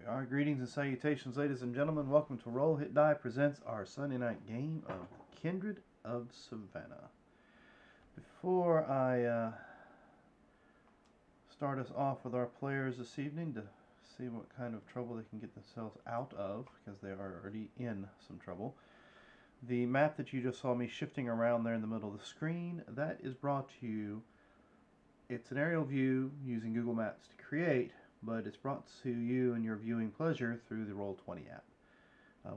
we are. Greetings and salutations, ladies and gentlemen. Welcome to Roll Hit Die presents our Sunday night game of Kindred of Savannah. Before I start us off with our players this evening to see what kind of trouble they can get themselves out of, because they are already in some trouble, the map that you just saw me shifting around there in the middle of the screen, that is brought to you. It's an aerial view using Google Maps to create, but it's brought to you and your viewing pleasure through the Roll20 app.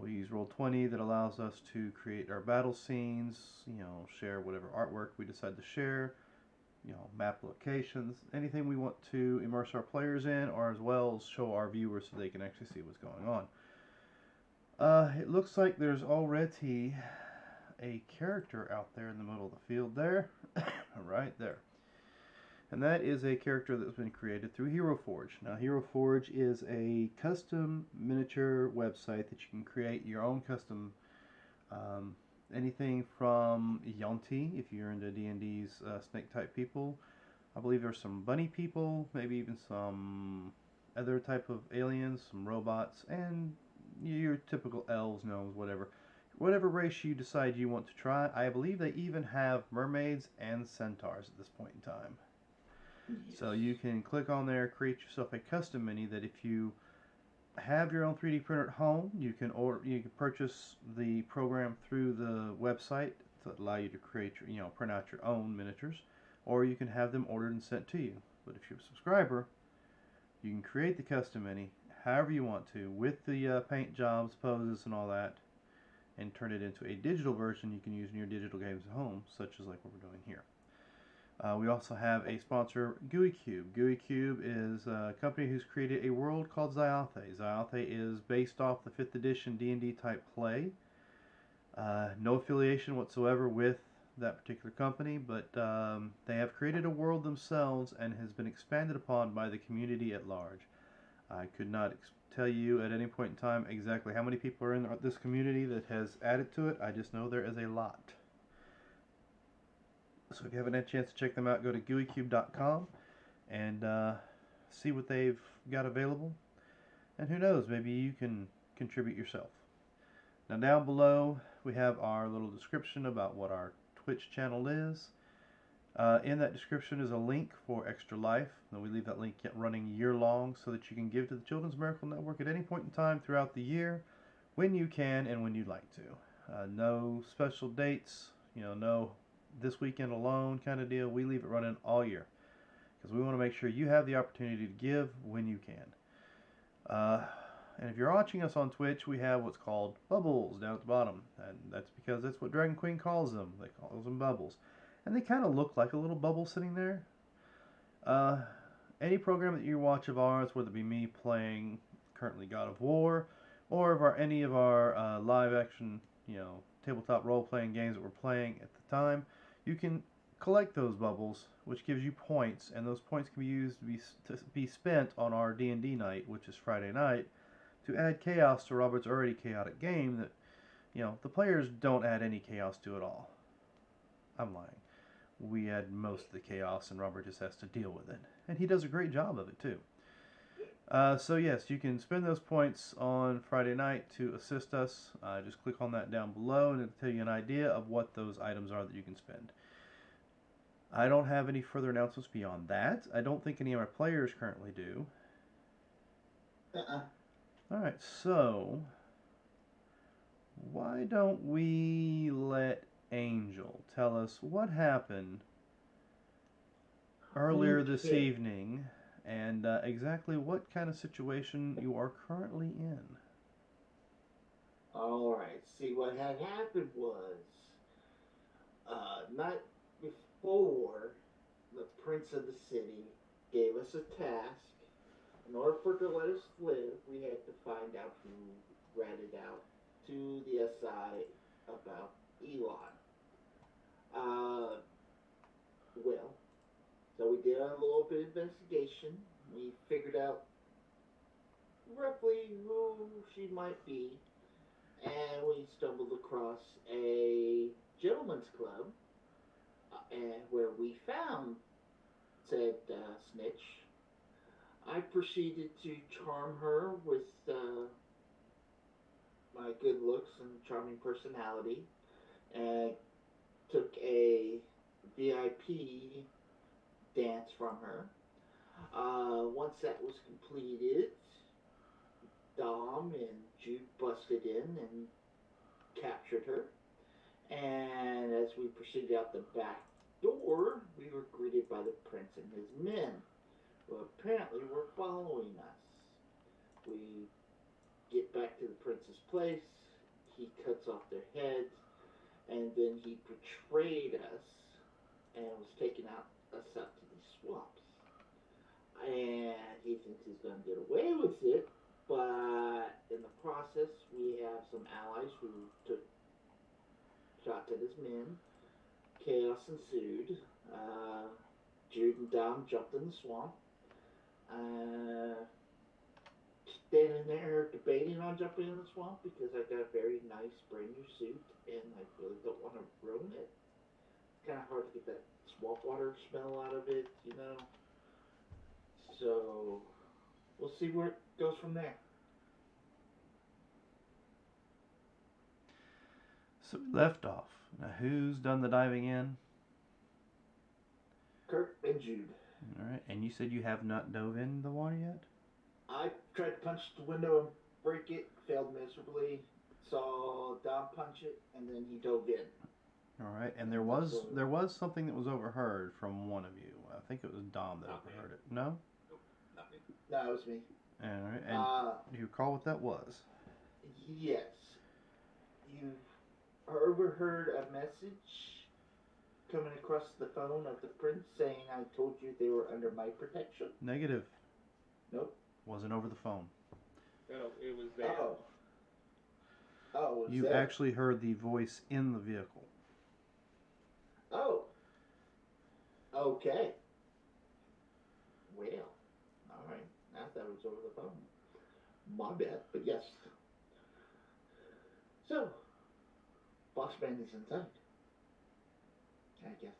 We use Roll20 that allows us to create our battle scenes, share whatever artwork we decide to share, map locations, anything we want to immerse our players in, or as well as show our viewers so they can actually see what's going on. It looks like there's already a character out there in the middle of the field there, right there. And that is a character that's been created through Hero Forge. Now, Hero Forge is a custom miniature website that you can create your own custom, anything from Yonti, if you're into D&D's snake-type people. I believe there's some bunny people, maybe even some other type of aliens, some robots, and your typical elves, gnomes, whatever. Whatever race you decide you want to try. I believe they even have mermaids and centaurs at this point in time. So you can click on there, create yourself a custom mini that if you have your own 3D printer at home, you can purchase the program through the website to allow you to create print out your own miniatures, or you can have them ordered and sent to you. But if you're a subscriber, you can create the custom mini however you want to with the paint jobs, poses, and all that, and turn it into a digital version you can use in your digital games at home, such as like what we're doing here. We also have a sponsor, GUI Cube. GUI Cube is a company who's created a world called Zyathe. Zyathe is based off the 5th edition D&D type play. No affiliation whatsoever with that particular company, but they have created a world themselves and has been expanded upon by the community at large. I could not tell you at any point in time exactly how many people are in this community that has added to it. I just know there is a lot. So if you haven't had a chance to check them out, go to GUICube.com and see what they've got available. And who knows, maybe you can contribute yourself. Now down below we have our little description about what our Twitch channel is. In that description is a link for Extra Life. Now we leave that link running year long so that you can give to the Children's Miracle Network at any point in time throughout the year when you can and when you'd like to. No special dates, no this weekend alone kind of deal. We leave it running all year because we want to make sure you have the opportunity to give when you can. And if you're watching us on Twitch, we have what's called bubbles down at the bottom, and that's because that's what Dragon Queen calls them. They call them bubbles, and they kind of look like a little bubble sitting there. Any program that you watch of ours, whether it be me playing currently God of War, or any of our live action, tabletop role-playing games that we're playing at the time, you can collect those bubbles, which gives you points, and those points can be used to be spent on our D&D night, which is Friday night, to add chaos to Robert's already chaotic game that, the players don't add any chaos to at all. I'm lying. We add most of the chaos, and Robert just has to deal with it. And he does a great job of it, too. So yes, you can spend those points on Friday night to assist us. Just click on that down below and it'll tell you an idea of what those items are that you can spend. I don't have any further announcements beyond that. I don't think any of our players currently do. Alright, so why don't we let Angel tell us what happened earlier this evening and exactly what kind of situation you are currently in. Alright, see what had happened was, night before, the Prince of the City gave us a task. In order for it to let us live, we had to find out who ratted out to the SI about Elon. Well, so we did a little bit of investigation. We figured out roughly who she might be, and we stumbled across a gentleman's club, and where we found said snitch. I proceeded to charm her with my good looks and charming personality, and took a VIP dance from her. Once that was completed, Dom and Jude busted in and captured her. And as we proceeded out the back door, we were greeted by the prince and his men, who apparently were following us. We get back to the prince's place. He cuts off their heads, and then he betrayed us and was taking us out to these swamps. And he thinks he's going to get away with it, but in the process, we have some allies who took shots at his men. Chaos ensued. Jude and Dom jumped in the swamp. Standing there debating on jumping in the swamp because I got a very nice brand new suit and I really don't want to ruin it. It's kind of hard to get that swamp water smell out of it, you know. So we'll see where it goes from there. So we left off. Now, who's done the diving in? Kurt and Jude. All right, and you said you have not dove in the water yet? I tried to punch the window and break it, failed miserably. Saw Dom punch it, and then he dove in. All right, and there was something that was overheard from one of you. I think it was Dom that overheard it. No? Nope, not me. No, it was me. All right, and do you recall what that was? Yes. You overheard a message coming across the phone of the prince saying, I told you they were under my protection? Negative. Nope. Wasn't over the phone. No, it was there. Oh, you actually heard the voice in the vehicle. Oh. Okay. Well, alright. I thought it was over the phone. My bad, but yes. So, boss man is inside. I guess.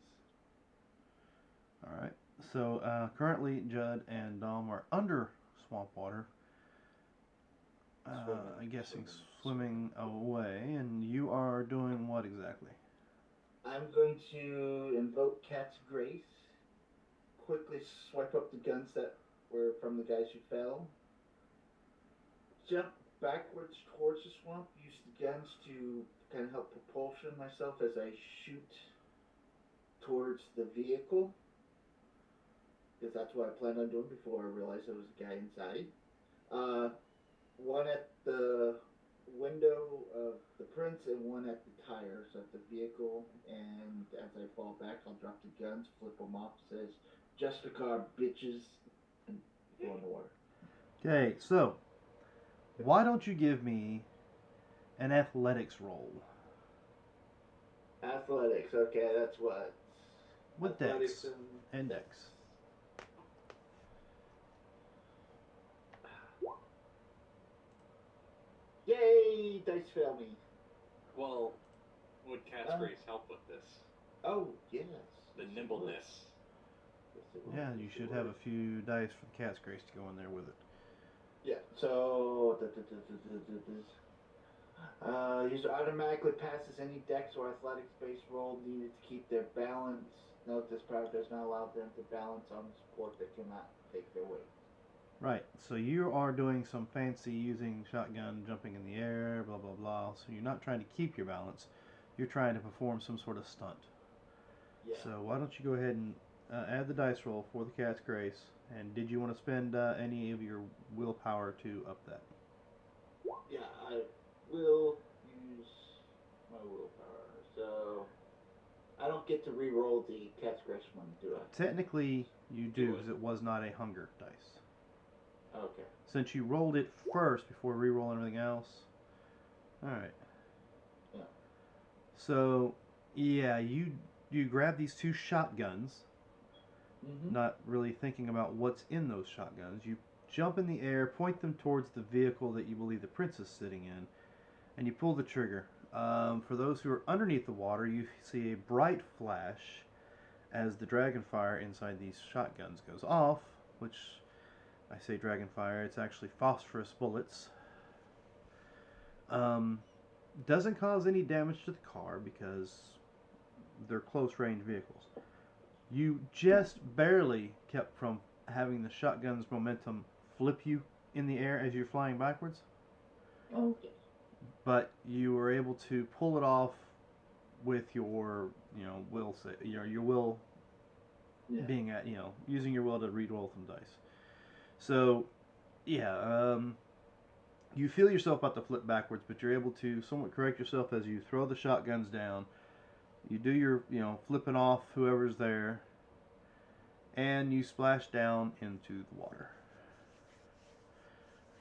Alright. So, currently, Judd and Dom are under swamp water. I'm guessing swimming away, and you are doing what exactly? I'm going to invoke Cat's Grace, quickly swipe up the guns that were from the guys who fell, jump backwards towards the swamp, use the guns to kind of help propulsion myself as I shoot towards the vehicle, because that's what I planned on doing before I realized there was a guy inside. One at the window of the prince and one at the tires of the vehicle, and as I fall back I'll drop the guns, flip them off, says just a car, bitches, and go in the water. Okay, so why don't you give me an athletics roll? Athletics, okay, that's what? With Athletics dex. And dex. Yay! Dice fail me. Well, would Cat's Grace help with this? Oh, yes. The nimbleness. Yes, it will. Yeah, you should have a few dice for the Cat's Grace to go in there with it. Yeah, so user automatically passes any dex or athletics based roll needed to keep their balance. Note this power does not allow them to balance on support that cannot take their weight. Right, so you are doing some fancy using shotgun, jumping in the air, blah blah blah. So you're not trying to keep your balance, you're trying to perform some sort of stunt. Yeah. So why don't you go ahead and add the dice roll for the Cat's Grace, and did you want to spend any of your willpower to up that? Yeah, I will use my willpower. So I don't get to re-roll the Cat's Grace one, do I? Technically, you do, because it was not a hunger dice. Okay. Since you rolled it first before re-rolling everything else. Alright. Yeah. So, yeah, you grab these two shotguns, not really thinking about what's in those shotguns. You jump in the air, point them towards the vehicle that you believe the prince is sitting in, and you pull the trigger. For those who are underneath the water, you see a bright flash as the dragon fire inside these shotguns goes off, which I say dragon fire. It's actually phosphorus bullets. Um, doesn't cause any damage to the car because they're close range vehicles. You just barely kept from having the shotgun's momentum flip you in the air as you're flying backwards, Okay. but you were able to pull it off with your, your will Yeah. being at, using your will to re-roll some dice. So, yeah, you feel yourself about to flip backwards, but you're able to somewhat correct yourself as you throw the shotguns down. You do your, flipping off whoever's there, and you splash down into the water.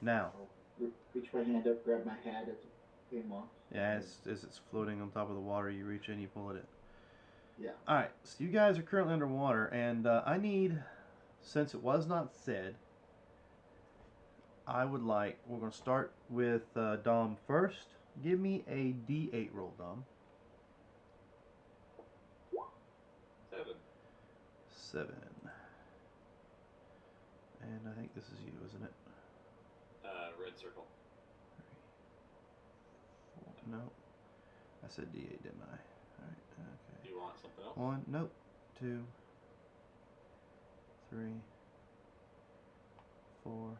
Now, I'll reach my hand up, grab my hat as it came off. yeah, as it's floating on top of the water, you reach in, you pull it in. Yeah. Alright, so you guys are currently underwater, and I need, since it was not said, we're going to start with Dom first. Give me a D8 roll, Dom. 7. And I think this is you, isn't it? Red circle. 3, 4, no. I said D8, didn't I? Alright, okay. Do you want something else? 1, nope. 2, 3, 4,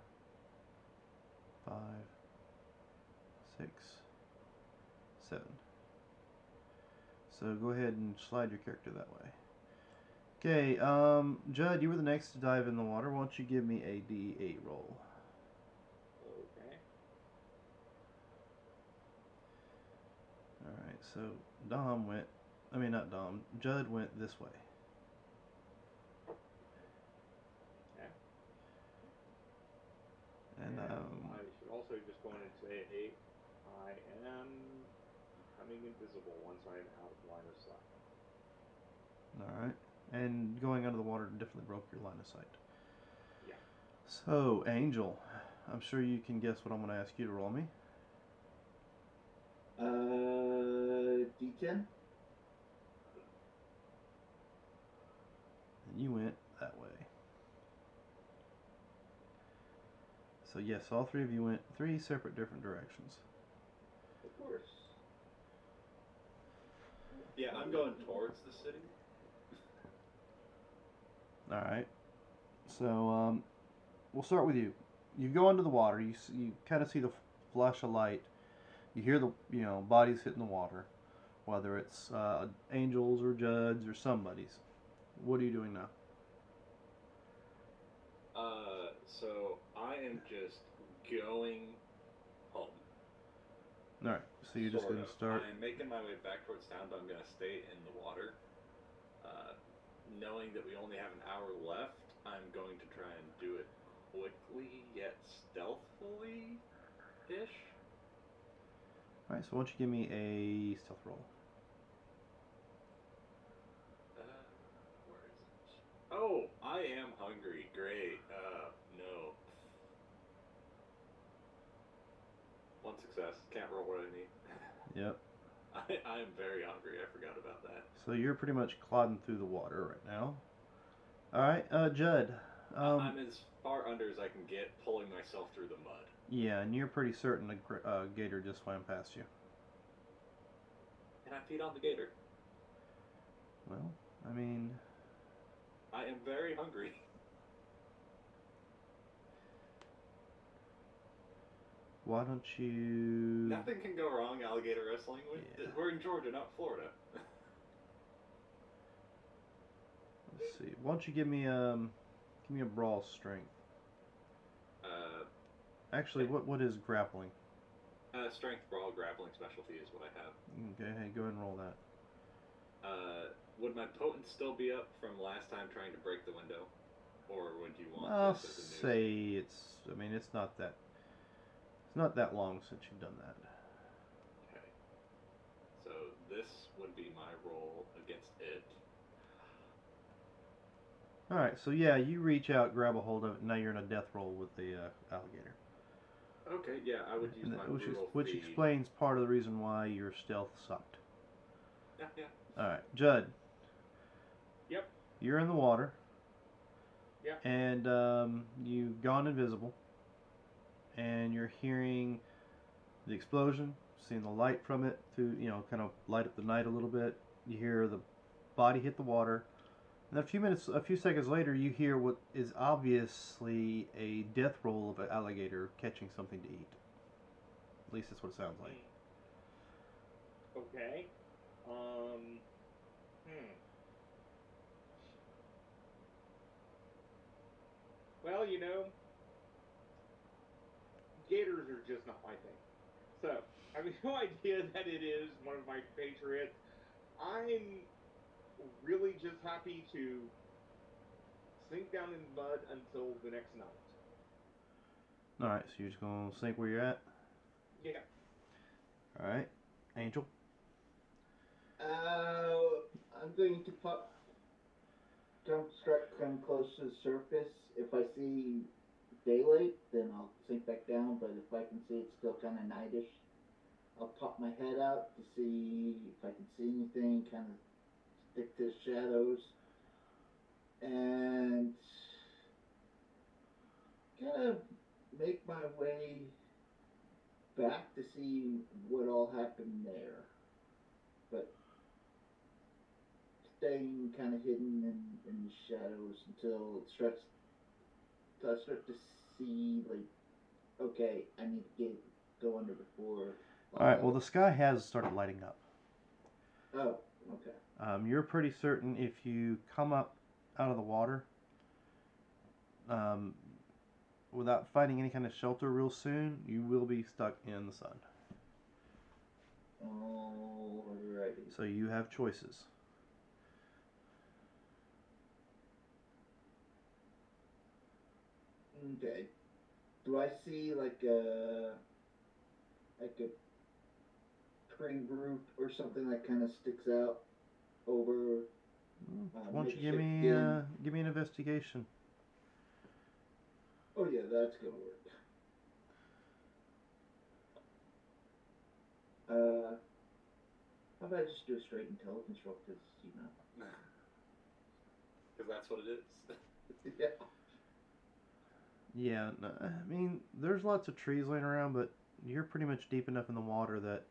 5, 6, 7. So go ahead and slide your character that way. Okay, Judd, you were the next to dive in the water. Why don't you give me a D8 roll? Okay. Alright, so Judd went this way. Okay. And, I should also just go in and say, hey, I am becoming invisible once I'm out of line of sight. alright. And going under the water definitely broke your line of sight. Yeah. So, Angel, I'm sure you can guess what I'm going to ask you to roll me. D10? And you went that way. So yes, all three of you went 3 separate different directions. Of course. Yeah, I'm going towards the city. Alright. So, we'll start with you. You go under the water. You kind of see the flash of light. You hear the, bodies hitting the water. Whether it's Angels or Judds or somebody's. What are you doing now? So I am just going home. Alright, so you're just going to start. I'm making my way back towards town, but I'm going to stay in the water. Knowing that we only have an hour left, I'm going to try and do it quickly yet stealthily-ish. Alright, so why don't you give me a stealth roll? Where is it? Oh, I am hungry. Great. No. 1 success. Can't roll what I need. Yep. I am very hungry. I forgot about that. So you're pretty much clodding through the water right now. Alright, Judd. I'm as far under as I can get, pulling myself through the mud. Yeah, and you're pretty certain a gator just swam past you. And I feed on the gator. Well, I mean... I am very hungry. Why don't you... Nothing can go wrong alligator wrestling. Yeah. We're in Georgia, not Florida. Let's see. Why don't you give me a brawl strength? Actually, what is grappling? Strength, brawl, grappling specialty is what I have. Okay, hey, go ahead and roll that. Would my potent still be up from last time trying to break the window? Or would you want I'll this as a new... say it's not that long since you've done that. Okay. So this would be my roll against it. Alright, so yeah, you reach out, grab a hold of it, and now you're in a death roll with the alligator. Okay, yeah, I would use my brutal which feed. explains part of the reason why your stealth sucked. Yeah. Alright, Judd. Yep. You're in the water. Yeah. and you've gone invisible, and you're hearing the explosion, seeing the light from it to kind of light up the night a little bit. You hear the body hit the water, and a few seconds later, you hear what is obviously a death roll of an alligator catching something to eat. At least that's what it sounds like. Okay. Um. Well, gators are just not my thing. So, I mean, no idea that it is one of my patriots. I'm really just happy to sink down in the mud until the next night. All right, so you're just gonna think where you're at. Yeah. All right, Angel. I'm going to come close to the surface. If I see daylight, then I'll sink back down. But if I can see it's still kind of nightish, I'll pop my head out to see if I can see anything. Kind of stick to the shadows and kind of make my way back to see what all happened there. But staying kind of hidden in the shadows until I start to see like, okay, I need to go under before. All right. Well, the sky has started lighting up. Oh, okay. You're pretty certain if you come up out of the water, um, without finding any kind of shelter real soon, you will be stuck in the sun. Alrighty. So you have choices. Okay. Do I see like a twin root or something that kind of sticks out over? Why don't you give me an investigation? Oh yeah, that's gonna work. How about I just do a straight intelligence roll? Because Because that's what it is. yeah. Yeah, no, I mean, there's lots of trees laying around, but you're pretty much deep enough in the water that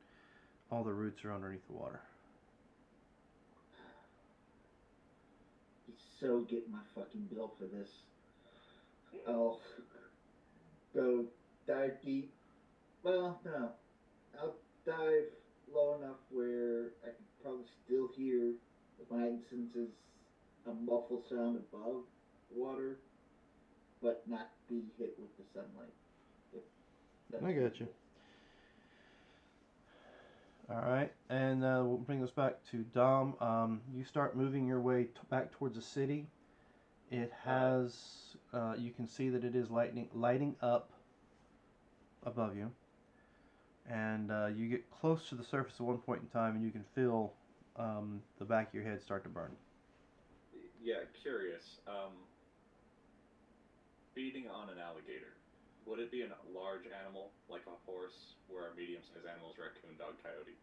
all the roots are underneath the water. You so get my fucking bill for this. I'll go dive deep. Well, no. I'll dive low enough where I can probably still hear with my heightened senses a muffled sound above water, but not be hit with the sunlight. I got you. All right, and we'll bring this back to Dom. You start moving your way back towards the city. It has, you can see that it is lighting up above you, and you get close to the surface at one point in time, and you can feel the back of your head start to burn. Yeah, curious. Feeding on an alligator. Would it be a large animal like a horse, where a medium-sized animal is raccoon, dog, coyote?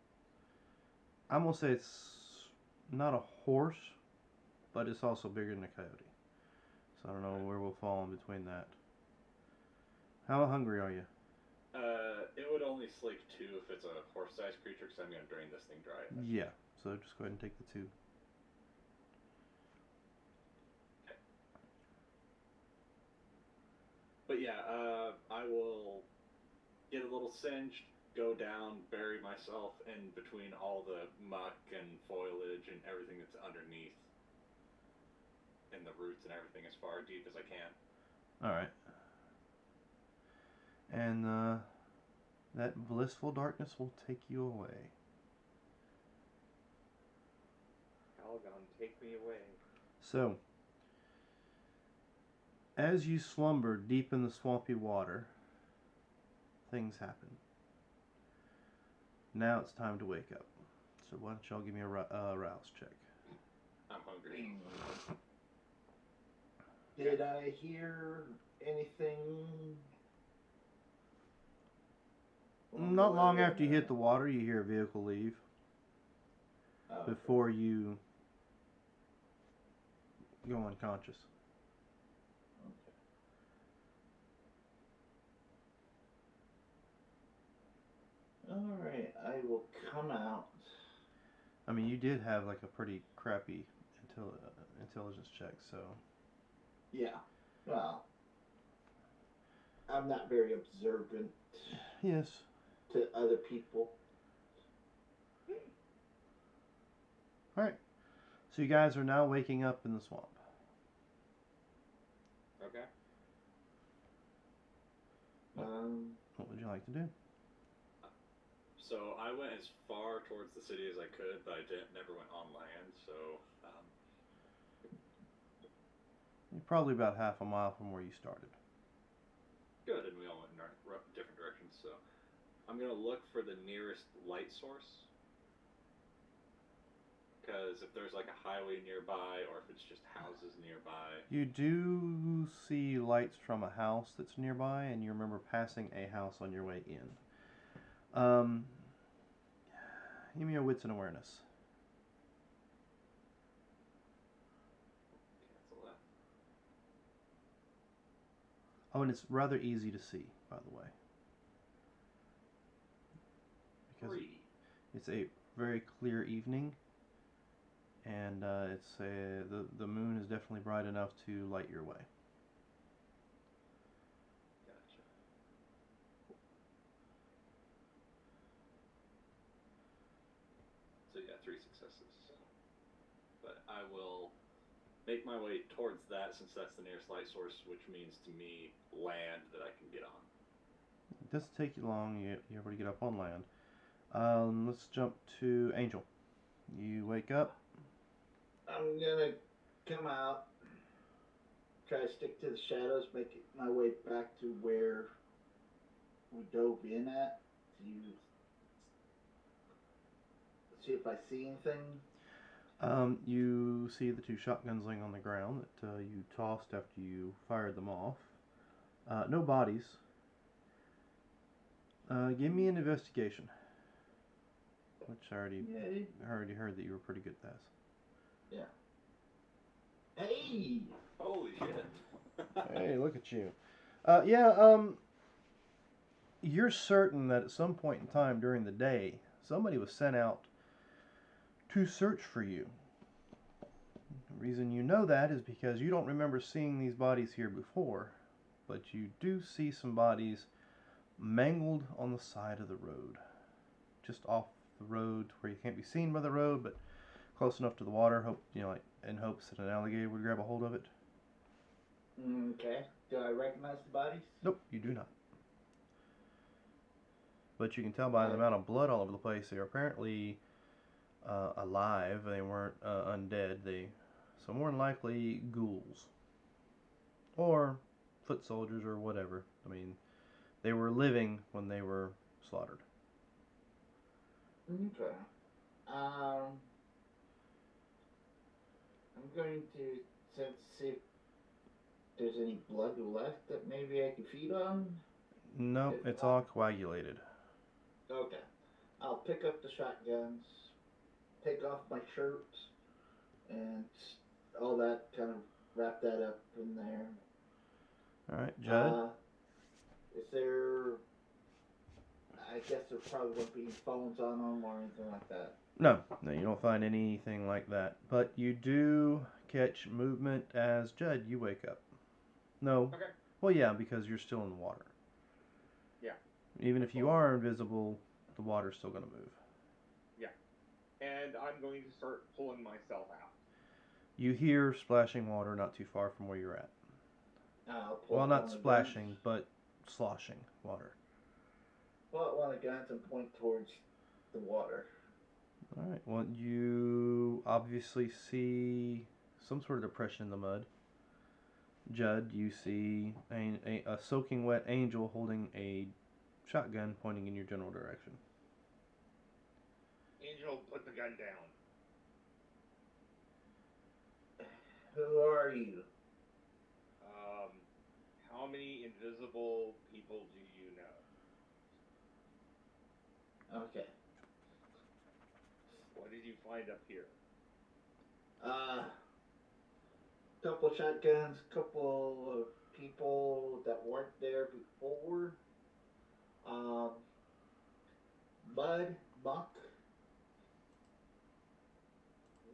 I'm gonna say it's not a horse, but it's also bigger than a coyote. So I don't know where we'll fall in between that. How hungry are you? It would only slake 2 if it's a horse-sized creature, because I'm going to drain this thing dry. Yeah, so just go ahead and take the 2. Okay. But yeah, I will get a little singed, go down, bury myself in between all the muck and foliage and everything that's underneath, and the roots and everything as far deep as I can. Alright. And that blissful darkness will take you away. Calgon, take me away. So, as you slumber deep in the swampy water, things happen. Now it's time to wake up. So why don't y'all give me a rouse check? I'm hungry. Did I hear anything? Not long after you hit the water, you hear a vehicle leave. Oh, Before you go unconscious. Alright, I will come out. I mean, you did have like a pretty crappy intelligence check, so Yeah. Well, I'm not very observant yes. to other people. All right. So you guys are now waking up in the swamp. Okay. What would you like to do? So I went as far towards the city as I could, but I never went on land. So You're probably about half a mile from where you started. good, and we all went in different directions. So I'm gonna look for the nearest light source, because if there's like a highway nearby, or if it's just houses nearby. You do see lights from a house that's nearby, and you remember passing a house on your way in. Give me a wits and awareness. Cancel that. Oh, and it's rather easy to see, by the way. Because 3. it's a very clear evening, and the moon is definitely bright enough to light your way. Gotcha. So yeah, 3 successes. But I will make my way towards that, since that's the nearest light source, which means to me land that I can get on. It doesn't take you long. You're able to get up on land. Let's jump to Angel. You wake up. I'm gonna come out, try to stick to the shadows, make my way back to where we dove in at. To see if I see anything. You see the 2 shotguns laying on the ground that you tossed after you fired them off. No bodies. Give me an investigation. Which I already heard that you were pretty good at this. Yeah. Hey! Holy shit. Hey, look at you. You're certain that at some point in time during the day, somebody was sent out to search for you. The reason you know that is because you don't remember seeing these bodies here before, but you do see some bodies mangled on the side of the road. Just off the road where you can't be seen by the road, but close enough to the water, in hopes that an alligator would grab a hold of it. Okay. Do I recognize the bodies? Nope, you do not. But you can tell by the amount of blood all over the place, they are apparently alive. They weren't undead. So more than likely ghouls. Or foot soldiers or whatever. I mean, they were living when they were slaughtered. Okay. I'm going to see if there's any blood left that maybe I can feed on. Nope, it's all coagulated. Okay. I'll pick up the shotguns, take off my shirt, and all that, kind of wrap that up in there. Alright, Judd? Is there... I guess there probably won't be any phones on them or anything like that. No, you don't find anything like that. But you do catch movement as Judd, you wake up. No. Okay. Well, yeah, because you're still in the water. Yeah. Even if you are invisible, the water's still going to move. Yeah. And I'm going to start pulling myself out. You hear splashing water not too far from where you're at. Well, not splashing, but sloshing water. Pull out one of the guns and point towards the water. Alright, well, you obviously see some sort of depression in the mud. Judd, you see a soaking wet Angel holding a shotgun pointing in your general direction. Angel, put the gun down. Who are you? How many invisible people do you know? Okay. What did you find up here? Couple shotguns, couple of people that weren't there before. mud, muck,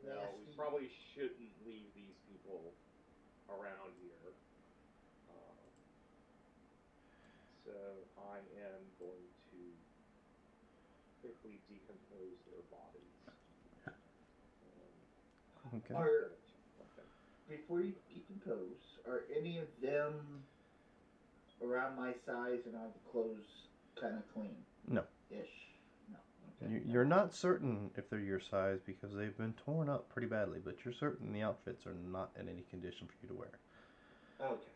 No, we nasty. probably shouldn't leave these people around here. Um, so I am going to quickly decompose their bodies. Okay. Are before you decompose, are any of them around my size and are the clothes kind of clean? No. Ish. No. Okay. You're not certain if they're your size because they've been torn up pretty badly, but you're certain the outfits are not in any condition for you to wear. Okay.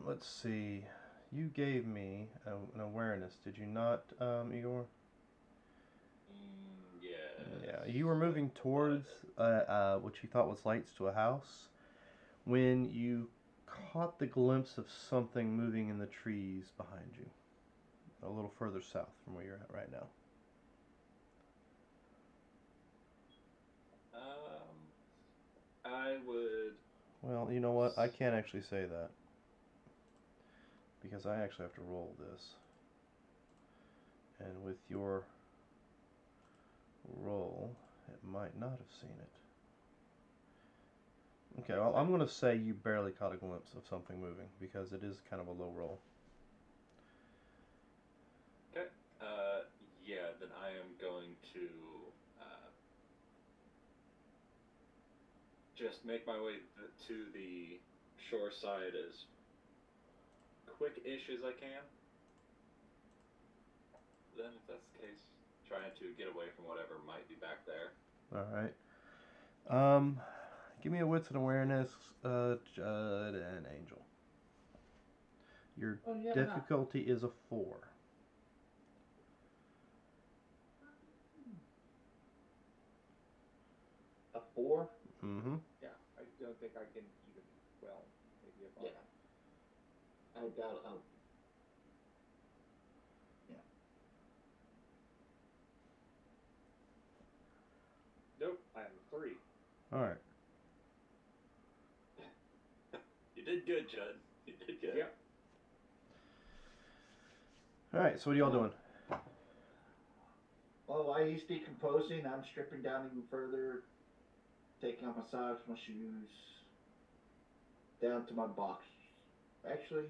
Let's see. You gave me an awareness, did you not, Igor? Yeah. Yeah, you were moving towards what you thought was lights to a house when you caught the glimpse of something moving in the trees behind you, a little further south from where you're at right now. I would. Well, you know what? I can't actually say that because I actually have to roll this. And with your roll, it might not have seen it. Okay, well, I'm going to say you barely caught a glimpse of something moving because it is kind of a low roll. Okay. Yeah, then I am going to just make my way to the shore side as quick-ish as I can. Then, if that's the case, trying to get away from whatever might be back there. All right. Give me a wits and awareness, Judd and Angel. Your difficulty is a 4. A 4? Mm-hmm. Yeah, I don't think I can even. Well, maybe if Yeah. I doubt I'll. Yeah. Nope, I have a 3. All right. You did good, Judd. You did good. Yep. All right. So what are y'all doing? Well, while he's decomposing, I'm stripping down even further, taking off my socks, my shoes, down to my boxers. Actually,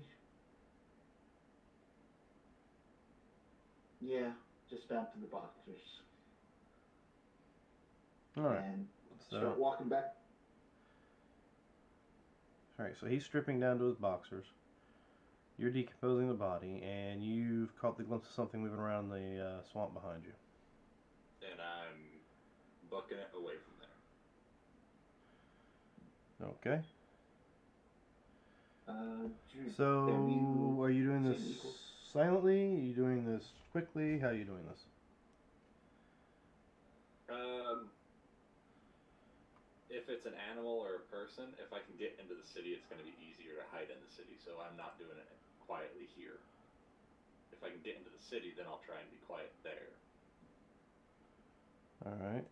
yeah, just down to the boxers. All right. And So start walking back. all right. So he's stripping down to his boxers. You're decomposing the body, and you've caught the glimpse of something moving around the swamp behind you. And I'm bucking it away from there. Okay. So, are you doing this silently? Are you doing this quickly? How are you doing this? If it's an animal or a person, if I can get into the city, it's going to be easier to hide in the city, so I'm not doing it quietly here. If I can get into the city, then I'll try and be quiet there. All right.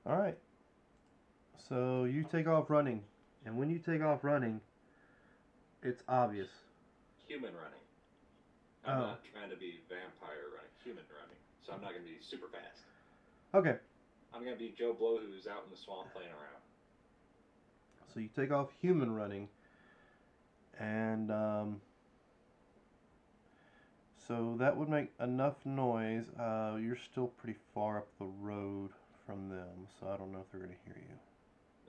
All right. So you take off running, and when you take off running, it's obvious. Human running. I'm not trying to be vampire running. Human running. So I'm not going to be super fast. Okay. I'm going to be Joe Blow who's out in the swamp playing around. So you take off human running, and so that would make enough noise. You're still pretty far up the road from them, so I don't know if they're going to hear you.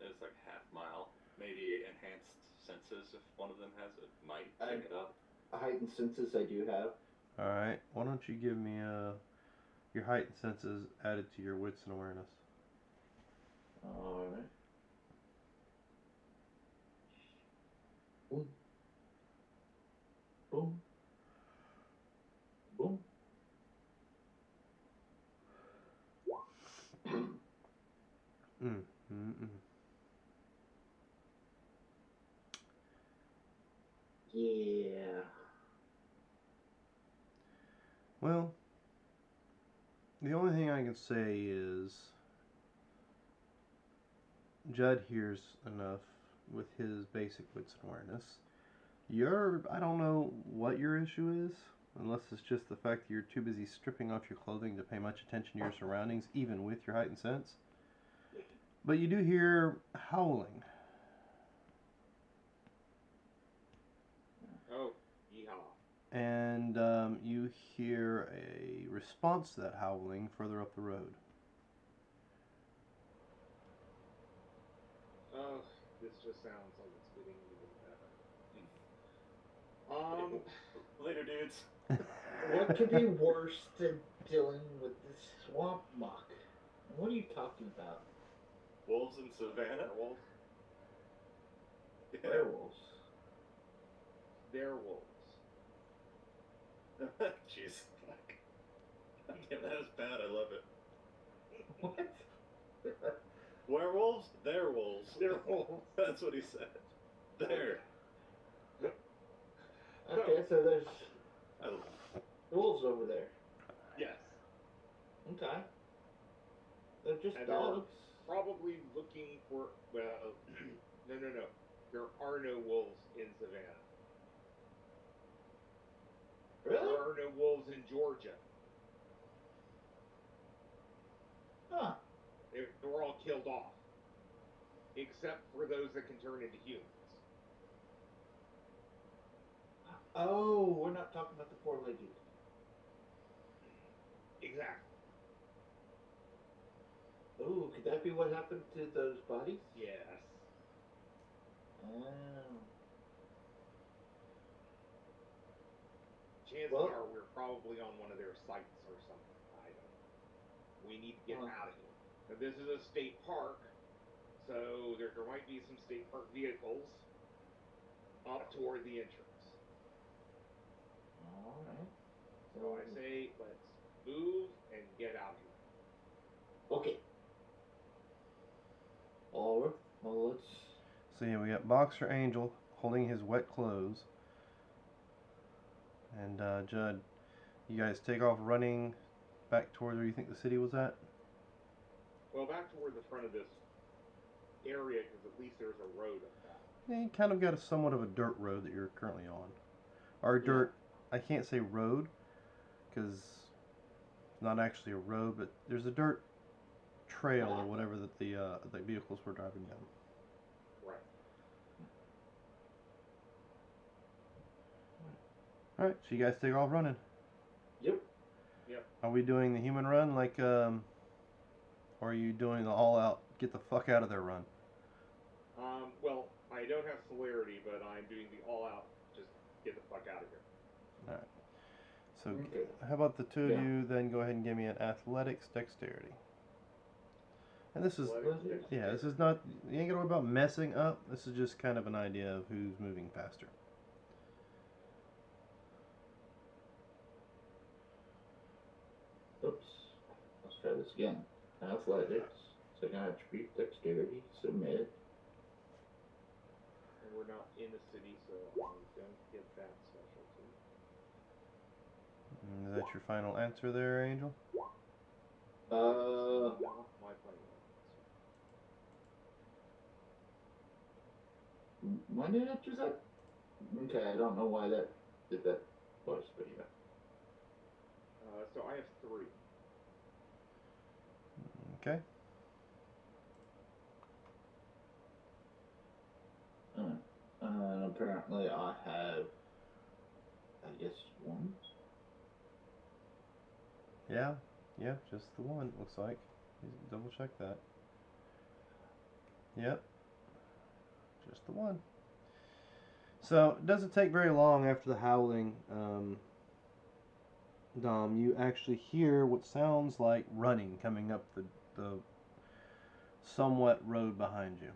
It's like half mile. Maybe enhanced senses if one of them has it. Might pick it up. Heightened senses I do have. All right. Why don't you give me your heightened senses added to your wits and awareness? All right. Boom. Boom. Boom. Yeah. Well, the only thing I can say is Judd hears enough with his basic wits and awareness. I don't know what your issue is, unless it's just the fact that you're too busy stripping off your clothing to pay much attention to your surroundings, even with your heightened sense. But you do hear howling. Oh, yeehaw. And you hear a response to that howling further up the road. Oh, this just sounds like it's getting even better. Later, dudes. What could be worse than dealing with this swamp muck? What are you talking about? Wolves in Savannah? Werewolves? Yeah. Werewolves. They're wolves. Jeez. Damn, that was bad. I love it. What? Werewolves? They're wolves. They're wolves. That's what he said. There. Okay, so there's I love wolves over there. Yes. Okay. They're just And dogs. Probably looking for, well, no. There are no wolves in Savannah. Really? There are no wolves in Georgia. Huh. They were all killed off. Except for those that can turn into humans. Oh, we're not talking about the four-legged. Exactly. Ooh, could that be what happened to those bodies? Yes. Oh. Chances Well- are we're probably on one of their sites or something. I don't know. We need to get out of here. Now, this is a state park, so there might be some state park vehicles up toward the entrance. Alright. So I say, let's move and get out of here. Okay. Alright. Well, let's... So yeah, we got Boxer Angel holding his wet clothes. And Judd, you guys take off running back toward where you think the city was at? Well, back toward the front of this area, because at least there's a road up that. Yeah, you kind of got a somewhat of a dirt road that you're currently on. Or dirt, I can't say road, because it's not actually a road, but there's a dirt trail or whatever that the vehicles were driving down. Right. Alright, so you guys take off running. Yep. Are we doing the human run like, or are you doing the all-out, get the fuck out of there run? Well, I don't have celerity, but I'm doing the all-out, just get the fuck out of here. Alright. So, Okay. how about the two of Yeah. you then go ahead and give me an athletics dexterity. And this is, Athletics, yeah, this is not, you ain't gonna worry about messing up. This is just kind of an idea of who's moving faster. Oops. Let's try this again. Athletics. Second attribute, dexterity. Submit. And we're not in the city, so I don't get that specialty. Is that your final answer there, Angel? Not my final Why did I choose that? Okay, I don't know why that did that twice, but yeah. So I have 3. Okay. Apparently I have, I guess, 1. Yeah, just the one, looks like. Double check that. Yep. Just the one. So, it doesn't take very long after the howling, Dom, you actually hear what sounds like running coming up the somewhat road behind you.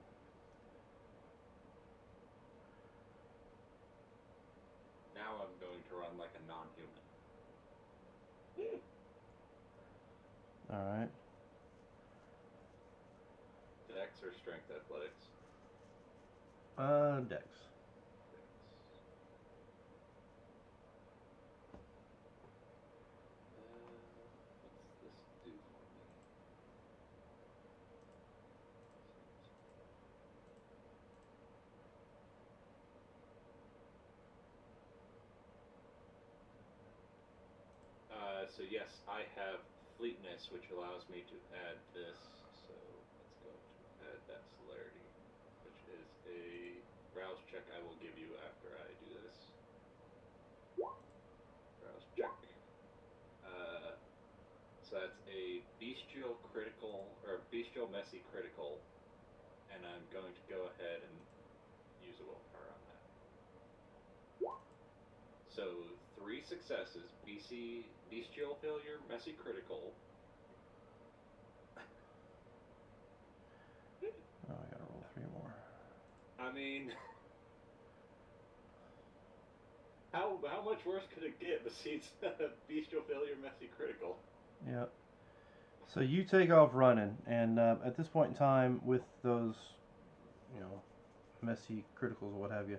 Now I'm going to run like a non-human. Alright. Dex or strength athletics? Dex. So yes, I have fleetness, which allows me to add this. So let's go to add that celerity, which is a browse check I will give you after I do this. Browse check. So that's a bestial critical, or bestial messy critical, and I'm going to go ahead and use a willpower on that. So 3 successes: bestial failure, messy critical. Oh, I gotta roll 3 more. I mean, how much worse could it get besides bestial failure, messy critical? Yeah. So you take off running, and at this point in time, with those, messy criticals or what have you,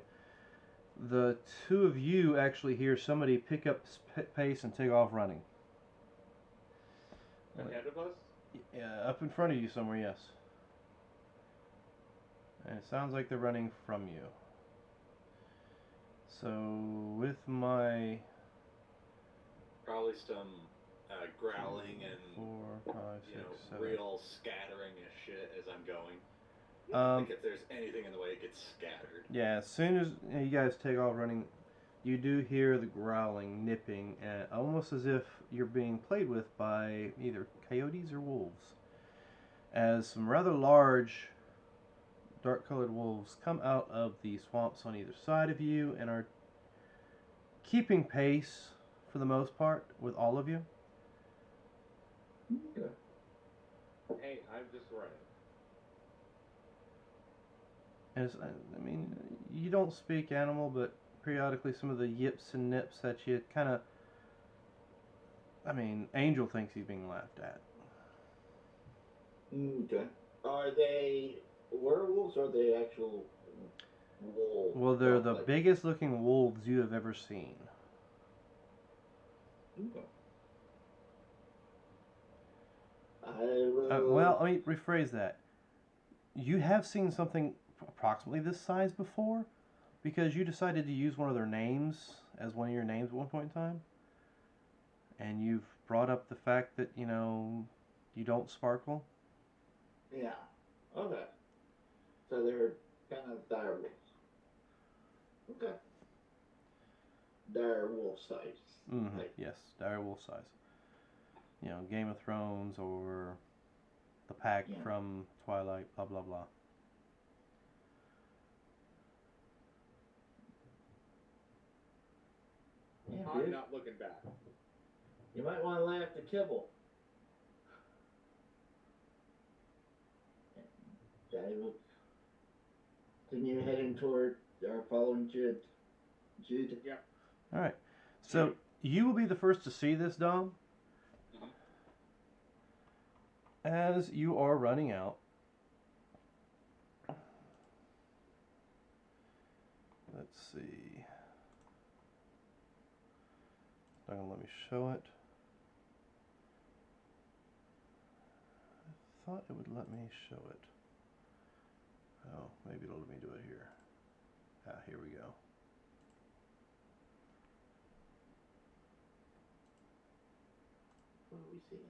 the two of you actually hear somebody pick up pace and take off running. Ahead of us? Yeah, up in front of you somewhere, yes. And it sounds like they're running from you. So with my Probably some growling and 4, 5, 6, 7. real scattering of shit as I'm going. Like if there's anything in the way, it gets scattered. Yeah, as soon as you guys take off running, you do hear the growling, nipping, almost as if you're being played with by either coyotes or wolves. As some rather large, dark-colored wolves come out of the swamps on either side of you and are keeping pace, for the most part, with all of you. Okay. Hey, I'm just running. And I mean, you don't speak animal, but periodically some of the yips and nips that you kind of... I mean, Angel thinks he's being laughed at. Okay. Are they werewolves or are they actual wolves? Well, they're the biggest looking wolves you have ever seen. Okay. I will... Well, let me rephrase that. You have seen something approximately this size before, because you decided to use one of their names as one of your names at one point in time. And you've brought up the fact that, you don't sparkle. Yeah. Okay. So they're kind of dire wolves. Okay. Dire wolf size. Mm-hmm. Yes, dire wolf size. Game of Thrones or the Pack from Twilight, blah, blah, blah. Yeah, I'm dude. not looking back. You might want to laugh at Kibble. Will continue heading toward our following Jude. Yep. All right. So you will be the first to see this, Dom. As you are running out, let's see. It's not going to let me show it. I thought it would let me show it. Oh, maybe it'll let me do it here. Here we go. What are we seeing?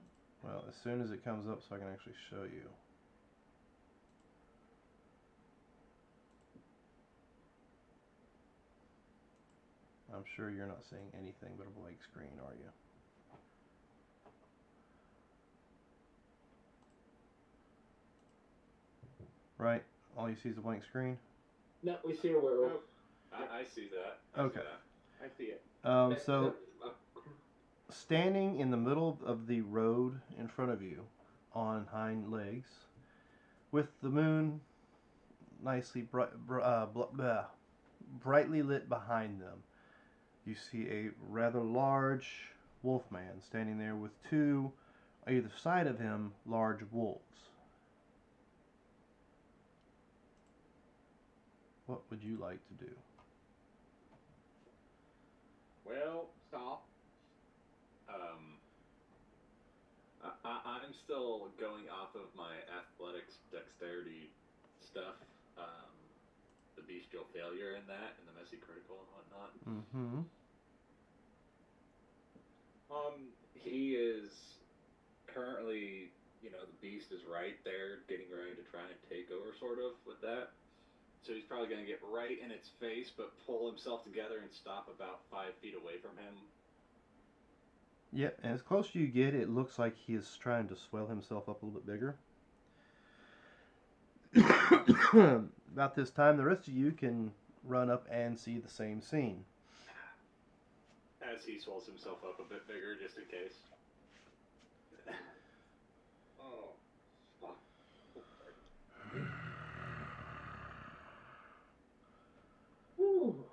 Well, as soon as it comes up so I can actually show you. I'm sure you're not seeing anything but a blank screen, are you? Right? All you see is a blank screen? No, we see a werewolf. I see that. Okay. I see it. So, standing in the middle of the road in front of you, on hind legs, with the moon nicely brightly lit behind them, you see a rather large wolf man standing there with 2, on either side of him, large wolves. What would you like to do? Well, stop. I'm still going off of my athletics, dexterity stuff. The bestial failure in that, and the messy critical and whatnot. Mm-hmm. beast is right there, getting ready to try and take over, sort of, with that. So he's probably going to get right in its face, but pull himself together and stop about 5 feet away from him. Yep, and as close as you get, it looks like he is trying to swell himself up a little bit bigger. About this time, the rest of you can run up and see the same scene. As he swells himself up a bit bigger, just in case. Oh, fuck. Whew.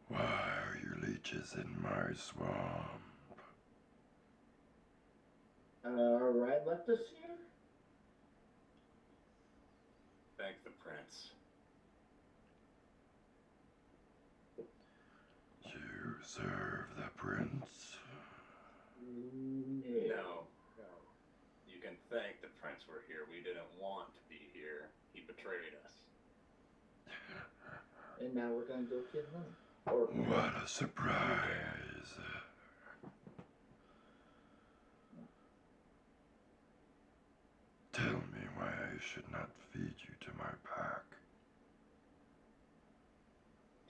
Why are your leeches in my swamp? Rad left us here? Thank the prince. You serve the prince. No. You can thank the prince we're here. We didn't want to be here. He betrayed us. And now we're gonna go kill him. Or What a surprise. Tell me why I should not feed you to my pack.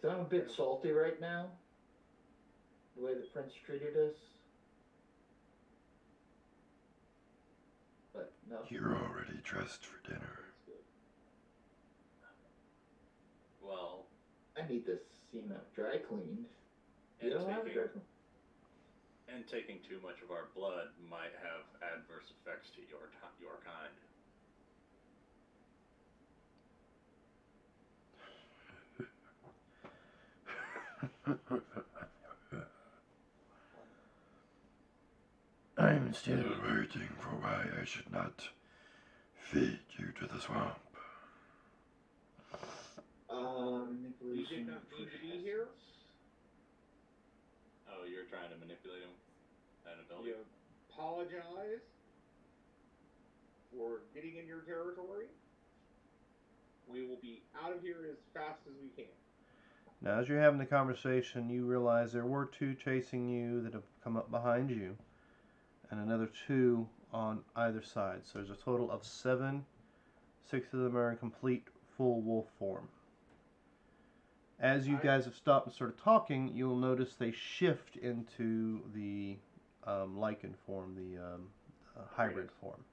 So I'm a bit salty right now. The way the prince treated us. But no. You're already dressed for dinner. Well, I need this, dry cleaned. You and don't have a dry cleaned? and taking too much of our blood might have adverse effects to your kind. I'm still waiting for why I should not feed you to the swamp. You did not need to be here. Oh, you're trying to manipulate him? That ability? You apologize for getting in your territory. We will be out of here as fast as we can. Now, as you're having the conversation, you realize there were 2 chasing you that have come up behind you, and another 2 on either side. So there's a total of 7. 6 of them are in complete full wolf form. As you guys have stopped and started talking, you'll notice they shift into the lichen form, the hybrid form.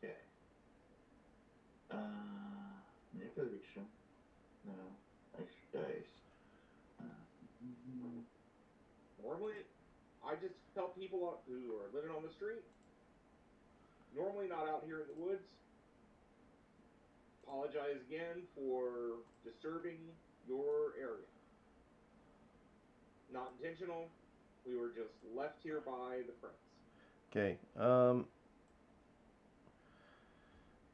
Okay. Manipulation. No. Extra dice. Normally, I just help people who are living on the street. Normally not out here in the woods. Apologize again for disturbing your area. Not intentional. We were just left here by the prince. Okay.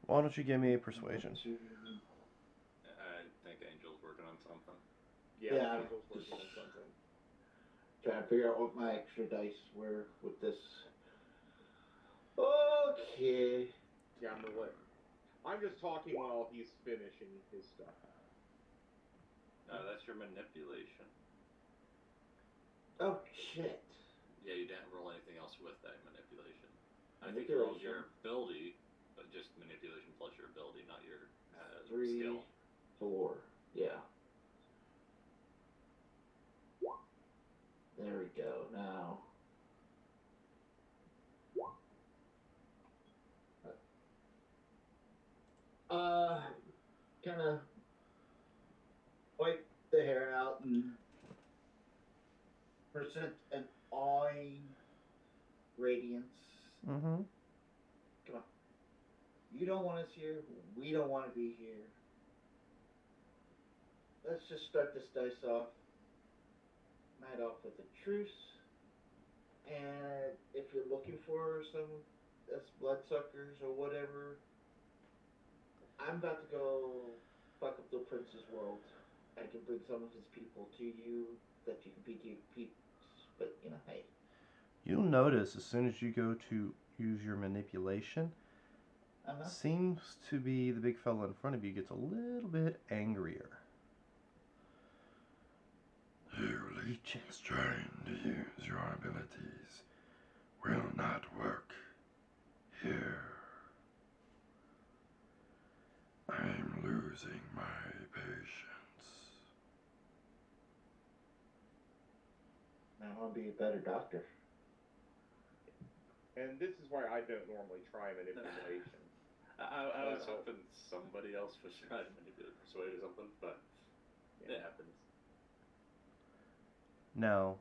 Why don't you give me a persuasion? I think Angel's working on something. Yeah. Angel's working on something. Trying to figure out what my extra dice were with this. Okay. Yeah, I'm just talking while he's finishing his stuff. That's your manipulation. Oh, shit. Yeah, you didn't roll anything else with that manipulation. I think you rolled your ability, but just manipulation plus your ability, not your 3, skill. 4. Yeah. There we go. Now. Kind of wipe the hair out and present an awing radiance. Mm-hmm. Come on. You don't want us here. We don't want to be here. Let's just start this dice off. Night off with a truce. And if you're looking for some bloodsuckers or whatever, I'm about to go fuck up the prince's world. I can bring some of his people to you that you can be peeps, but hey. You'll notice as soon as you go to use your manipulation, Uh-huh. Seems to be the big fella in front of you gets a little bit angrier. You leeches trying to use your abilities will not work here. I'm losing my patience. I want to be a better doctor. And this is why I don't normally try manipulation. I was hoping somebody else was trying to manipulate, persuade or something, but it happens. Now,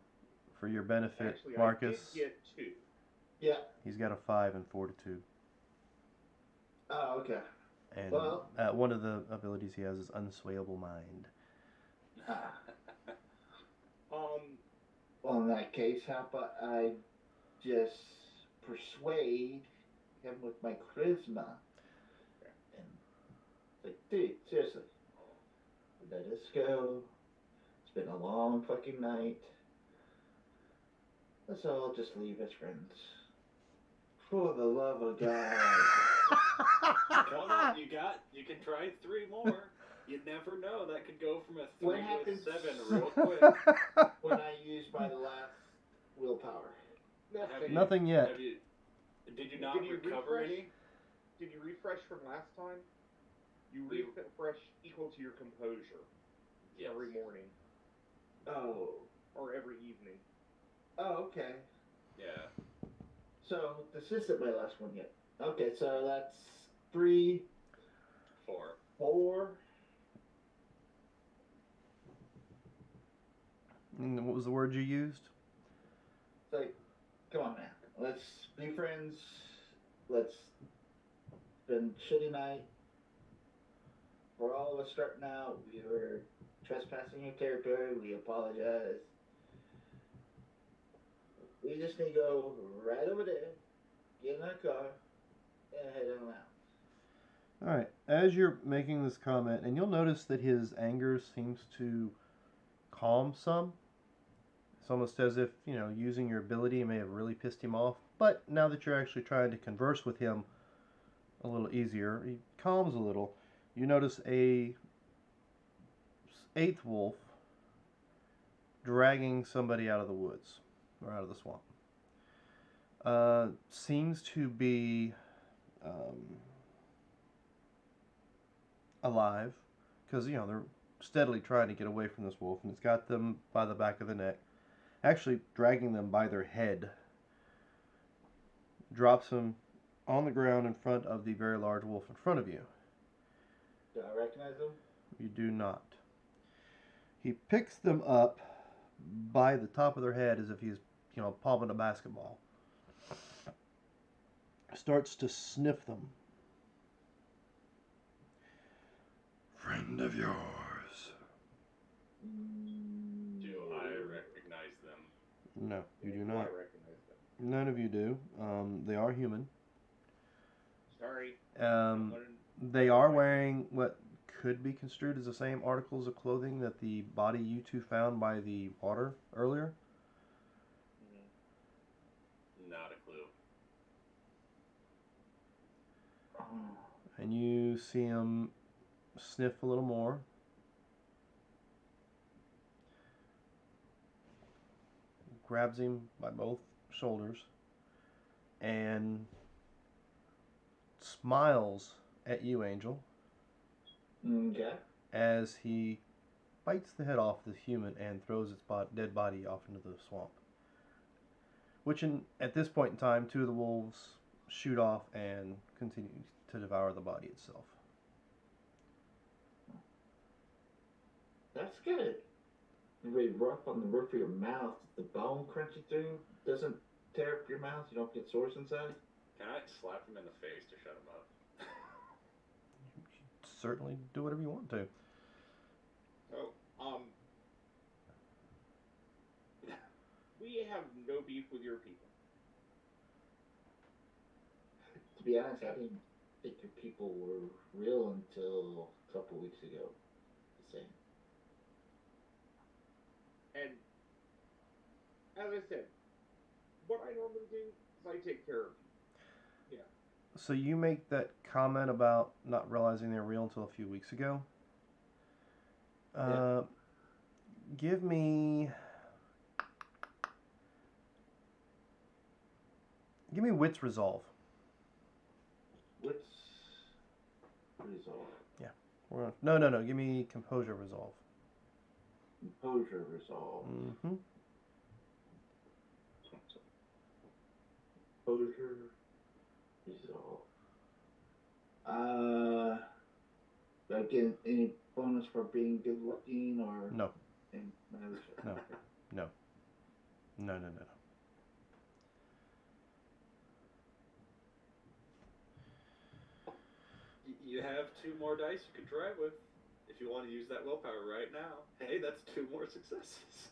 for your benefit, Actually, Marcus, I did get 2. Yeah. he's got a 5 in Fortitude. Oh, okay. And Well, one of the abilities he has is Unswayable Mind. Well, in that case, how about I just persuade him with my charisma? And like, dude, seriously, let us go. It's been a long fucking night. Let's all just leave as friends. For the love of God. Come on, you can try 3 more. You never know. That could go from a 3 What to a happens 7 real quick. when I use my last willpower? Nothing yet. Did you not recover refresh? any? Did you refresh from last time? You refresh equal to your composure every morning. Oh. Or every evening. Oh, okay. Yeah. So this isn't my last one yet. Okay, so that's 3, 4. And what was the word you used? It's like, come on, man. Let's be friends. Let's spend a shitty night. For all of us starting out, we were trespassing your territory. We apologize. We just need to go right over there, get in our car, and head on out. Alright, as you're making this comment, and you'll notice that his anger seems to calm some. It's almost as if, using your ability may have really pissed him off. But now that you're actually trying to converse with him a little easier, he calms a little. You notice a 8th wolf dragging somebody out of the woods, or out of the swamp. Seems to be alive, because, they're steadily trying to get away from this wolf, and it's got them by the back of the neck. Actually dragging them by their head. Drops them on the ground in front of the very large wolf in front of you. Do I recognize him? You do not. He picks them up by the top of their head as if he's, palming a basketball. Starts to sniff them. Friend of yours. Do I recognize them? No, you do I not. recognize them. None of you do. They are human. Sorry. They are wearing what could be construed as the same articles of clothing that the body you two found by the water earlier. Not a clue. And you see him sniff a little more. Grabs him by both shoulders and smiles at you, Angel, Okay. as he bites the head off the human and throws its dead body off into the swamp. Which, at this point in time, 2 of the wolves shoot off and continue to devour the body itself. That's good. Really rough on the roof of your mouth. The bone crunching through doesn't tear up your mouth. You don't get sores inside. Can I slap him in the face to shut him up? Certainly do whatever you want to. So, we have no beef with your people. To be honest, I didn't think your people were real until a couple weeks ago. The same. And as I said, what I normally do is I take care of you. Yeah. So you make that comment about not realizing they're real until a few weeks ago. Yeah. Give me wits resolve. What's resolve? No. Give me composure resolve. Composure resolve. Mm-hmm. Composure resolve. Do I get any bonus for being good looking or No. No. No. You have 2 more dice you could try with if you want to use that willpower right now. Hey, that's 2 more successes.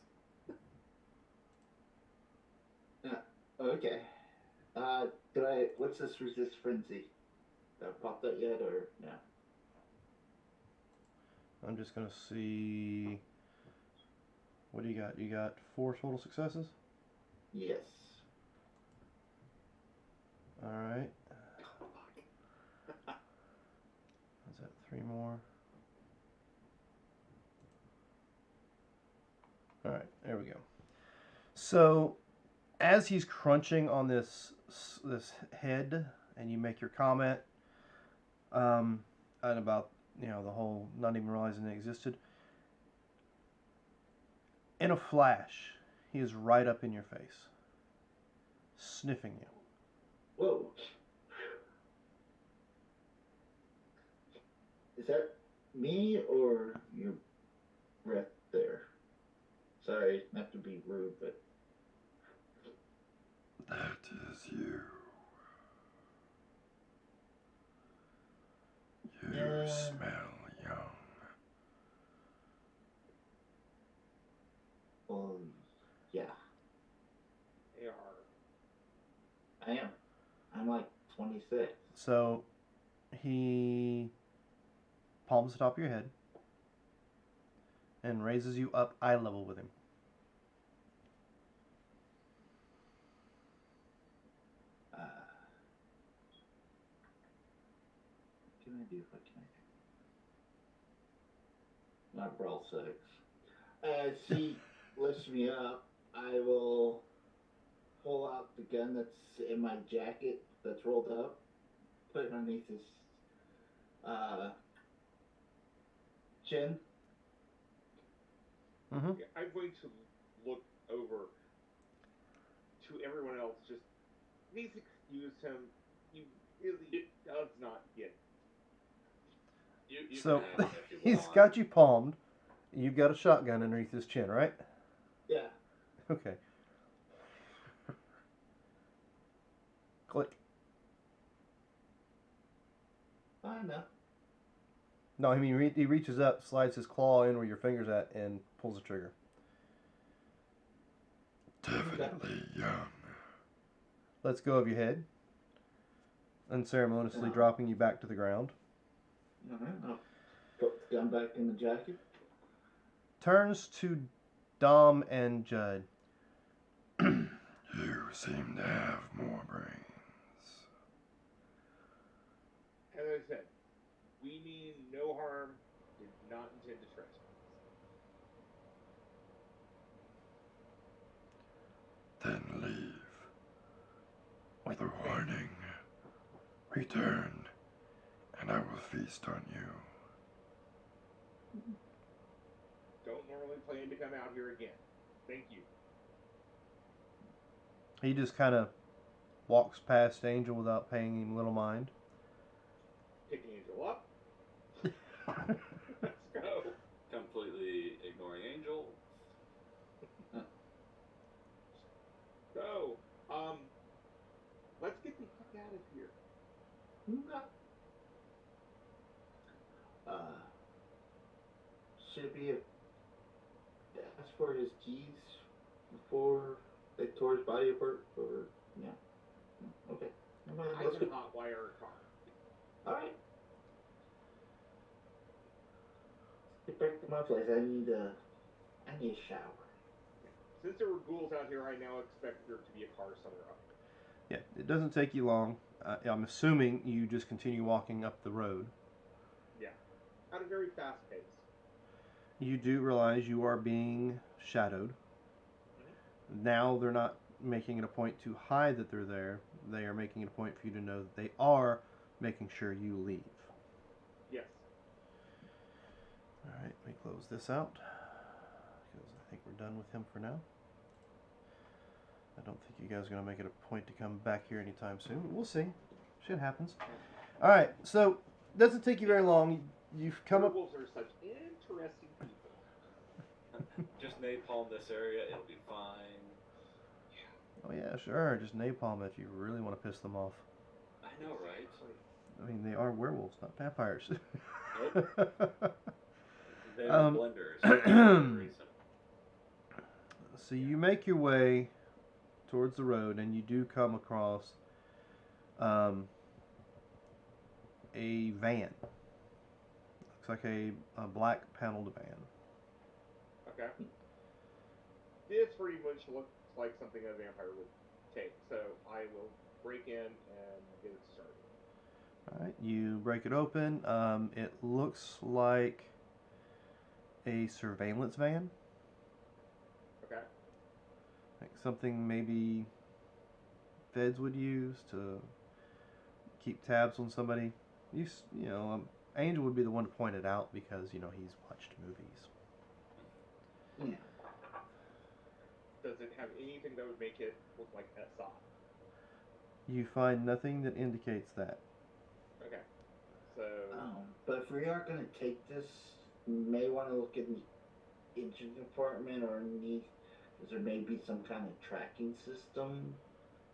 Okay. What's this resist frenzy? Did I pop that yet or no? I'm just gonna see. What do you got? You got 4 total successes. Yes. All right. Is that 3 more? All right, there we go. So, as he's crunching on this head, and you make your comment, and about the whole not even realizing it existed. In a flash, he is right up in your face, sniffing you. Whoa. Is that me or your breath there? Sorry, not to be rude, but That is you. You Yeah. smell young. Yeah, They are. I am. I'm like 26. So, he palms the top of your head and raises you up eye level with him. What can I do? Not brawl 6. As he lifts me up, I will pull out the gun that's in my jacket that's rolled up, put it underneath his chin. Mm-hmm. I'm going to look over to everyone else. Just please excuse him. He really does not get it. You So, can have it if you he's want. got you palmed. You've got a shotgun underneath his chin, right? Yeah. Okay. Click. I know. No, I mean, he reaches up, slides his claw in where your finger's at, and pulls the trigger. Definitely young. Lets go of your head, unceremoniously dropping you back to the ground. Alright, I'll put the gun back in the jacket. Turns to Dom and Judd. You seem to have more brains. As I said, we mean no harm. Did not intend to trespass. Then leave. With a warning. Return, and I will feast on you. Don't normally plan to come out here again. Thank you. He just kind of walks past Angel without paying him little mind. Pick Angel up. Let's go. Completely ignoring Angel. So, let's get the heck out of here. Should it be ask for his keys before they tore his body apart, or yeah? Okay. I Let's can go. hotwire a car. All right. Get back to my place. I need a shower. Since there were ghouls out here, I now expect there to be a car somewhere up. Yeah, it doesn't take you long. I'm assuming you just continue walking up the road. Yeah, at a very fast pace. You do realize you are being shadowed. Now they're not making it a point to hide that they're there. They are making it a point for you to know that they are making sure you leave. Yes. Alright, let me close this out. Because I think we're done with him for now. I don't think you guys are going to make it a point to come back here anytime soon. We'll see. Shit happens. Alright, so doesn't take you very long. You've come up... Werewolves are such interesting people. Just napalm this area, it'll be fine. Oh yeah, sure. Just napalm if you really want to piss them off. I know, right? I mean, they are werewolves, not vampires. Nope. They're blenders. For some reason. So you make your way towards the road, and you do come across a van. Looks like a black paneled van. Okay. This pretty much looks like something a vampire would take, so I will break in and get it started. Alright, you break it open. It looks like a surveillance van. Okay. Like something maybe feds would use to keep tabs on somebody. Angel would be the one to point it out because, he's watched movies. Yeah. Does it have anything that would make it look like SI? You find nothing that indicates that. Okay. So. But if we are going to take this, we may want to look in the engine compartment or underneath, because there may be some kind of tracking system.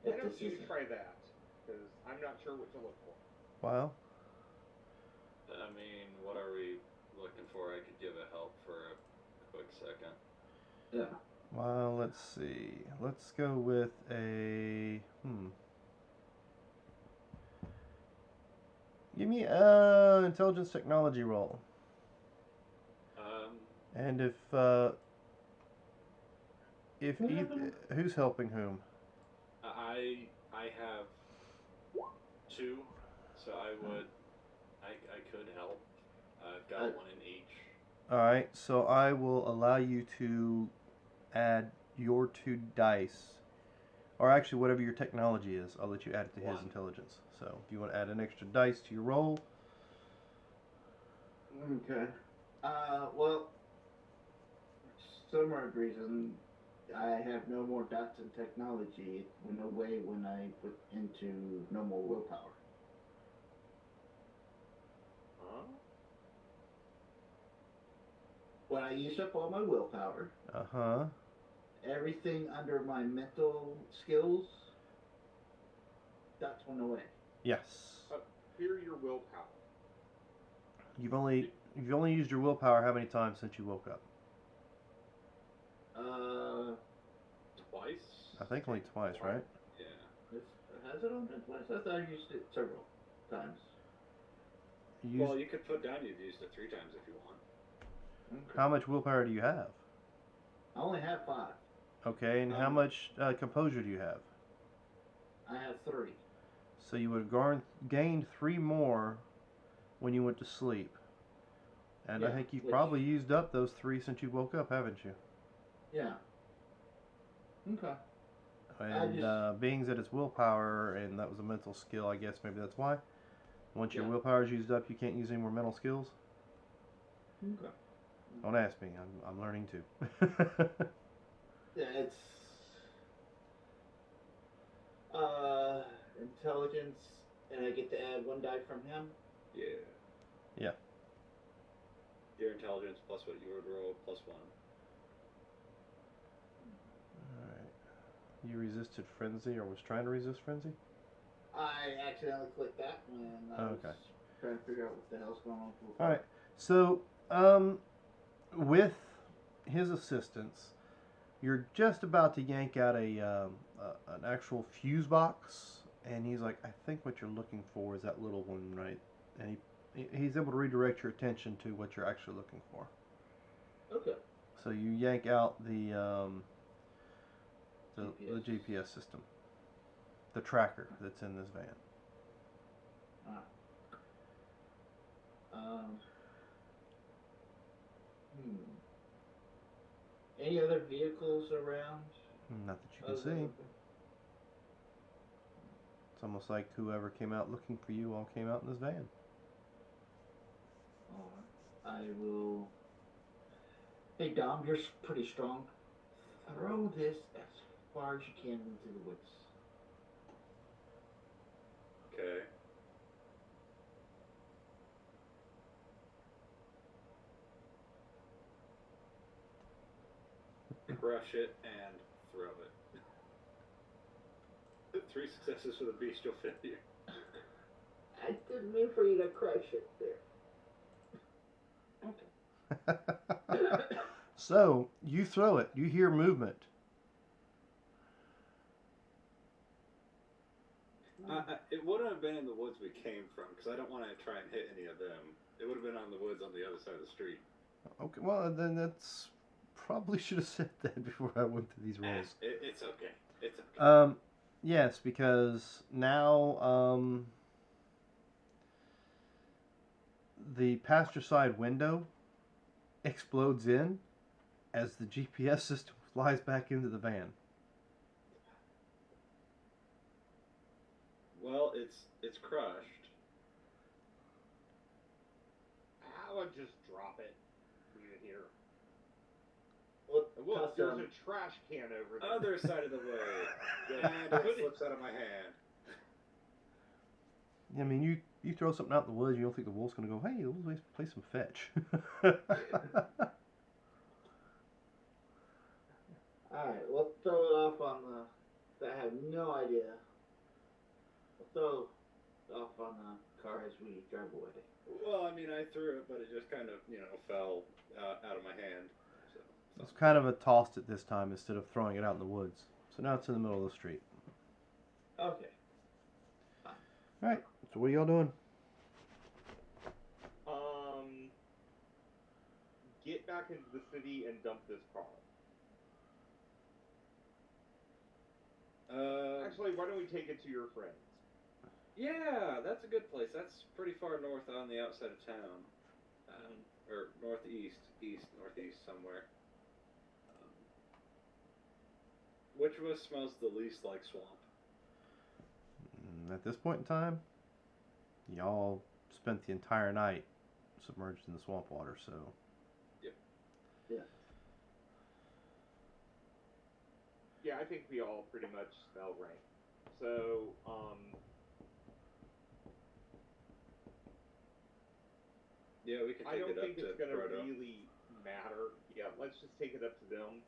Why don't you try that? Because I'm not sure what to look for. Well, I mean, what are we looking for? I could give a help for a quick second. Yeah. well, let's see. Let's go with a Give me a intelligence technology roll. And if who's helping whom? I have 2, so I could help. I've got 1 in each. All right, so I will allow you to add your 2 dice, or actually whatever your technology is. I'll let you add it to his 1. intelligence. So if you want to add an extra dice to your roll. Okay. Well, for some odd reason, I have no more dots in technology. No way when I put into no more willpower. Huh? When I use up all my willpower, everything under my mental skills, dots went away. Yes. Clear your willpower. You've only used your willpower how many times since you woke up? Twice? I think only twice, right? Yeah. Has it only been twice? I thought I used it several times. Well, you could put down you've used it 3 times if you want. Okay. How much willpower do you have? I only have 5. Okay, and how much composure do you have? I have 3. So you would have gained 3 more when you went to sleep. And I think you've probably used up those 3 since you woke up, haven't you? Yeah. Okay. And being that it's willpower and that was a mental skill, I guess maybe that's why. Once your Yeah. willpower is used up, you can't use any more mental skills. Okay. Don't ask me. I'm learning too. Yeah, it's intelligence, and I get to add 1 die from him. Yeah. Yeah. Your intelligence plus what you would roll plus 1. Alright. You resisted frenzy or was trying to resist frenzy? I accidentally clicked that when I was trying to figure out what the hell's going on. Alright. So, with his assistance, you're just about to yank out an actual fuse box, and he's like, I think what you're looking for is that little one, right? And he's able to redirect your attention to what you're actually looking for. Okay. So you yank out the GPS system, the tracker that's in this van. Ah. Um. Hmm. Any other vehicles around? Not that you can Other see. than It's almost like whoever came out looking for you all came out in this van. I will. Hey Dom, you're pretty strong. Throw this as far as you can into the woods. Okay. Crush it and throw it. 3 successes for the bestial failure. I didn't mean for you to crush it there. Okay. So, you throw it. You hear movement. It wouldn't have been in the woods we came from, because I don't want to try and hit any of them. It would have been on the woods on the other side of the street. Okay, well, then that's... Probably should have said that before I went through these rolls. It's okay. It's okay. Yes, because now, the passenger side window explodes in as the GPS system flies back into the van. Well, it's crushed. I would just drop it. Leave it here. Well, Look, there's a trash can over there. Other side of the way. And it slips out of my hand. I mean, you throw something out in the woods, you don't think the wolf's going to go, hey, let's play some fetch. Alright, we'll throw it off on the... I have no idea. We'll throw it off on the car as we drive away. Well, I mean, I threw it, but it just kind of, fell out of my hand. It's kind of a tossed it this time instead of throwing it out in the woods. So now it's in the middle of the street. Okay. Alright, so what are y'all doing? Get back into the city and dump this car. Actually, why don't we take it to your friends? Yeah, that's a good place. That's pretty far north on the outside of town. Or northeast, northeast somewhere. Which of us smells the least like swamp? At this point in time, y'all spent the entire night submerged in the swamp water, so... Yep. Yeah. Yeah, I think we all pretty much smell rank. So, Yeah, we can I take don't it up think to it's going to Proto. really matter. Yeah, let's just take it up to them.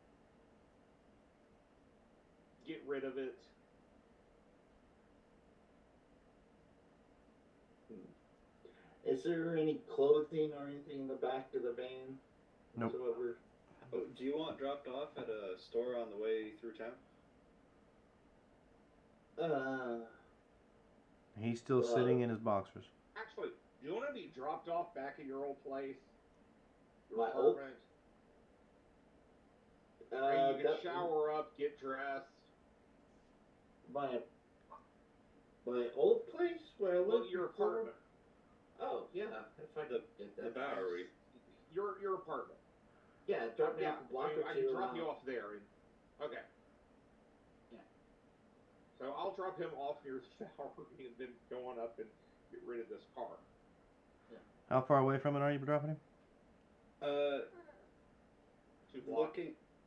Get rid of it. Is there any clothing or anything in the back of the van? Nope. Whatsoever? Oh, do you want dropped off at a store on the way through town? He's still sitting in his boxers. Actually, do you want to be dropped off back at your old place? Your My old- apartment? And you can that- shower up, get dressed. My old place where I Well, lived your before? apartment. Oh yeah, if I could get that. The Bowery. Your apartment. Yeah, drop me Yeah, off a block I or can two. drop you off there. Okay. Yeah. So I'll drop him off near the shower and then go on up and get rid of this car. How far away from it are you dropping him? 2 blocks.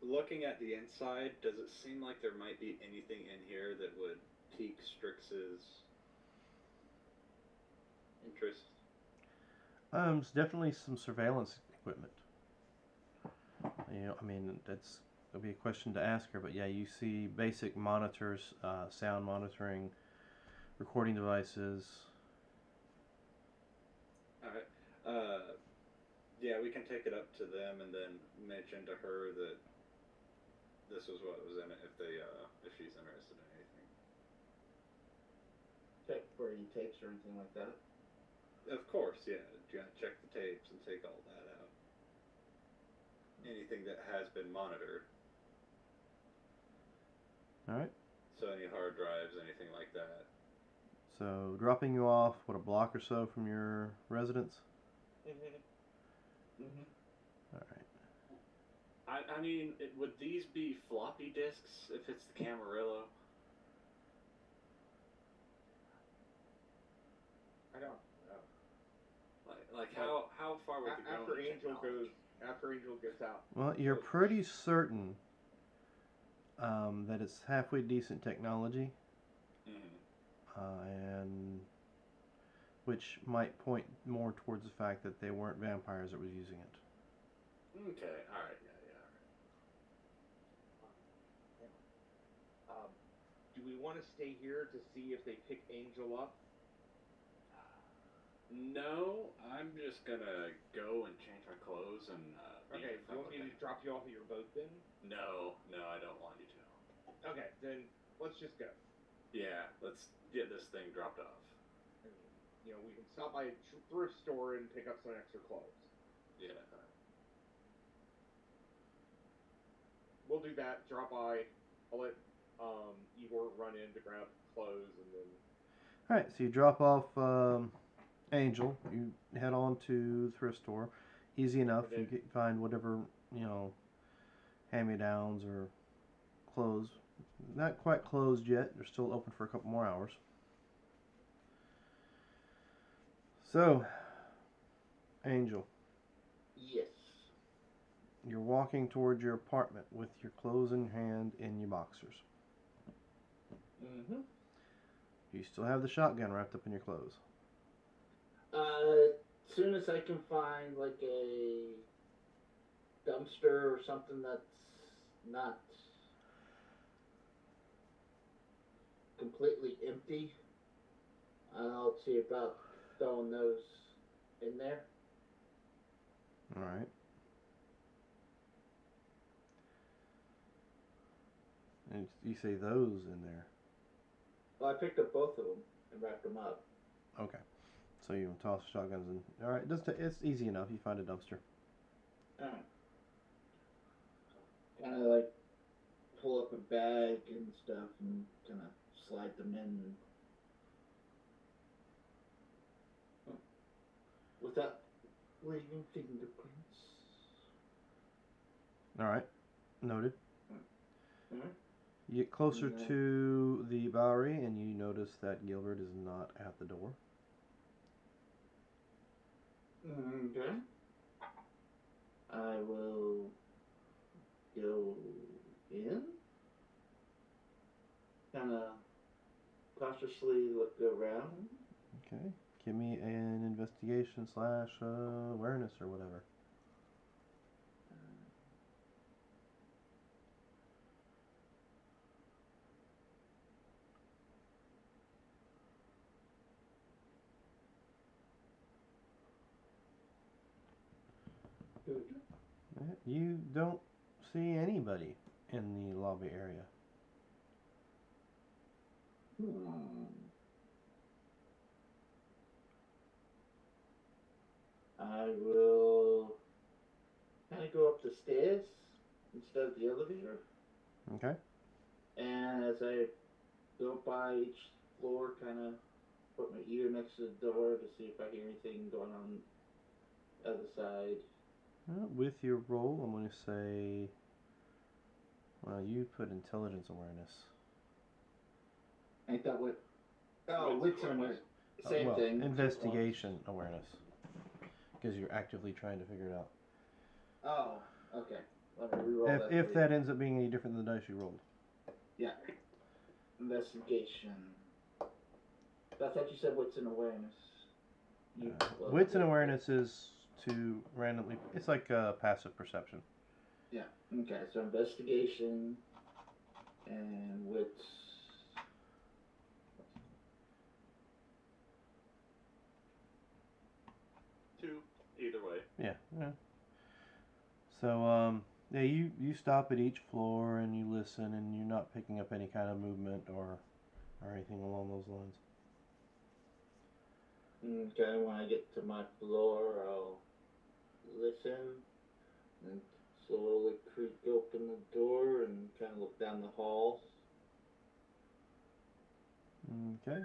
Looking at the inside, does it seem like there might be anything in here that would pique Strix's interest? There's definitely some surveillance equipment. I mean, that'll be a question to ask her, but yeah, you see basic monitors, sound monitoring, recording devices. Alright. Yeah, we can take it up to them and then mention to her that this was what was in it if she's interested in anything. Check for any tapes or anything like that. Of course, yeah. You gotta check the tapes and take all that out. Anything that has been monitored. Alright. So any hard drives, anything like that. So dropping you off, what, a block or so from your residence? All right. I mean, would these be floppy disks if it's the Camarillo? I don't know. Like how far would the After Angel gets out. Well, you're pretty certain that it's halfway decent technology, and which might point more towards the fact that they weren't vampires that was using it. Okay, all right, yeah. Do we want to stay here to see if they pick Angel up? No, I'm just gonna go and change my clothes and. Okay, do you want me to drop you off at your boat then? No, I don't want you to. Okay, then let's just go. Yeah, let's get this thing dropped off. And, we can stop by a thrift store and pick up some extra clothes. Yeah. We'll do that. Drop by. I'll let Igor run in to grab clothes and then. All right, so you drop off Angel. You head on to the thrift store. Easy enough. You find whatever hand-me-downs or clothes. Not quite closed yet. They're still open for a couple more hours. So, Angel. Yes. You're walking towards your apartment with your clothes in hand and your boxers. Mm-hmm. You still have the shotgun wrapped up in your clothes. As soon as I can find like a dumpster or something that's not completely empty, I'll see about throwing those in there. All right. And you say those in there. Well, I picked up both of them and wrapped them up. Okay. So you toss shotguns in. All right. It's easy enough. You find a dumpster. Alright. Kind of like pull up a bag and stuff and kind of slide them in. Without leaving fingerprints. All right. Noted. Alright. You get closer to the Bowery and you notice that Gilbert is not at the door. Okay. I will go in. Kind of cautiously look around. Okay. Give me an investigation / awareness or whatever. You don't see anybody in the lobby area. I will kind of go up the stairs instead of the elevator. Okay. And as I go by each floor, kind of put my ear next to the door to see if I hear anything going on the other side. With your roll, I'm going to say, well, you put intelligence awareness. Ain't that what? Oh, wits and awareness. Same well, thing. Investigation awareness. Because you're actively trying to figure it out. Oh, okay. Let me reroll that. If that ends up being any different than the dice you rolled. Yeah. Investigation. I thought you said wits and awareness. Wits and awareness is to randomly. It's like passive perception. Yeah. Okay. So investigation and wits. 2, either way. Yeah. So yeah, you stop at each floor and you listen, and you're not picking up any kind of movement or anything along those lines. Okay, when I get to my floor, I'll listen and slowly creak open the door and kind of look down the hall. Okay.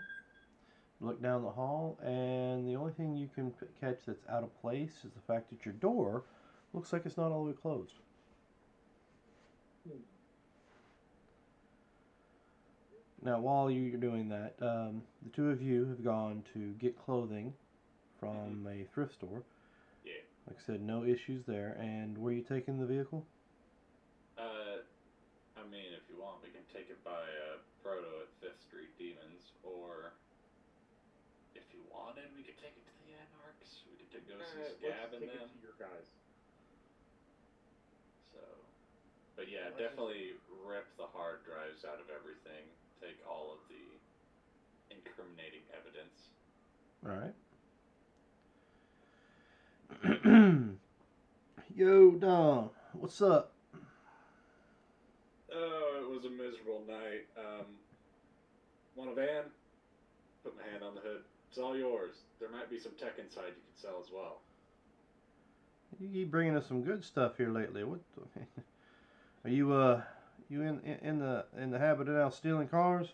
look down the hall, and the only thing you can catch that's out of place is the fact that your door looks like it's not all the way closed. Now, while you're doing that, the two of you have gone to get clothing from a thrift store. Yeah. Like I said, no issues there. And were you taking the vehicle? I mean, if you want, we can take it by Proto at 5th Street Demons, or if you wanted, we could take it to the Anarchs. We could go see Scab and take them. it to your guys. So, but yeah, Let's definitely rip the hard drives out of everything. Take all of the incriminating evidence. Alright. Yo, Dom, what's up? Oh, it was a miserable night. Want a van? Put my hand on the hood. It's all yours. There might be some tech inside you can sell as well. You keep bringing us some good stuff here lately. What? Are you you in the habit of now stealing cars?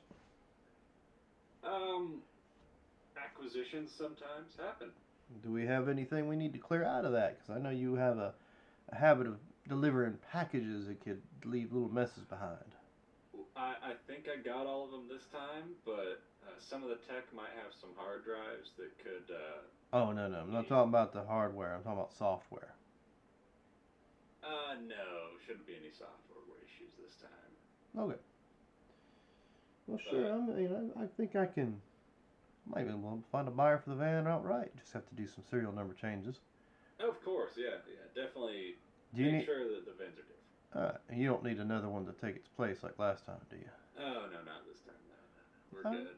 Acquisitions sometimes happen. Do we have anything we need to clear out of that? Because I know you have a habit of delivering packages that could leave little messes behind. I think I got all of them this time, but some of the tech might have some hard drives that could. Oh, no. I'm not talking about the hardware. I'm talking about software. No. Shouldn't be any software issues this time. Okay. Well, sure. I think I might be able to find a buyer for the van outright. Just have to do some serial number changes. Oh, of course, yeah. Definitely Do you make sure that the VINs are different. You don't need another one to take its place like last time, do you? Oh, no, not this time. No. We're good.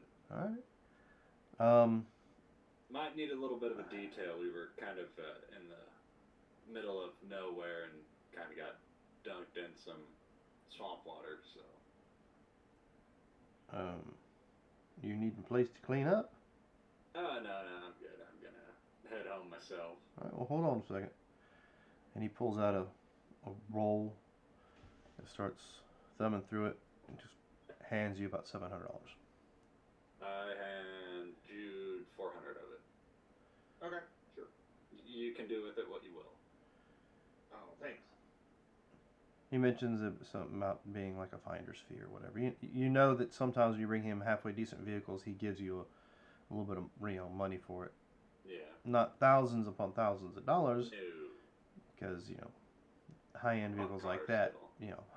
Alright. Might need a little bit of a detail. We were kind of in the middle of nowhere and kind of got dunked in some swamp water, so. You need a place to clean up? Oh, no, I'm good. I'm gonna head home myself. Alright, well, hold on a second. And he pulls out a roll and starts thumbing through it and just hands you about $700. I hand Jude 400 of it. Okay, sure. You can do with it what you will. Oh, thanks. He mentions something about being like a finder's fee or whatever. You know that sometimes when you bring him halfway decent vehicles, he gives you a little bit of money for it. Yeah. Not thousands upon thousands of dollars. No. Because high-end vehicles like that,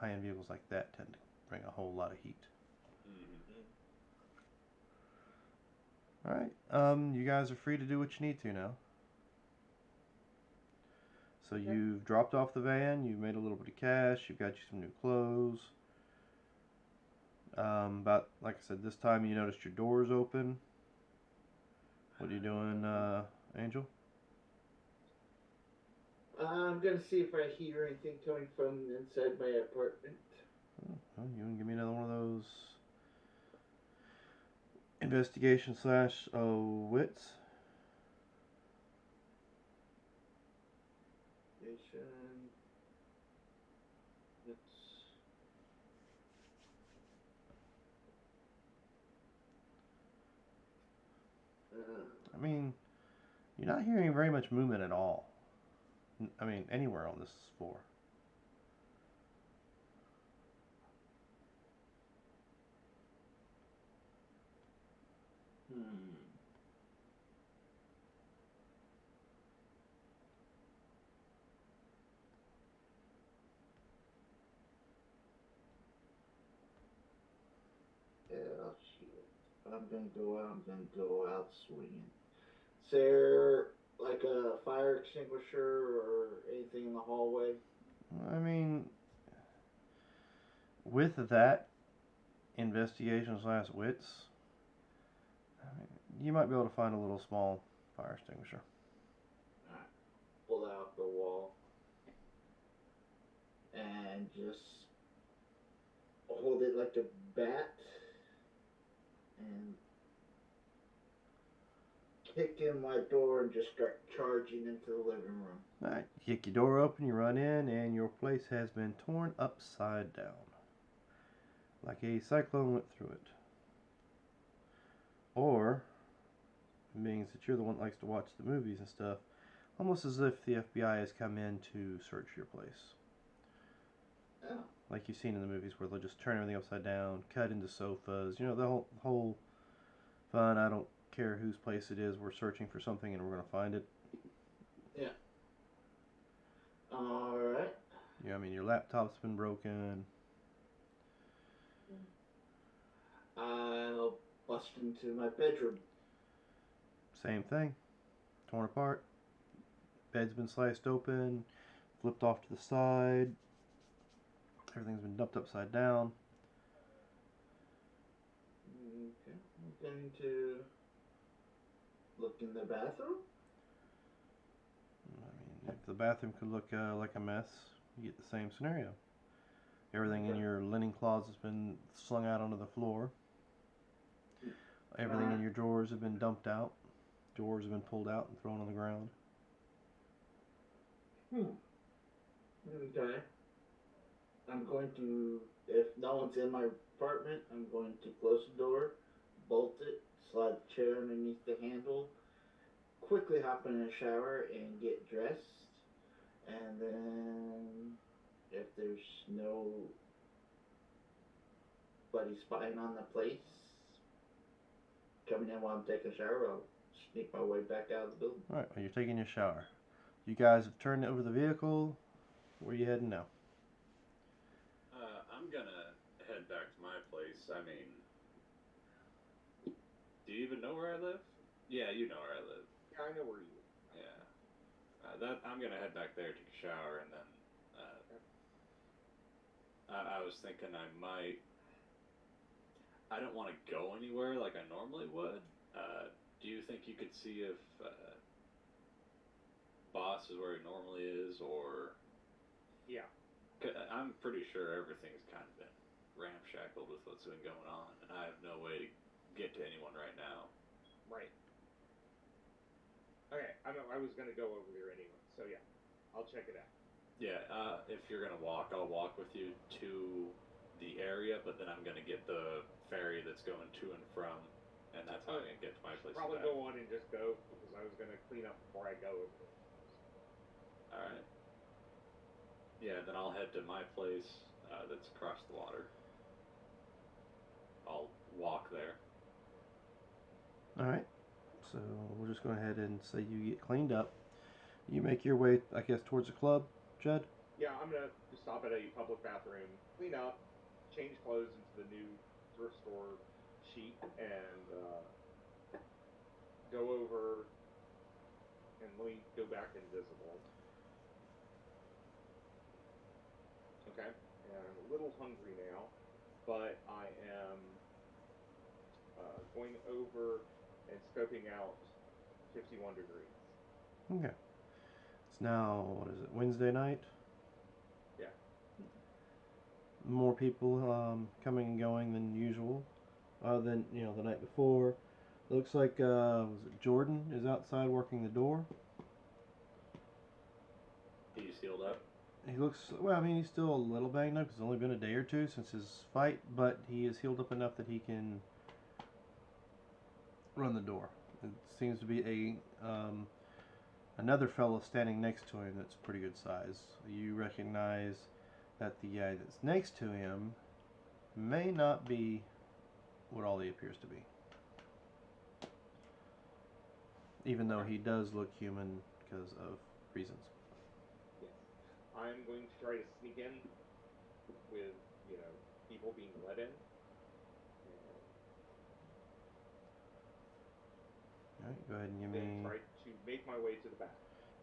high-end vehicles like that tend to bring a whole lot of heat. Mm-hmm. All right. You guys are free to do what you need to now. So you've dropped off the van, you've made a little bit of cash, you've got you some new clothes. About, like I said, this time you noticed your door's open. What are you doing, Angel? I'm gonna see if I hear anything coming from inside my apartment. Well, you want to give me another one of those investigation / wits? I mean, you're not hearing very much movement at all. I mean, anywhere on this floor. Oh, shit. I'm gonna go out swinging. Is there like a fire extinguisher or anything in the hallway? I mean, with that investigation / wits, you might be able to find a little small fire extinguisher. Pull out the wall and just hold it like a bat and kick in my door and just start charging into the living room. Alright, you kick your door open, you run in, and your place has been torn upside down. Like a cyclone went through it. Or Means that you're the one that likes to watch the movies and stuff, almost as if the FBI has come in to search your place. Oh. Like you've seen in the movies where they'll just turn everything upside down, cut into sofas. You know, the whole fun. I don't care whose place it is. We're searching for something and we're gonna find it. Yeah. All right. Yeah, I mean your laptop's been broken. I'll bust into my bedroom. Same thing. Torn apart. Bed's been sliced open, flipped off to the side. Everything's been dumped upside down. Okay. I'm going to look in the bathroom. I mean, if the bathroom could look like a mess, you get the same scenario. Everything in your linen closet's been slung out onto the floor. Everything in your drawers have been dumped out. Drawers have been pulled out and thrown on the ground. Okay. I'm going to, if no one's in my apartment, I'm going to close the door, bolt it, slide the chair underneath the handle, quickly hop in a shower and get dressed. And then, if there's nobody spying on the place, coming in while I'm taking a shower, I'll sneak my way back out of the building. Alright, well, you're taking your shower. You guys have turned over the vehicle. Where are you heading now? I'm gonna head back to my place. I mean, do you even know where I live? Yeah, you know where I live. Yeah, I know where you live. Yeah. I'm gonna head back there, take a shower, and then I was thinking I don't want to go anywhere like I normally would. Do you think you could see if Boss is where he normally is, or? Yeah. I'm pretty sure everything's kind of been ramshackled with what's been going on, and I have no way to get to anyone right now. Right. Okay, I was gonna go over there anyway, so yeah, I'll check it out. Yeah, if you're gonna walk, I'll walk with you to the area, but then I'm gonna get the ferry that's going to and from, and that's how I'm gonna get to my place. Probably go on and just go, because I was gonna clean up before I go over there. Alright. Yeah, then I'll head to my place that's across the water. I'll walk there. Alright, so we'll just go ahead and say you get cleaned up. You make your way, I guess, towards the club, Jed? Yeah, I'm gonna stop at a public bathroom, clean up, change clothes into the new thrift store sheet, and go over and let me go back invisible. Okay, and I'm a little hungry now, but I am going over and scoping out 51 degrees. Okay. It's now, what is it, Wednesday night? Yeah. More people coming and going than usual. Than, the night before. Looks like, was it Jordan is outside working the door? He's healed up. He looks, well, I mean, he's still a little banged up because it's only been a day or two since his fight, but he is healed up enough that he can run the door. It seems to be another fellow standing next to him that's pretty good size. You recognize that the guy that's next to him may not be what all he appears to be. Even though he does look human because of reasons. Yes. I'm going to try to sneak in with, people being let in. Alright, go ahead and give Then me... try to make my way to the back.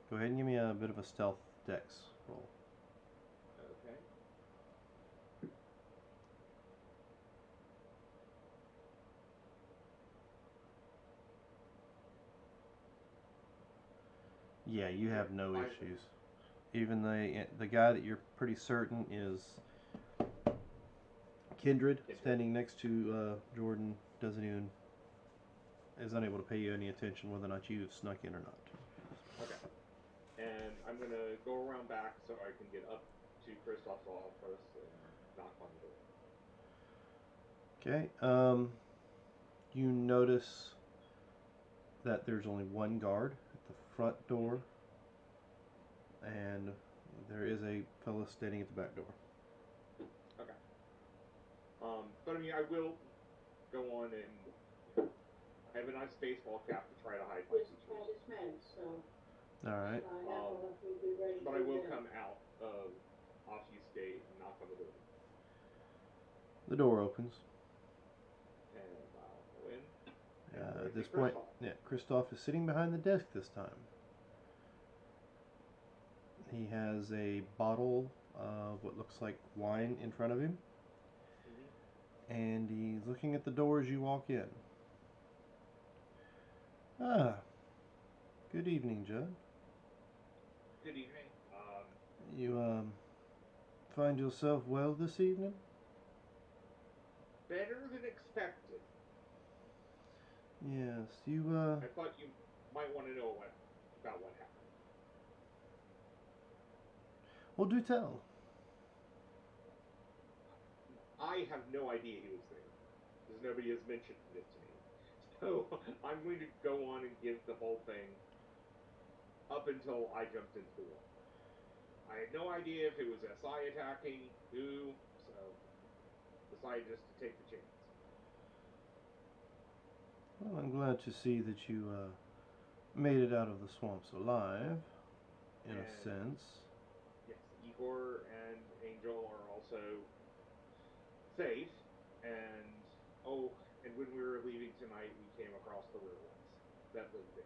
Go ahead and give me a bit of a stealth dex roll. Okay. Yeah, you have no issues. Even the guy that you're pretty certain is Kindred, standing next to Jordan, is unable to pay you any attention whether or not you've snuck in or not. Okay. And I'm going to go around back so I can get up to Kristoff's office and knock on the door. Okay. You notice that there's only one guard at the front door, and there is a fellow standing at the back door. Okay. But I mean, I will go on and I have a nice baseball cap to try to hide my features. All right. But I will come out of Ashi's gate and knock on the door. The door opens. And I'll go in. At this point, Kristoff is sitting behind the desk this time. He has a bottle of what looks like wine in front of him, and he's looking at the door as you walk in. Ah, good evening, Judd. Good evening. You find yourself well this evening? Better than expected. Yes, you I thought you might want to know about what happened. Well, do tell. I have no idea he was there, because nobody has mentioned it to me. So I'm going to go on and give the whole thing up until I jumped into the wall. I had no idea if it was SI attacking, who, so decided just to take the chance. Well, I'm glad to see that you made it out of the swamps alive, in a sense. Yes, Igor and Angel are also safe, and when we were leaving tonight, we came across the werewolves that lived there.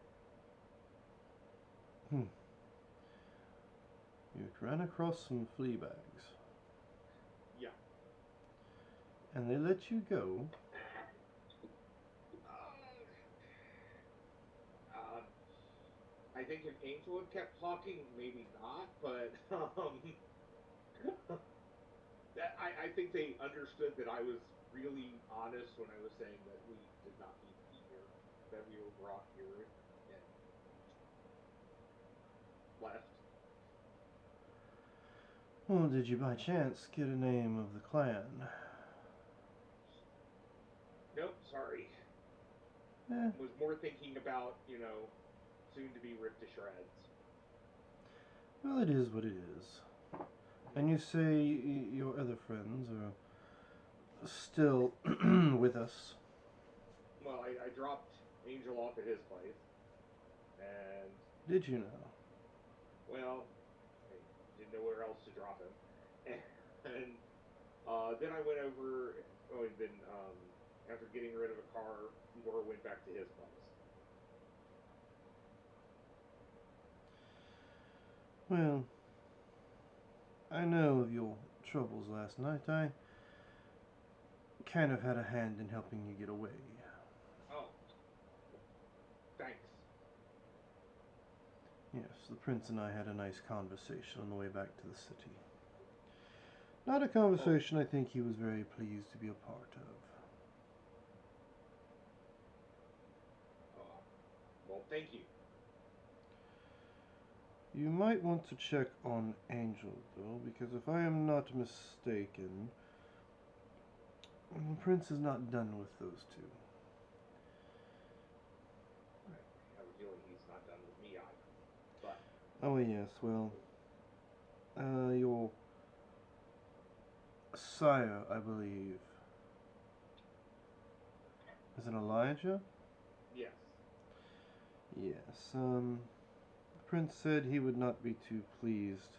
You ran across some flea bags. Yeah. And they let you go. I think if Angel had kept talking, maybe not, but I think they understood that I was really honest when I was saying that we did not need to be here, that we were brought here and left. Well, did you by chance get a name of the clan? Nope, sorry. Was more thinking about, soon to be ripped to shreds. Well, it is what it is. And you say your other friends are still with us? Well, I dropped Angel off at his place, and... Did you know? Well, I didn't know where else to drop him. And then I went over, after getting rid of a car, Igor went back to his place. Well, I know of your troubles last night. I kind of had a hand in helping you get away. Oh. Thanks. Yes, the prince and I had a nice conversation on the way back to the city. Not a conversation I think he was very pleased to be a part of. Well, thank you. You might want to check on Angel, though, because if I am not mistaken, the prince is not done with those two. I have a feeling he's not done with me either. But... Oh, yes, well, your sire, I believe. Is it Elijah? Yes. Yes, the prince said he would not be too pleased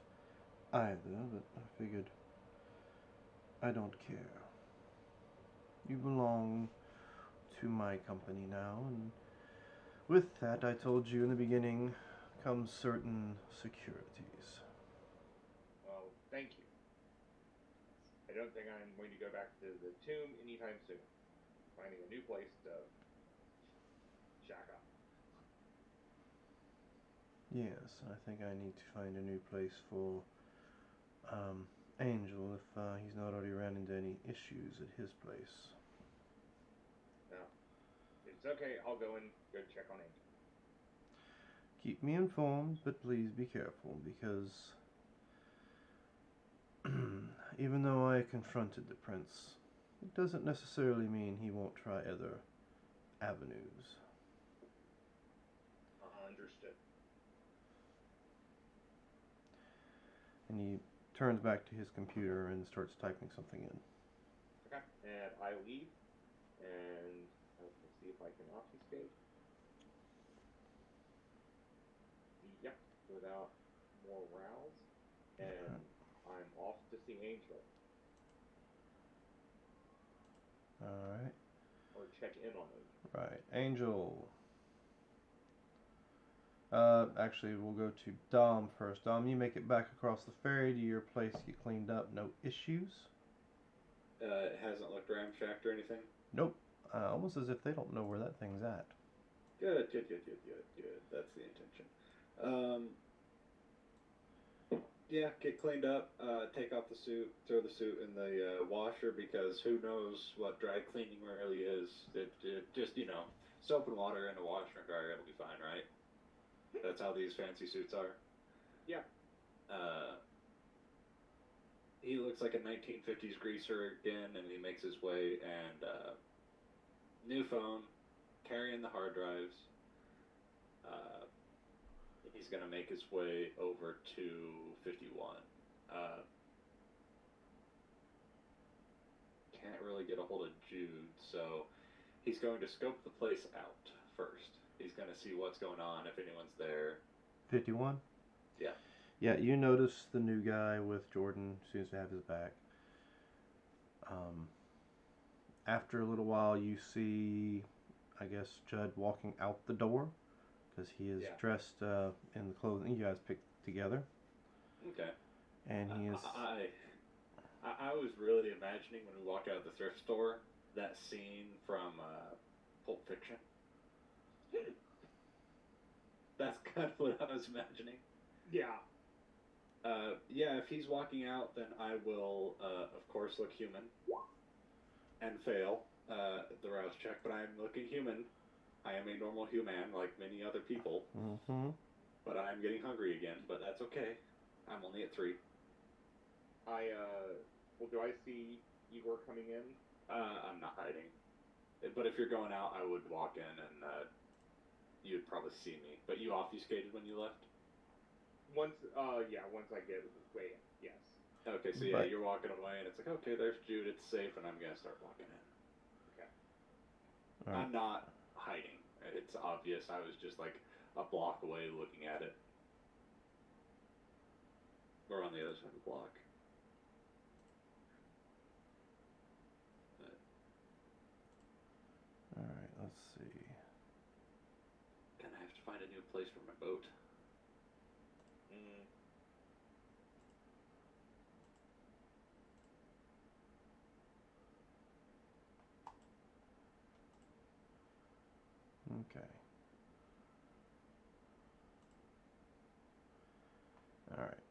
either, but I figured I don't care. You belong to my company now, and with that, I told you in the beginning, comes certain securities. Well, thank you. I don't think I'm going to go back to the tomb anytime soon. Finding a new place to shack up. Yes, I think I need to find a new place for Angel if he's not already ran into any issues at his place. No. It's okay, I'll go check on Angel. Keep me informed, but please be careful, because even though I confronted the prince, it doesn't necessarily mean he won't try other avenues. Understood. And he turns back to his computer and starts typing something in. Okay. And I leave, and let's see if I can obfuscate. Yep, without more rows. And I'm off to see Angel. Alright. Or check in on Angel. Right. Angel. Actually, we'll go to Dom first. Dom, you make it back across the ferry to your place, get cleaned up, no issues. It hasn't looked ramshacked or anything? Nope. Almost as if they don't know where that thing's at. Good. That's the intention. Yeah, get cleaned up, take off the suit, throw the suit in the washer, because who knows what dry cleaning really is. It just, soap and water in a washer and dryer, it'll be fine, right? That's how these fancy suits are. Yeah. He looks like a 1950s greaser again, and he makes his way, and new phone, carrying the hard drives. He's going to make his way over to 51. Can't really get a hold of Jude, so he's going to scope the place out first. He's going to see what's going on, if anyone's there. 51? Yeah. Yeah, you notice the new guy with Jordan seems to have his back. After a little while, you see, I guess, Judd walking out the door, because he is dressed in the clothing you guys picked together. Okay. And he is... I was really imagining when we walked out of the thrift store, that scene from Pulp Fiction. That's kind of what I was imagining. Yeah. Yeah, if he's walking out, then I will, of course, look human. And fail the rouse check, but I am looking human. I am a normal human, like many other people. Mm-hmm. But I am getting hungry again, but that's okay. I'm only at 3. Well, do I see Igor coming in? I'm not hiding. But if you're going out, I would walk in and you'd probably see me. But you obfuscated when you left? Once I get way in, yes. Okay, so yeah, you're walking away, and it's like, okay, there's Jude, it's safe, and I'm gonna start walking in. Okay. Right. I'm not hiding. It's obvious. I was just like a block away looking at it. We're on the other side of the block. Alright, let's see. Gonna have to find a new place for my boat. Okay. Alright.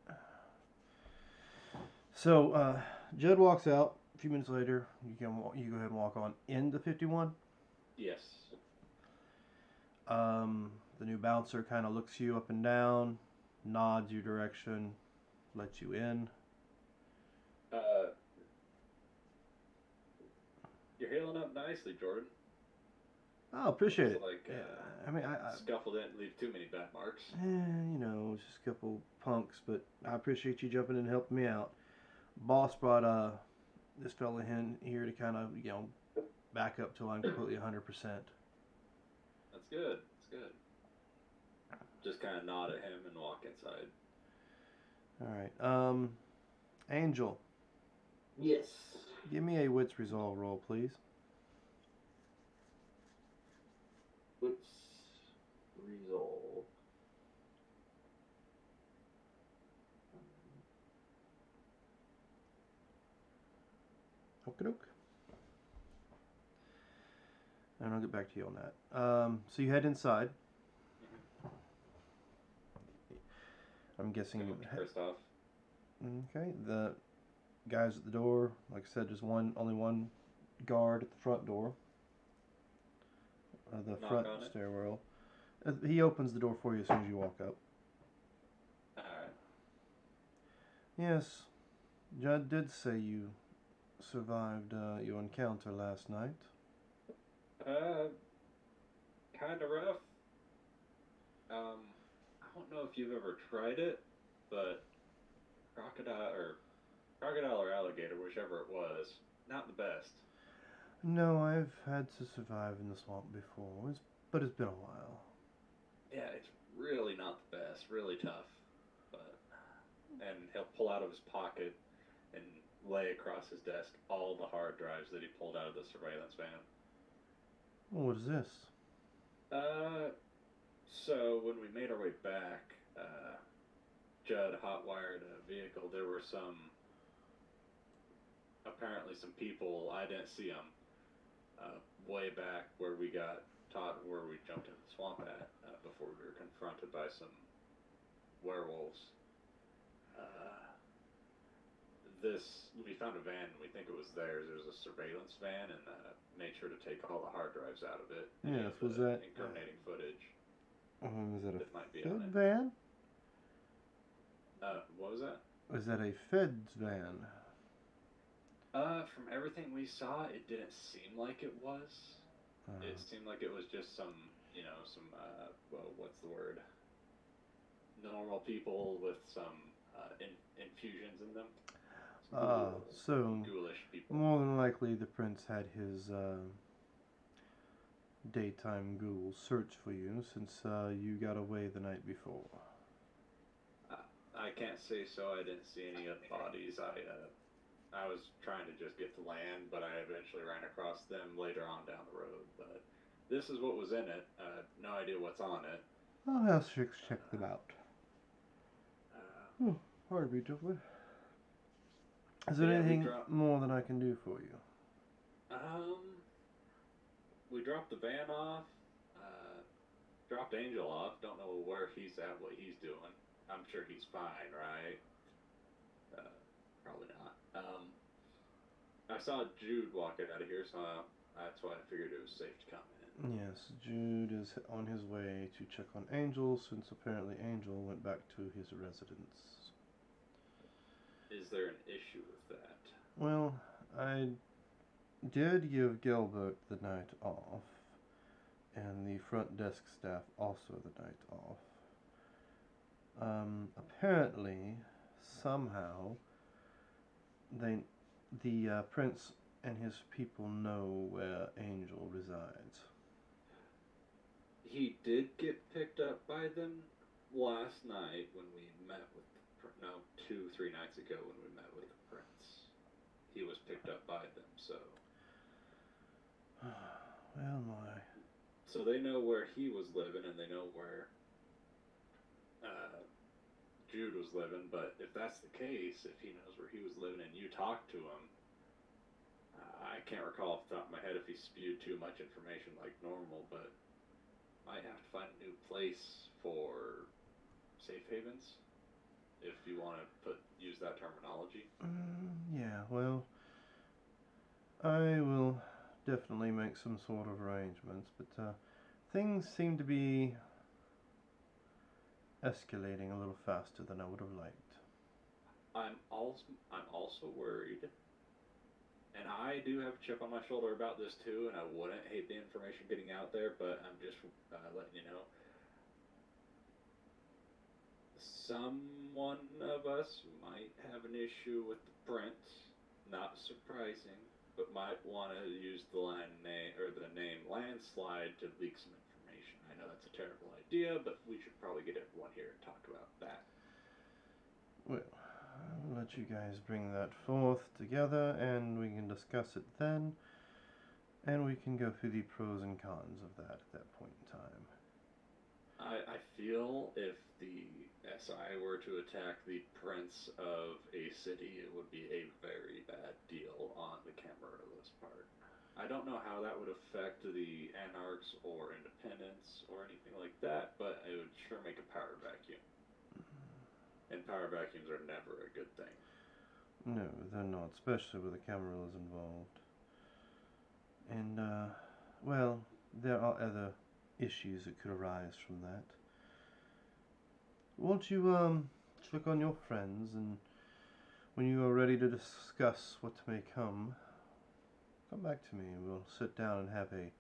So, Judd walks out. A few minutes later, you go ahead and walk on into 51. Yes. The new bouncer kind of looks you up and down, nods your direction, lets you in. You're healing up nicely, Jordan. Oh, appreciate it. Like, yeah, I mean, I scuffle didn't leave too many bad marks. it's just a couple punks, but I appreciate you jumping in and helping me out. Boss brought this fella in here to kind of, back up till I'm completely 100%. That's good. That's good. Just kind of nod at him and walk inside. All right. Angel. Yes. Give me a wits resolve roll, please. Wits resolve. Okie doke. And I'll get back to you on that. So you head inside. I'm guessing. First off. Okay. The guys at the door, like I said, there's only one guard at the front door. The Knock front on it. stairwell. He opens the door for you as soon as you walk up. Alright. Yes, Judd did say you survived your encounter last night. Kind of rough. I don't know if you've ever tried it, but crocodile or crocodile or alligator, whichever it was, not the best. No, I've had to survive in the swamp before, but it's been a while. Yeah, it's really not the best, really tough. But and he'll pull out of his pocket and lay across his desk all the hard drives that he pulled out of the surveillance van. What is this? Uh, so when we made our way back, Judd hotwired a vehicle. There were apparently some people. I didn't see them way back where we got taught where we jumped into the swamp at before we were confronted by some werewolves. Uh, this we found a van. We think it was theirs. It was a surveillance van, and made sure to take all the hard drives out of it. Yes, was that incriminating footage is that a that might be Fed on it? van? What was that? Was that a Fed's van? From everything we saw, it didn't seem like it was. It seemed like it was just some, well, what's the word? Normal people with some infusions in them. So Ghoulish people. more than likely the prince had his daytime ghouls search for you since you got away the night before. I can't say so. I didn't see any bodies. I was trying to just get to land, but I eventually ran across them later on down the road. But this is what was in it. No idea what's on it. I'll have Six check them out. Pardon me, gentlemen. Is there anything more that I can do for you? We dropped the van off. Dropped Angel off. Don't know where he's at, what he's doing. I'm sure he's fine, right? Probably not. I saw Jude walking out of here, so that's why I figured it was safe to come in. Yes, Jude is on his way to check on Angel since apparently Angel went back to his residence. Is there an issue with that? Well, I did give Gilbert the night off, and the front desk staff also the night off. Apparently, somehow, the prince and his people know where Angel resides. He did get picked up by them last night when we met with 2-3 nights ago when we met with the prince. He was picked up by them, so. Well, my. So they know where he was living, and they know where Jude was living. But if that's the case, if he knows where he was living and you talked to him, I can't recall off the top of my head if he spewed too much information like normal, but might have to find a new place for safe havens, if you want to use that terminology. Yeah, well, I will definitely make some sort of arrangements, but things seem to be escalating a little faster than I would have liked. I'm also worried, and I do have a chip on my shoulder about this too, and I wouldn't hate the information getting out there, but I'm just letting you know. Someone of us might have an issue with the prince, not surprising, but might want to use the name landslide to leak some information. I know that's a terrible idea, but we should probably get everyone here and talk about that. Well, I'll let you guys bring that forth together, and we can discuss it then, and we can go through the pros and cons of that at that point in time. I feel if the SI were to attack the prince of a city, it would be a very bad deal on the Camarillah's part. I don't know how that would affect the Anarchs or Independents or anything like that, but it would sure make a power vacuum. And power vacuums are never a good thing. No, they're not, especially with the Camarillahs involved. And, well, there are other issues that could arise from that. Won't you, check on your friends, and when you are ready to discuss what may come back to me, and we'll sit down and have a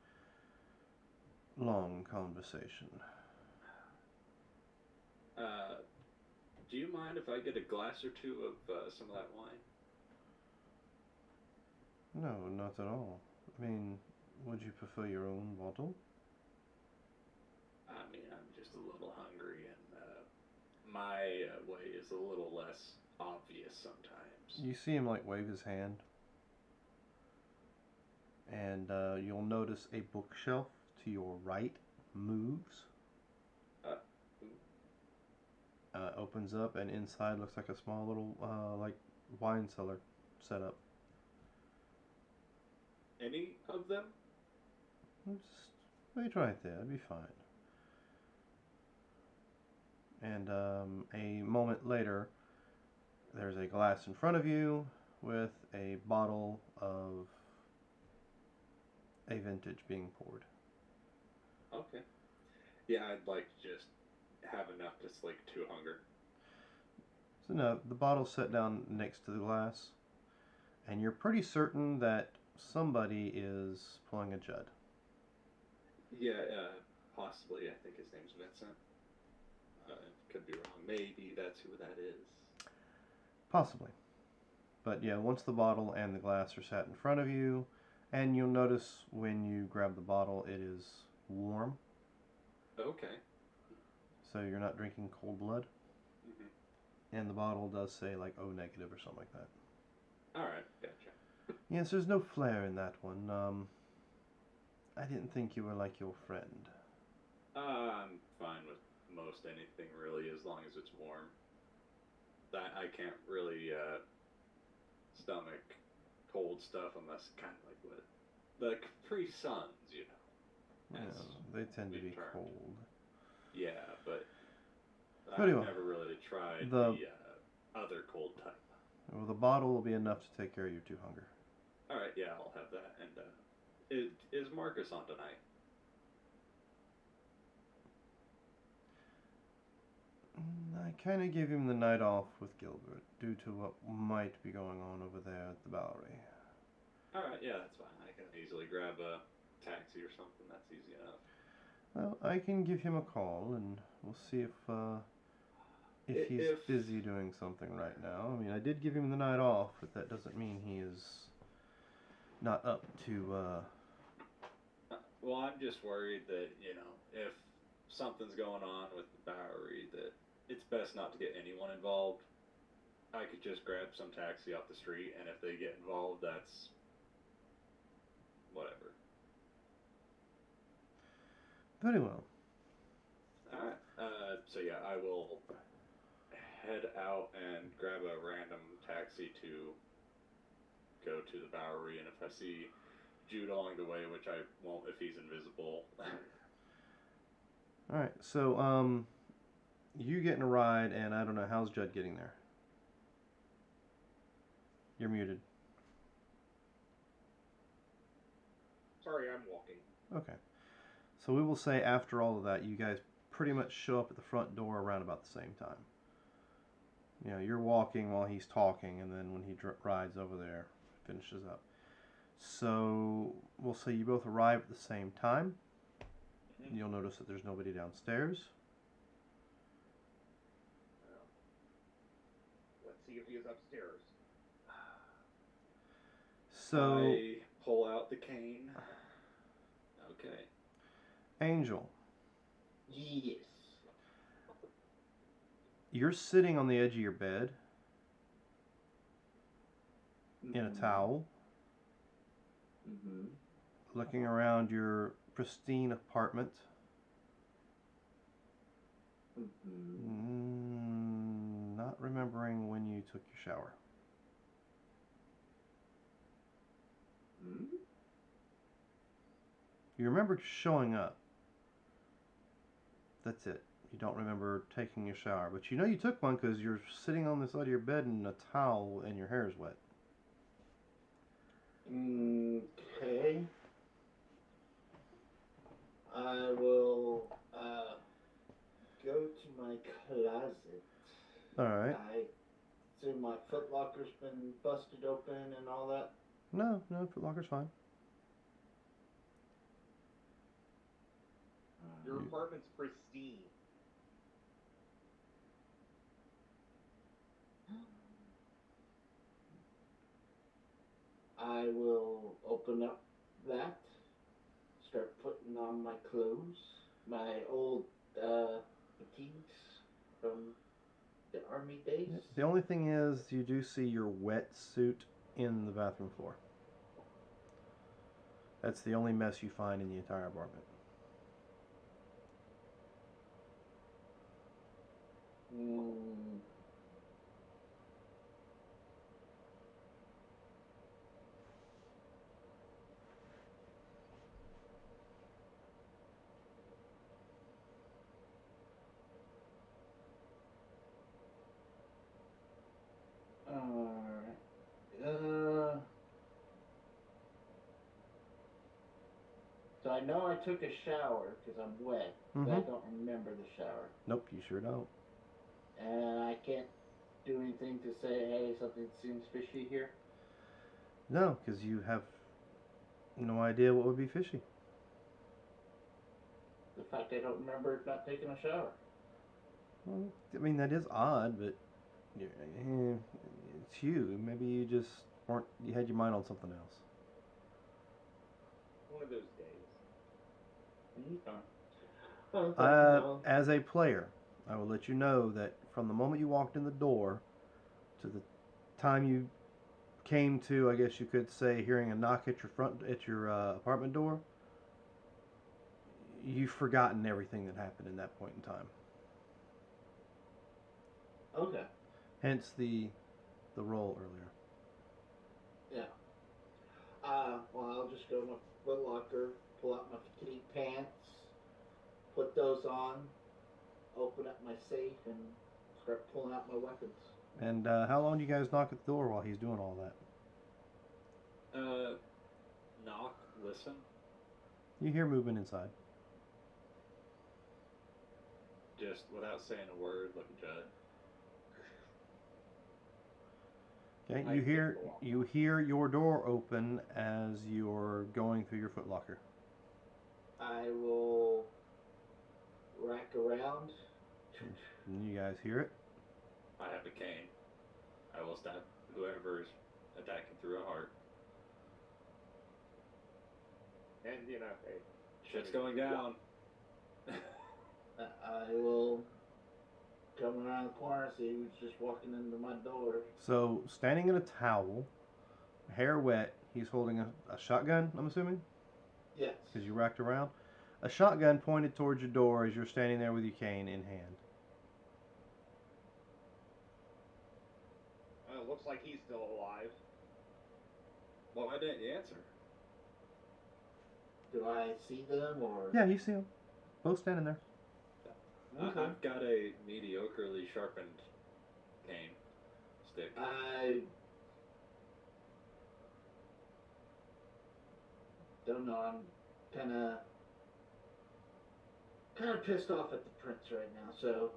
long conversation. Do you mind if I get a glass or two of some of that wine? No, not at all. I mean, would you prefer your own bottle? I mean, I'm just a little hungry, and my way is a little less obvious sometimes. You see him like wave his hand, and you'll notice a bookshelf to your right moves. Uh, Opens up, and inside looks like a small little like wine cellar setup. any of them? Just wait right there. It'll be fine. And a moment later, there's a glass in front of you with a bottle of a vintage being poured. Okay. Yeah, I'd like to just have enough to slake two hunger. So no, the bottle's set down next to the glass, and you're pretty certain that somebody is pulling a Judd. Yeah, possibly. I think his name's Vincent. Could be wrong. Maybe that's who that is. Possibly. But yeah, once the bottle and the glass are sat in front of you, and you'll notice when you grab the bottle, it is warm, Okay. so you're not drinking cold blood. Hmm. And the bottle does say like O negative or something like that. All right, gotcha. Yes, there's no flair in that one. I didn't think you were like your friend. I'm fine with most anything really, as long as it's warm. I can't really stomach cold stuff unless kind of like what the Capri Suns, you know. Yeah, As they tend to we be termed. cold. Yeah, but But I've anyway, never really tried the- the other cold type. Well, the bottle will be enough to take care of your two hunger. All right, yeah, I'll have that. And is Marcus on tonight? I kind of gave him the night off with Gilbert due to what might be going on over there at the Bowery. All right, yeah, that's fine. I can easily grab a taxi or something. That's easy enough. Well, I can give him a call and we'll see if he's If- busy doing something right now. I mean, I did give him the night off, but that doesn't mean he is not up to. Well, I'm just worried that, you know, if something's going on with the Bowery, that it's best not to get anyone involved. I could just grab some taxi off the street, and if they get involved, that's whatever. Very well. All right. So yeah, I will head out and grab a random taxi to go to the Bowery, and if I see Jude along the way, which I won't if he's invisible. All right. So you getting a ride, and I don't know how's Judd getting there. You're muted. Sorry, I'm walking. Okay. So we will say after all of that, you guys pretty much show up at the front door around about the same time. You know, you're walking while he's talking, and then when he rides over there, finishes up. So we'll say you both arrive at the same time. Mhm. You'll notice that there's nobody downstairs. Let's see if he is upstairs. So, I pull out the cane. Okay. Angel, Yes. you're sitting on the edge of your bed in a Mhm. towel, Mhm. looking around your pristine apartment. Mhm. Not remembering when you took your shower. Mhm. You remember showing up. That's it. You don't remember taking your shower, but you know you took one because you're sitting on the side of your bed in a towel and your hair is wet. Okay. I will go to my closet. All right. I see my footlocker's been busted open and all that. No, Foot Locker's fine. Your You- apartment's pristine. I will open up that, start putting on my clothes, my old fatigues from the army days. The only thing is, you do see your wetsuit in the bathroom floor. That's the only mess you find in the entire apartment. Mm. Alright. So I know I took a shower because I'm wet, but I don't remember the shower. Nope, you sure don't. And I can't do anything to say, hey, something seems fishy here. No, because you have no idea what would be fishy. The fact I don't remember not taking a shower. Well, I mean, that is odd, but it's you. Maybe you just weren't, you had your mind on something else. One of those days. As a player, I will let you know that from the moment you walked in the door to the time you came to, I guess you could say, hearing a knock at your apartment door, you've forgotten everything that happened in that point in time. Okay. Hence the roll earlier. Yeah. Well, I'll just go to my foot locker, pull out my fatigue pants, put those on, open up my safe, and start pulling out my weapons. And how long do you guys knock at the door while he's doing all that? Knock, listen. You hear movement inside. Just without saying a word, like a judge. Okay, you hear your door open as you're going through your foot locker. I will rack around. And you guys hear it. I have a cane. I will stab whoever's attacking through a heart. And, you know, hey. Shit's going down. I will come around the corner, see who's just walking into my door. So, standing in a towel, hair wet, he's holding a shotgun, I'm assuming? Yes. Because you racked around. A shotgun pointed towards your door as you're standing there with your cane in hand. It looks like he's still alive. Well, why didn't you answer? Do I see them or? Yeah, you see them. Both standing there. Okay. I've got a mediocrely sharpened cane stick. I don't know. I'm kind of pissed off at the prince right now. So,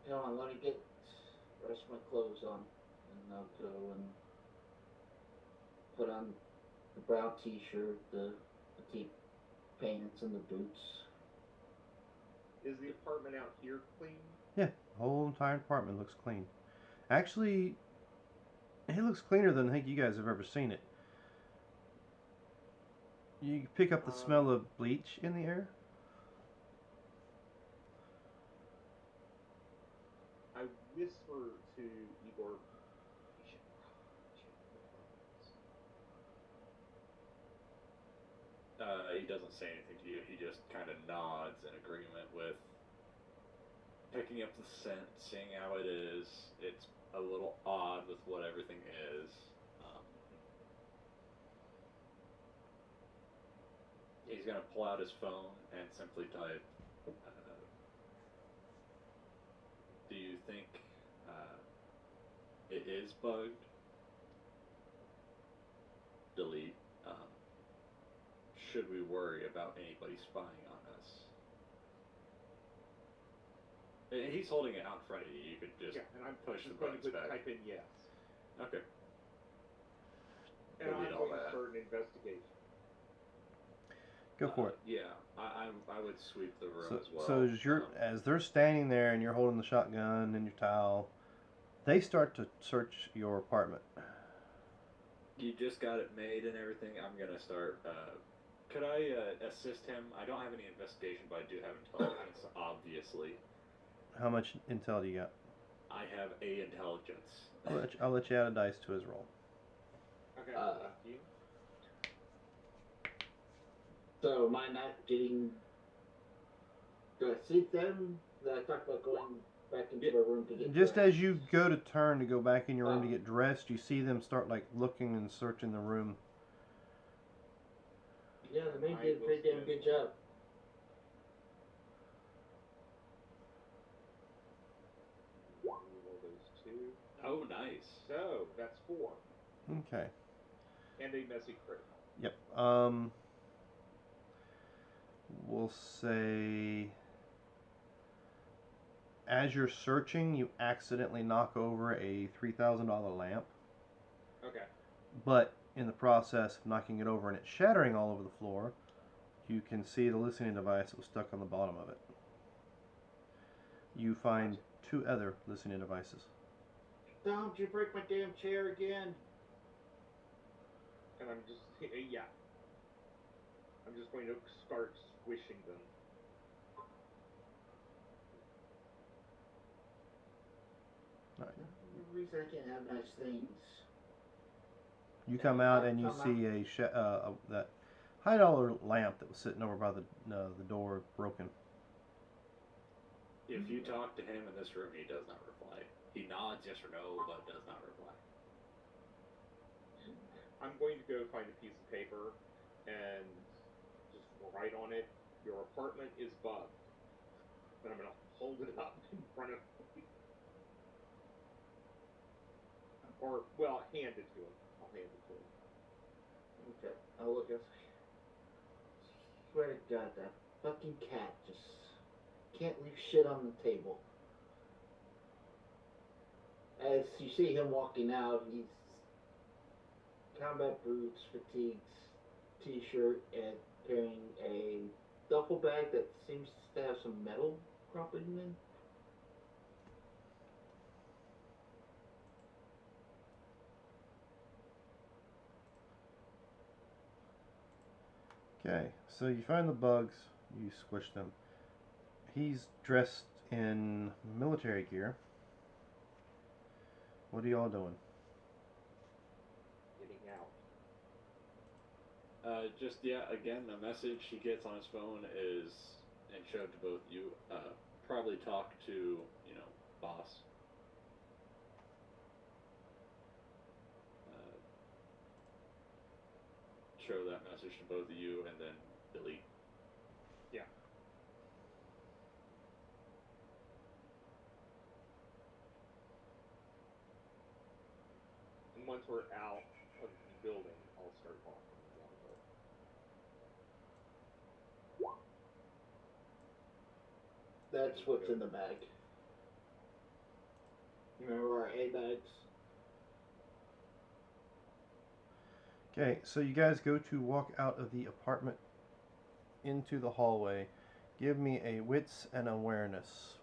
let me get the rest of my clothes on, and I'll go and put on the brown T-shirt, the petite pants, and the boots. Is the apartment out here clean? Yeah, the whole entire apartment looks clean. Actually, it looks cleaner than I think you guys have ever seen it. You pick up the smell of bleach in the air. I whisper to Igor, "You should probably check the phones." He doesn't say anything to you. He just kind of nods in agreement with picking up the scent, seeing how it is. It's a little odd with what everything is. He's going to pull out his phone and simply type, do you think it is bugged? Delete. Should we worry about anybody spying on us? He's holding it out in front of you. You could just and I'm push the just going buttons to back. type in yes. Okay. And Delete I'm all going to that. start an investigation. Go for it. Yeah, I would sweep the room as well. So as they're standing there and you're holding the shotgun and your towel, they start to search your apartment. You just got it made and everything. I'm gonna start. Could I assist him? I don't have any investigation, but I do have intelligence, obviously. How much intel do you got? I have a intelligence. I'll let you add a dice to his roll. Okay, thank you. So am I not getting? Do I see them? That I talked about going back into my room to get Just dressed? as you go to turn to go back in your room to get dressed, you see them start like looking and searching the room. Yeah, the maid did a pretty damn good job. Roll those two. Oh, nice. So that's 4, Okay. and a messy crit. Yep. We'll say as you're searching, you accidentally knock over a $3,000 lamp. Okay. But in the process of knocking it over and it shattering all over the floor, you can see the listening device that was stuck on the bottom of it. You find 2 other listening devices. Don't you break my damn chair again? And I'm just, yeah. I'm just going to start squishing them. All right. The reason I can't have nice things. You come out and you see that $100 lamp that was sitting over by the door broken. If you talk to him in this room, he does not reply. He nods yes or no, but does not reply. I'm going to go find a piece of paper and just write on it, your apartment is bugged. Then I'm going to hold it up in front of him. Or, well, hand it to him. I'll hand it to him. Okay, I'll look at. Swear to God, that fucking cat just can't leave shit on the table. As you see him walking out, he's combat boots, fatigues, t-shirt, and carrying a duffel bag that seems to have some metal cropping in. Okay, so you find the bugs, you squish them. He's dressed in military gear. What are y'all doing? Getting out. Again, the message he gets on his phone is, and showed to both you, probably talk to, boss. Show that message to both of you, and then delete. Yeah. And once we're out of the building, I'll start walking down the road. That's what's in the bag. Remember our A bags? Okay, so you guys go to walk out of the apartment into the hallway. Give me a wits and awareness.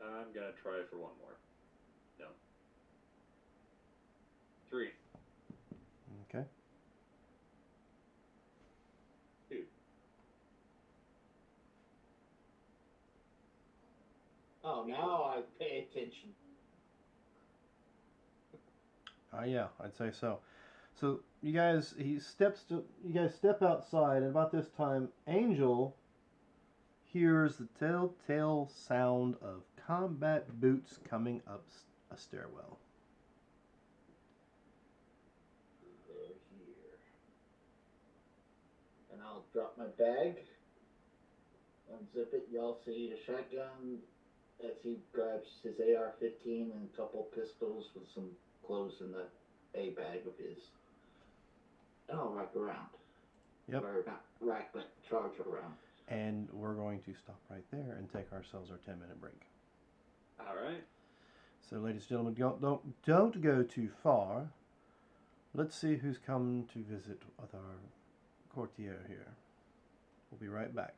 I'm gonna try for one more. No. 3. Okay. 2. Oh, now I pay attention. Yeah, I'd say so. So you guys step outside, and about this time, Angel hears the telltale sound of combat boots coming up a stairwell. They're here. And I'll drop my bag, unzip it. Y'all see a shotgun as he grabs his AR-15 and a couple pistols with some clothes in the A bag of his. And I'll rack around. Yep. Or not rack, but charge around. And we're going to stop right there and take ourselves our 10-minute break. All right. So, ladies and gentlemen, don't go too far. Let's see who's come to visit with our courtier here. We'll be right back.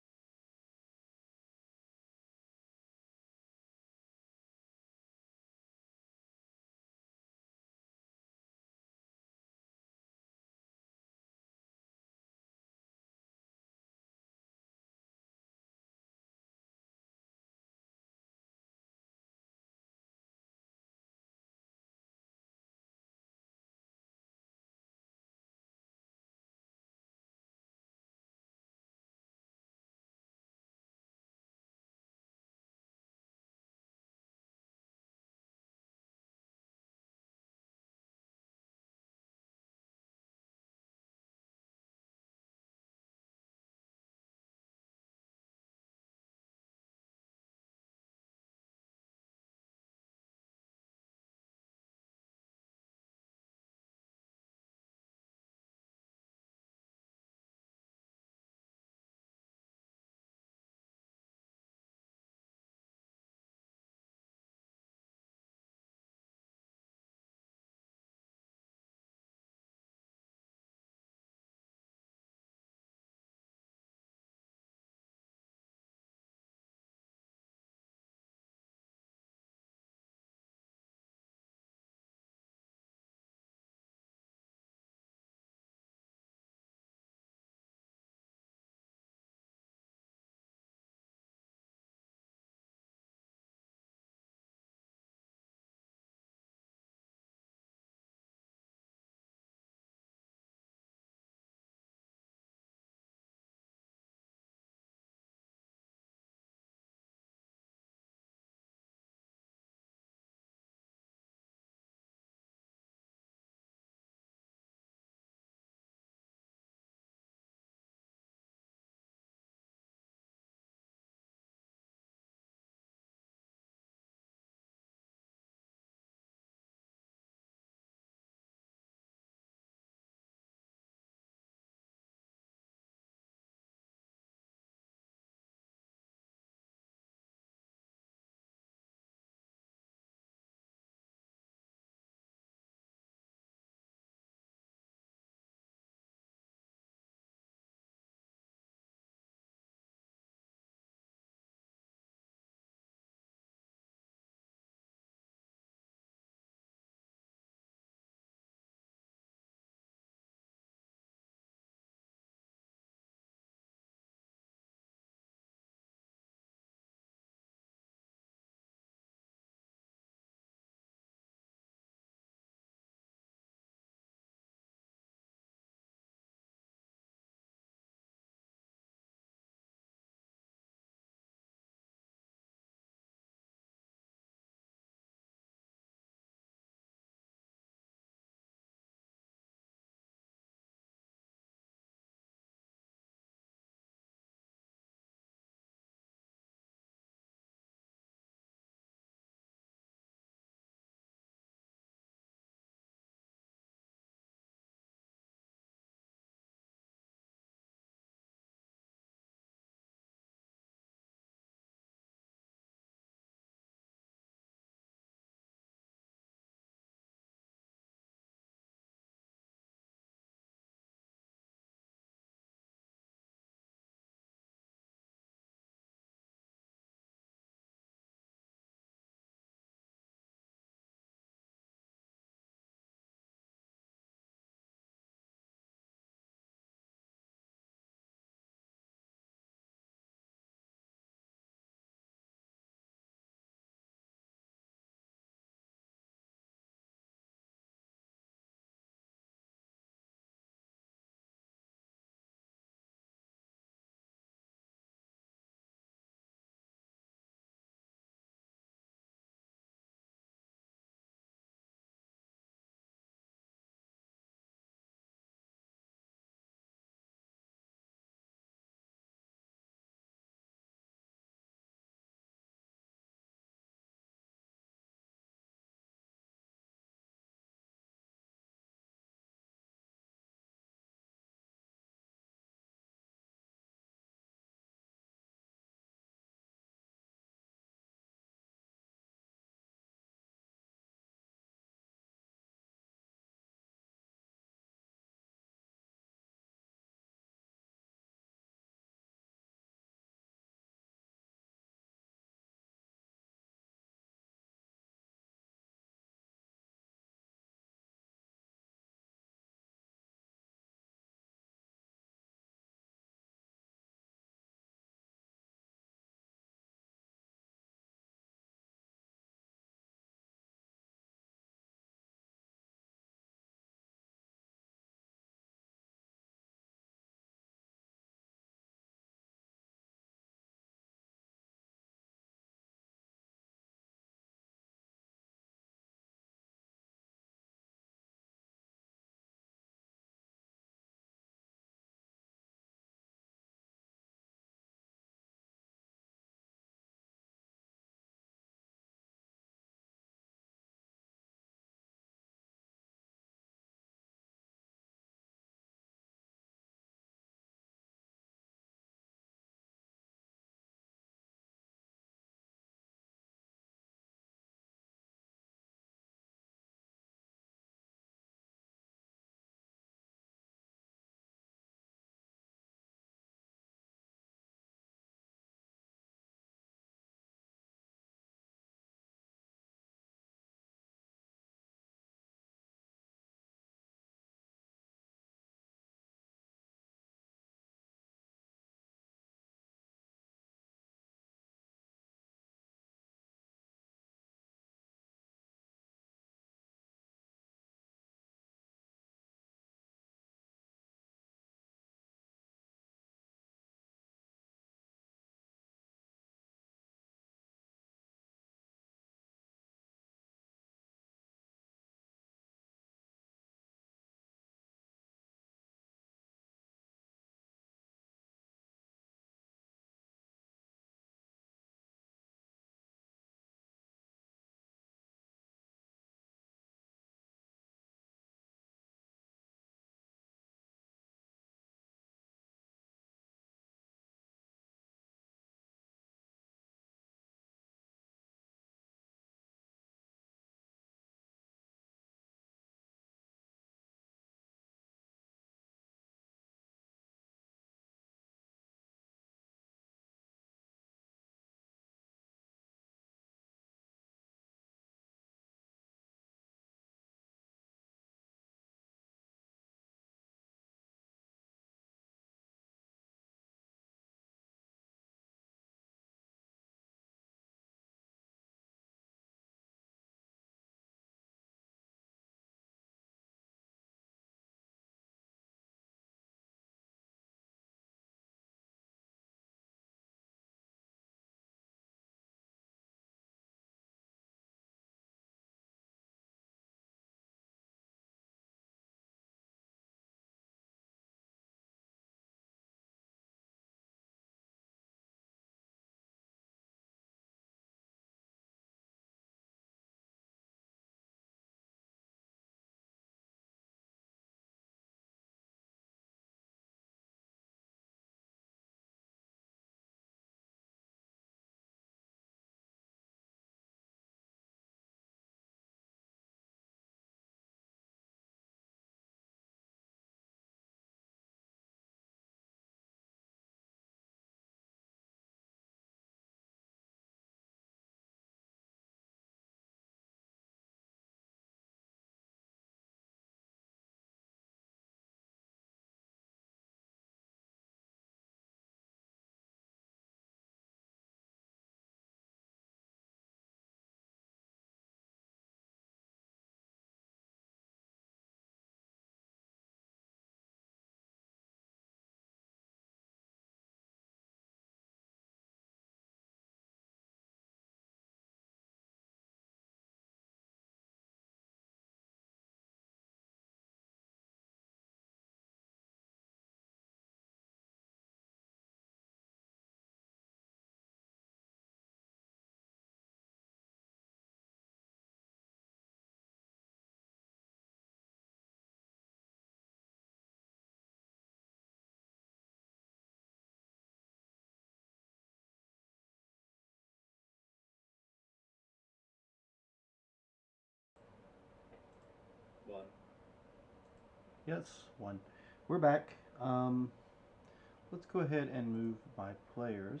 Yes, one. We're back. Let's go ahead and move my players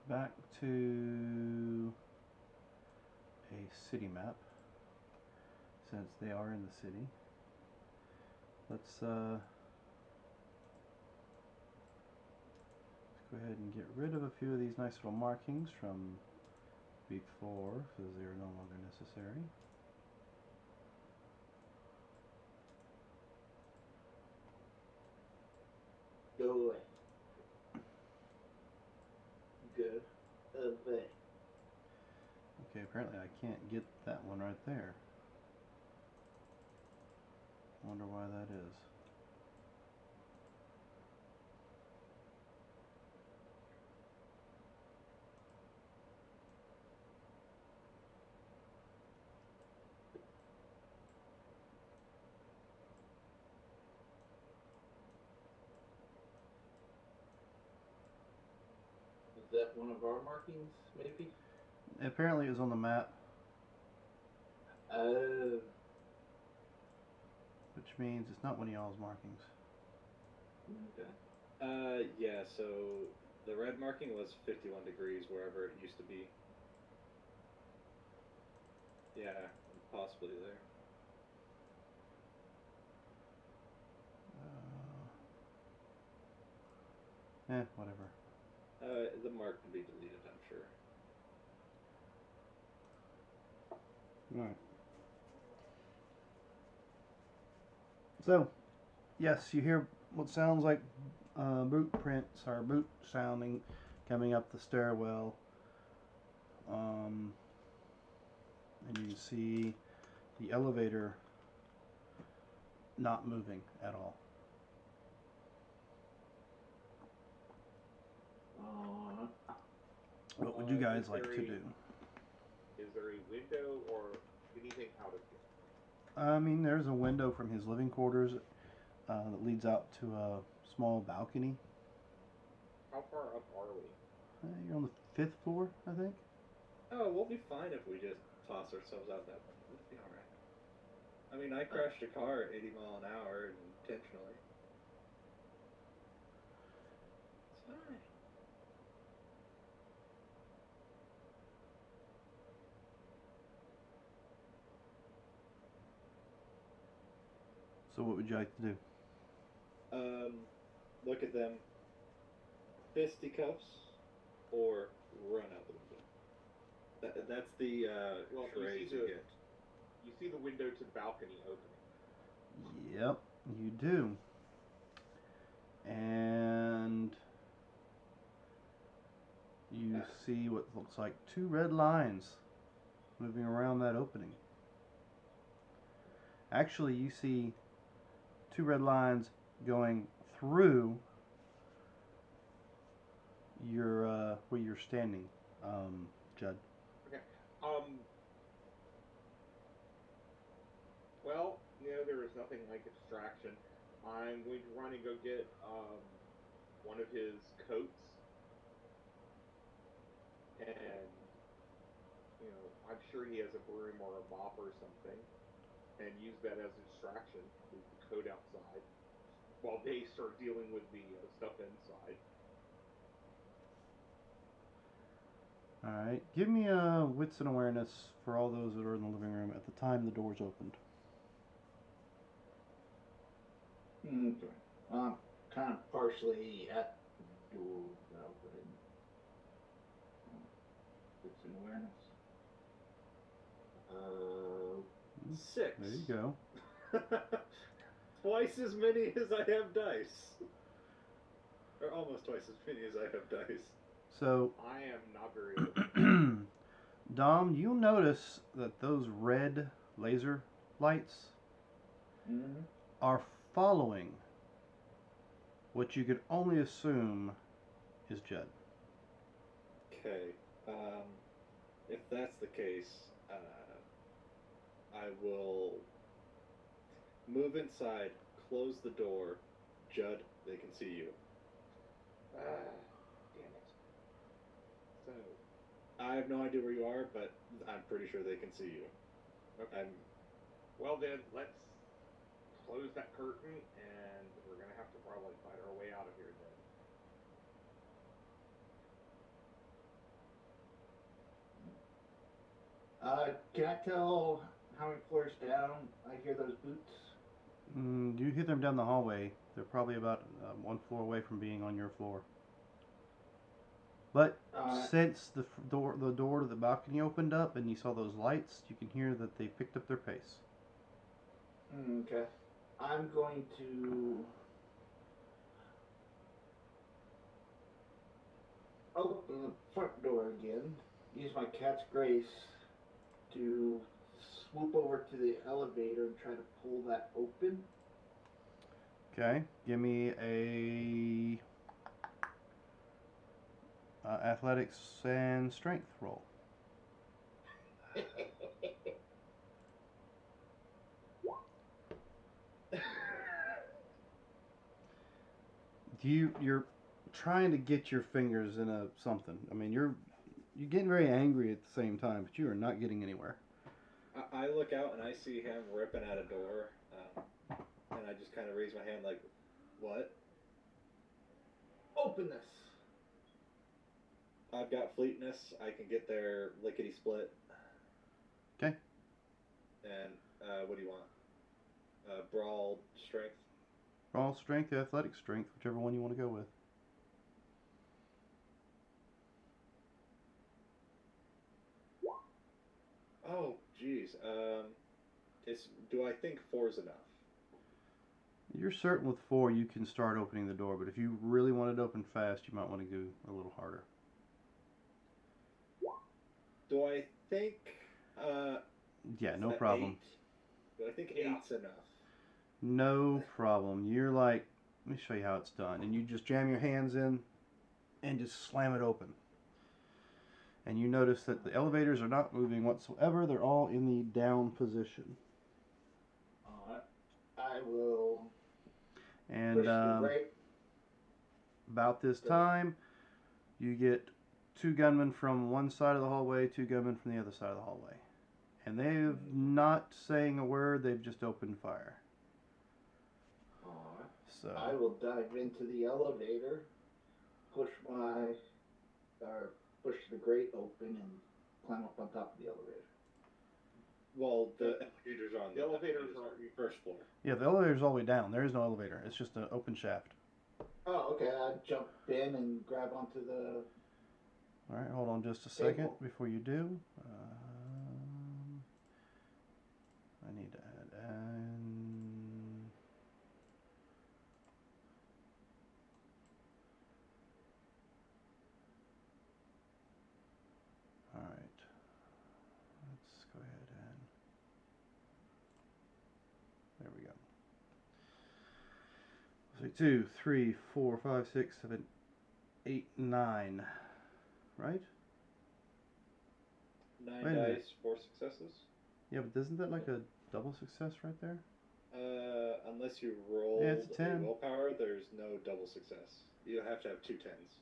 back to a city map, since they are in the city. Let's go ahead and get rid of a few of these nice little markings from before, because they are no longer necessary. Go away. Good. Away. Okay, apparently I can't get that one right there. Wonder why that is. Is that one of our markings, maybe? Apparently it was on the map, Oh. which means it's not one of y'all's markings. Okay. Yeah, so the red marking was 51 degrees wherever it used to be. Yeah, possibly there. Whatever. The mark can be deleted, I'm sure. Alright. So, yes, you hear what sounds like boot prints or boot sounding coming up the stairwell. And you can see the elevator not moving at all. What would you guys like to do? Is there a window or anything out of here? I mean, there's a window from his living quarters that leads out to a small balcony. How far up are we? You're on the 5th floor, I think. Oh, we'll be fine if we just toss ourselves out that window. We'll be alright. I mean, I crashed a car at 80 mile an hour intentionally. It's fine. So what would you like to do? Look at them. Fisticuffs or run out the window. That's the Well, phrase you get. You see the window to the balcony opening. Yep, you do. And you see what looks like 2 red lines moving around that opening. Actually, you see 2 red lines going through your where you're standing, Judd. Okay. Well, there is nothing like a distraction. I'm going to run and go get one of his coats, and I'm sure he has a broom or a mop or something, and use that as a distraction. Leave the coat outside while they start dealing with the stuff inside. Alright, give me a wits and awareness for all those that are in the living room at the time the doors opened. Okay. I'm kind of partially at the door opening. It's an awareness. 6. There you go. Twice as many as I have dice. Or almost twice as many as I have dice. So, I am not very open. Dom, you'll notice that those red laser lights are following what you could only assume is Judd. Okay. If that's the case, I will move inside, close the door. Judd, they can see you. Damn it. So, I have no idea where you are, but I'm pretty sure they can see you. okay. Well then, let's close that curtain, and we're gonna have to probably fight our way out of here then. Can I tell how many floors down I hear those boots? You hear them down the hallway. They're probably about one floor away from being on your floor. But since the door to the balcony opened up and you saw those lights, you can hear that they picked up their pace. Okay. I'm going to open the front door again. Use my cat's grace to swoop over to the elevator and try to pull that open. Okay, give me a athletics and strength roll. You're trying to get your fingers in a something. I mean, you're getting very angry at the same time, but you are not getting anywhere. I look out and I see him ripping at a door, and I just kind of raise my hand like, what? Open this. I've got fleetness. I can get there lickety split. Okay. And what do you want? Brawl strength. Brawl strength, athletic strength, whichever one you want to go with. Oh, geez. Do I think 4 is enough? You're certain with 4 you can start opening the door, but if you really want it open fast, you might want to go a little harder. Do I think? Yeah, no problem. 8? Do I think 8's enough? No problem. You're like, let me show you how it's done, and you just jam your hands in and just slam it open. And you notice that the elevators are not moving whatsoever. They're all in the down position. Alright. I will And push the brake. about this time, you get 2 gunmen from one side of the hallway, 2 gunmen from the other side of the hallway. And they've not saying a word, they've just opened fire. Alright. So I will dive into the elevator, push the grate open and climb up on top of the elevator. Well, the elevators are on The elevators are on the first floor. yeah, the elevator's all the way down. There is no elevator. It's just an open shaft. Oh, okay. I jump in and grab onto the. All right, hold on just a second Table. before you do. I need to add all right. Let's go ahead and there we go. So 2, 3, 4, 5, 6, 7, 8, 9. Right? 9 Wait a minute. dice, 4 successes. Yeah, but isn't that like a double success right there? Unless you roll Yeah, it's a 10. willpower, there's no double success. You have to have 2 10s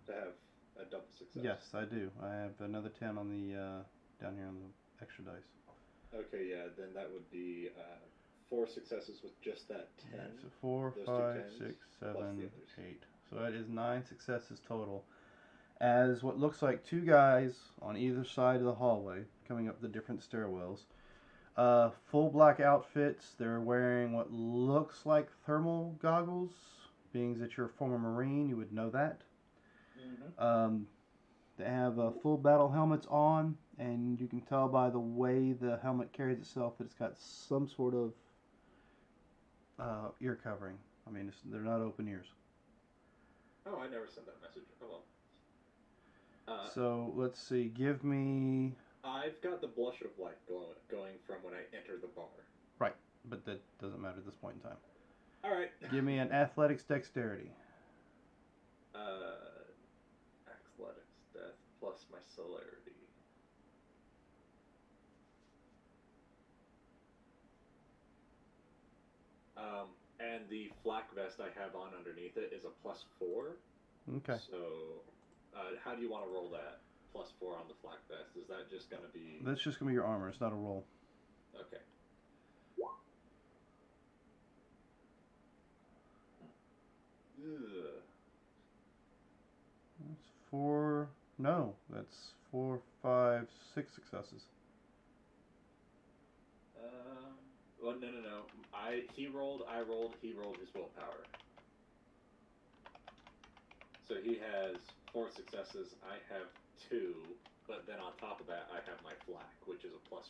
to have a double success. Yes, I do. I have another 10 on the down here on the extra dice. Okay, yeah, then that would be 4 successes with just that 10. So 4, those 5, 2 6, plus 7, the others. 8. So that is 9 successes total. As what looks like 2 guys on either side of the hallway coming up the different stairwells. Full black outfits. They're wearing what looks like thermal goggles. Being that you're a former Marine, you would know that. Mm-hmm. They have full battle helmets on, and you can tell by the way the helmet carries itself that it's got some sort of ear covering. I mean, they're not open ears. Oh, I never sent that message. Oh well. So let's see. Give me. I've got the blush of light going from when I enter the bar. Right, but that doesn't matter at this point in time. All right. Give me an athletics dexterity. Athletics, death plus my celerity. And the flak vest I have on underneath it is a +4. Okay. So, how do you want to roll that? +4 on the flak vest. Is that just gonna be? That's just gonna be your armor. It's not a roll. Okay. four. No, that's 4, 5, 6 successes. Well, no. He rolled, I rolled, he rolled his willpower. So he has 4 successes, I have 2, but then on top of that, I have my flak, which is a +4.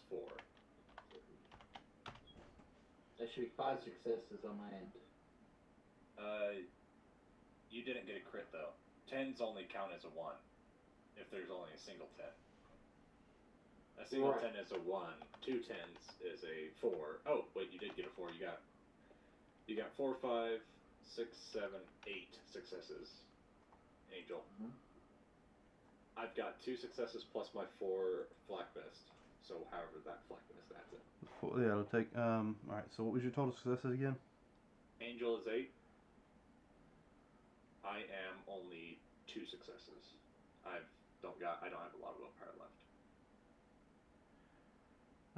That should be 5 successes on my end. You didn't get a crit though. 10s only count as a 1 if there's only a single 10. A single Right. 10 is a 1. 2 10s is a 4. Oh, wait, you did get a 4. You got 4, 5, 6, 7, 8 successes, Angel. Mhm. I've got 2 successes plus my 4 flak vest. So however that flak vest adds it. Yeah, it'll take. Alright, so what was your total successes again? Angel is 8. I am only 2 successes. I don't have a lot of willpower left.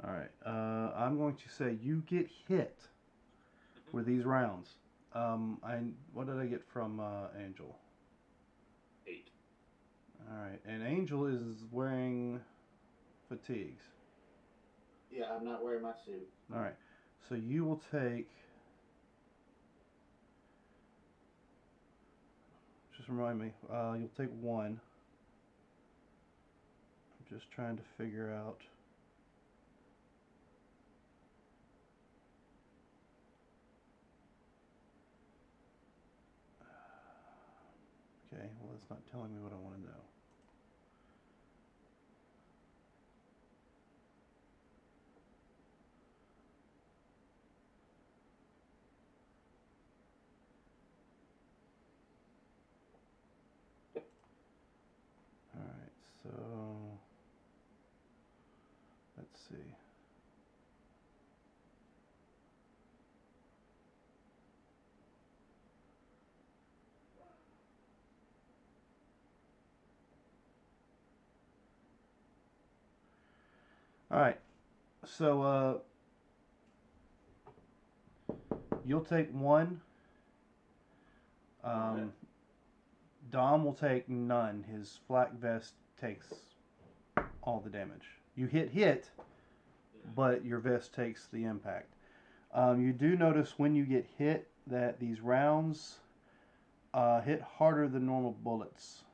Alright, I'm going to say you get hit with these rounds. What did I get from Angel? 8. Alright, and Angel is wearing fatigues. Yeah, I'm not wearing my suit. Alright, so you will take. Just remind me, you'll take 1. I'm just trying to figure out. Okay, well, it's not telling me what I want to know. Alright, so let's see. Alright, so you'll take 1. Dom will take none. His flak vest takes all the damage. You hit, but your vest takes the impact. You do notice when you get hit that these rounds hit harder than normal bullets.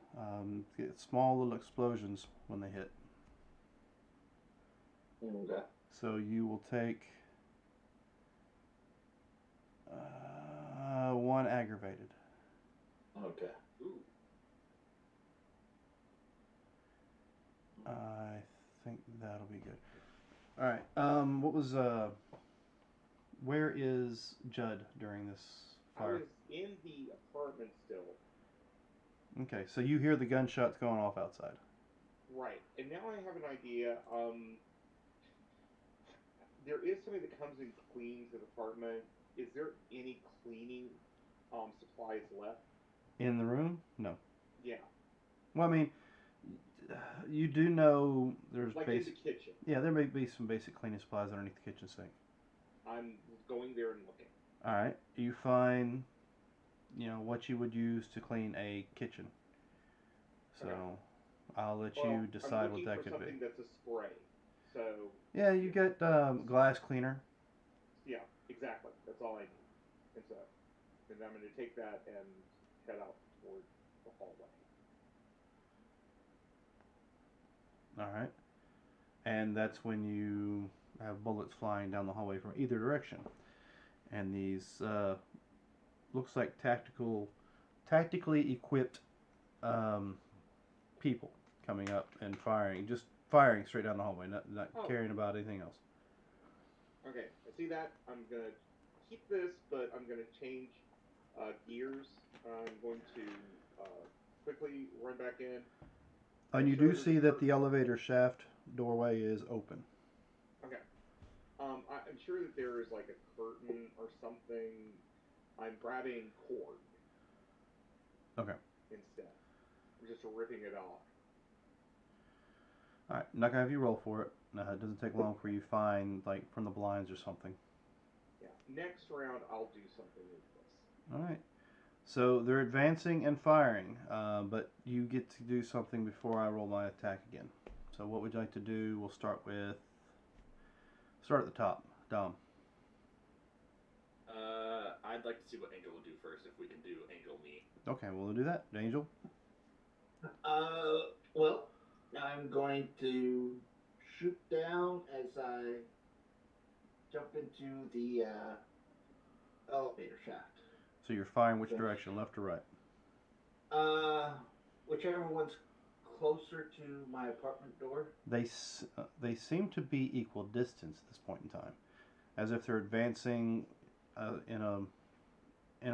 Get small little explosions when they hit. Okay. So you will take 1 aggravated. Okay. Ooh. I think that'll be good. All right. What was where is Judd during this I fire? was in the apartment still. Okay, so you hear the gunshots going off outside. Right. And now I have an idea. There is somebody that comes and cleans the apartment. Is there any cleaning supplies left? In the room? No. Yeah. Well, I mean, you do know there's Like in basic. the kitchen. Yeah, there may be some basic cleaning supplies underneath the kitchen sink. I'm going there and looking. All right. You find, what you would use to clean a kitchen. So, Okay. I'll let Well, you decide I'm what looking that for could something be. that's a spray. So Yeah, you get glass cleaner. yeah, exactly. That's all I need. And so, and I'm going to take that and head out toward the hallway. All right. And that's when you have bullets flying down the hallway from either direction. And these looks like tactically equipped people coming up and just firing straight down the hallway, not caring about anything else. Okay, I see that. I'm going to keep this, but I'm going to change gears. I'm going to quickly run back in. And you do see that the elevator shaft doorway is open. Okay. I'm sure that there is like a curtain or something. I'm grabbing cord. Okay. Instead. I'm just ripping it off. Alright, I'm not going to have you roll for it. It doesn't take long for you to find, like, from the blinds or something. Yeah. Next round, I'll do something with this. Alright. So they're advancing and firing, but you get to do something before I roll my attack again. So what would you like to do? We'll start at the top. Dom. I'd like to see what Angel will do first, if we can do Angel me. Okay, we'll do that. Angel. Well, I'm going to shoot down as I jump into the elevator shaft. So you're firing which direction, left or right? Whichever one's closer to my apartment door. They seem to be equal distance at this point in time, as if they're advancing in a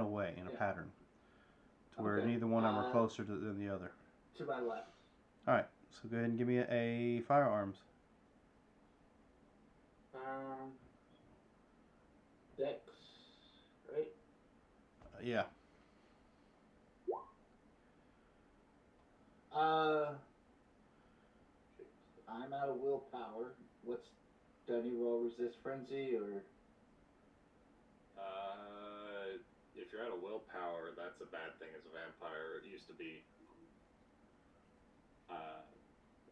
way, in a pattern, to where neither one of them are closer than the other. To my left. All right, so go ahead and give me a firearms. Dex, right? Yeah. I'm out of willpower. Do I need to roll resist frenzy or? If you're out of willpower, that's a bad thing as a vampire. It used to be. I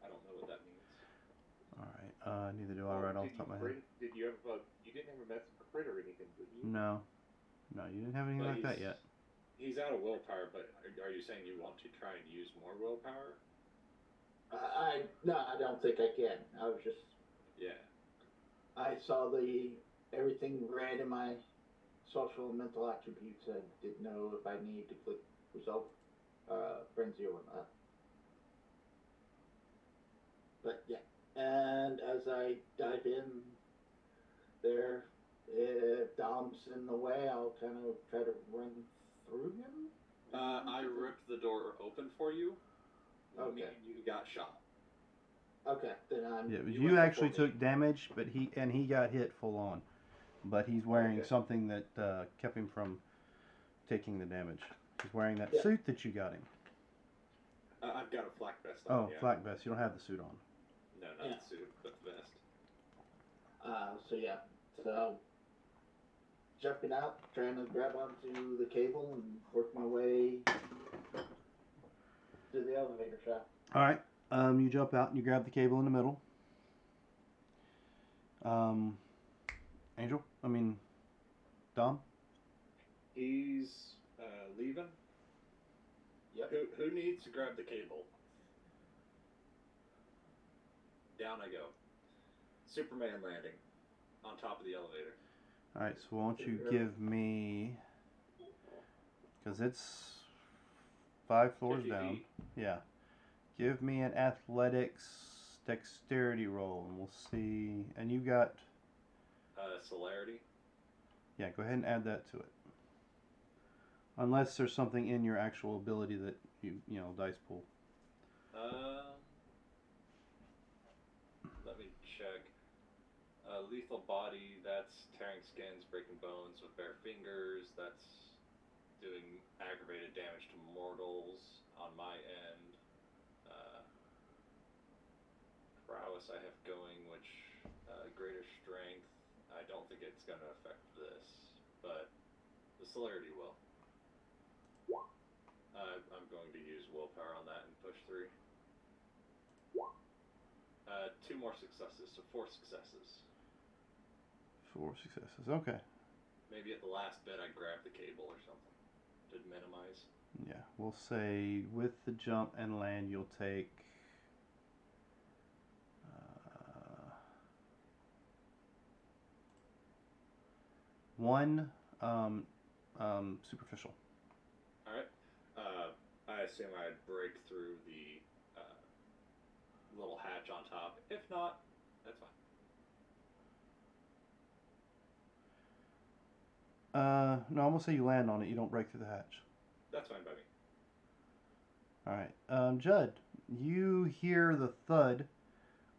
don't know what that means. All right. Neither do I right off the top of my head. Did you have you didn't have a medicine crit or anything, did you? No, you didn't have anything like that yet. He's out of willpower, but are you saying you want to try and use more willpower? No, I don't think I can. I was just. Yeah. I saw everything red in my social and mental attributes. I didn't know if I needed to click result frenzy or not. But yeah, and as I dive in there, if Dom's in the way, I'll kind of try to run through him. I ripped the door open for you. Okay. You got shot. Okay, then I'm. Yeah, you actually took damage, but he got hit full on, but he's wearing something that kept him from taking the damage. He's wearing that suit that you got him. I've got a flak vest on. Oh, yeah. Flak vest. You don't have the suit on. No, not the suit, but the vest. So jumping out, trying to grab onto the cable and work my way to the elevator shaft. All right. You jump out and you grab the cable in the middle. Dom? He's leaving. Yep. Who needs to grab the cable? Down I go. Superman landing on top of the elevator. All right, so why don't you give me, because it's 5 floors down. Feet. Yeah. Give me an athletics dexterity roll, and we'll see. And you got celerity. Yeah, go ahead and add that to it. Unless there's something in your actual ability that you dice pool. Let me check. Lethal body, that's tearing skins, breaking bones with bare fingers. That's doing aggravated damage to mortals on my end. Prowess I have going, which greater strength. I don't think it's going to affect this, but the celerity will. I'm going to use willpower on that and push 3. 2 more successes, so 4 successes. 4 successes, okay. Maybe at the last bit I grab the cable or something to minimize. Yeah, we'll say with the jump and land you'll take 1 superficial. Alright. I assume I'd break through the little hatch on top. If not, that's fine. No, I'm going to say you land on it. You don't break through the hatch. That's fine by me. Alright. Judd, you hear the thud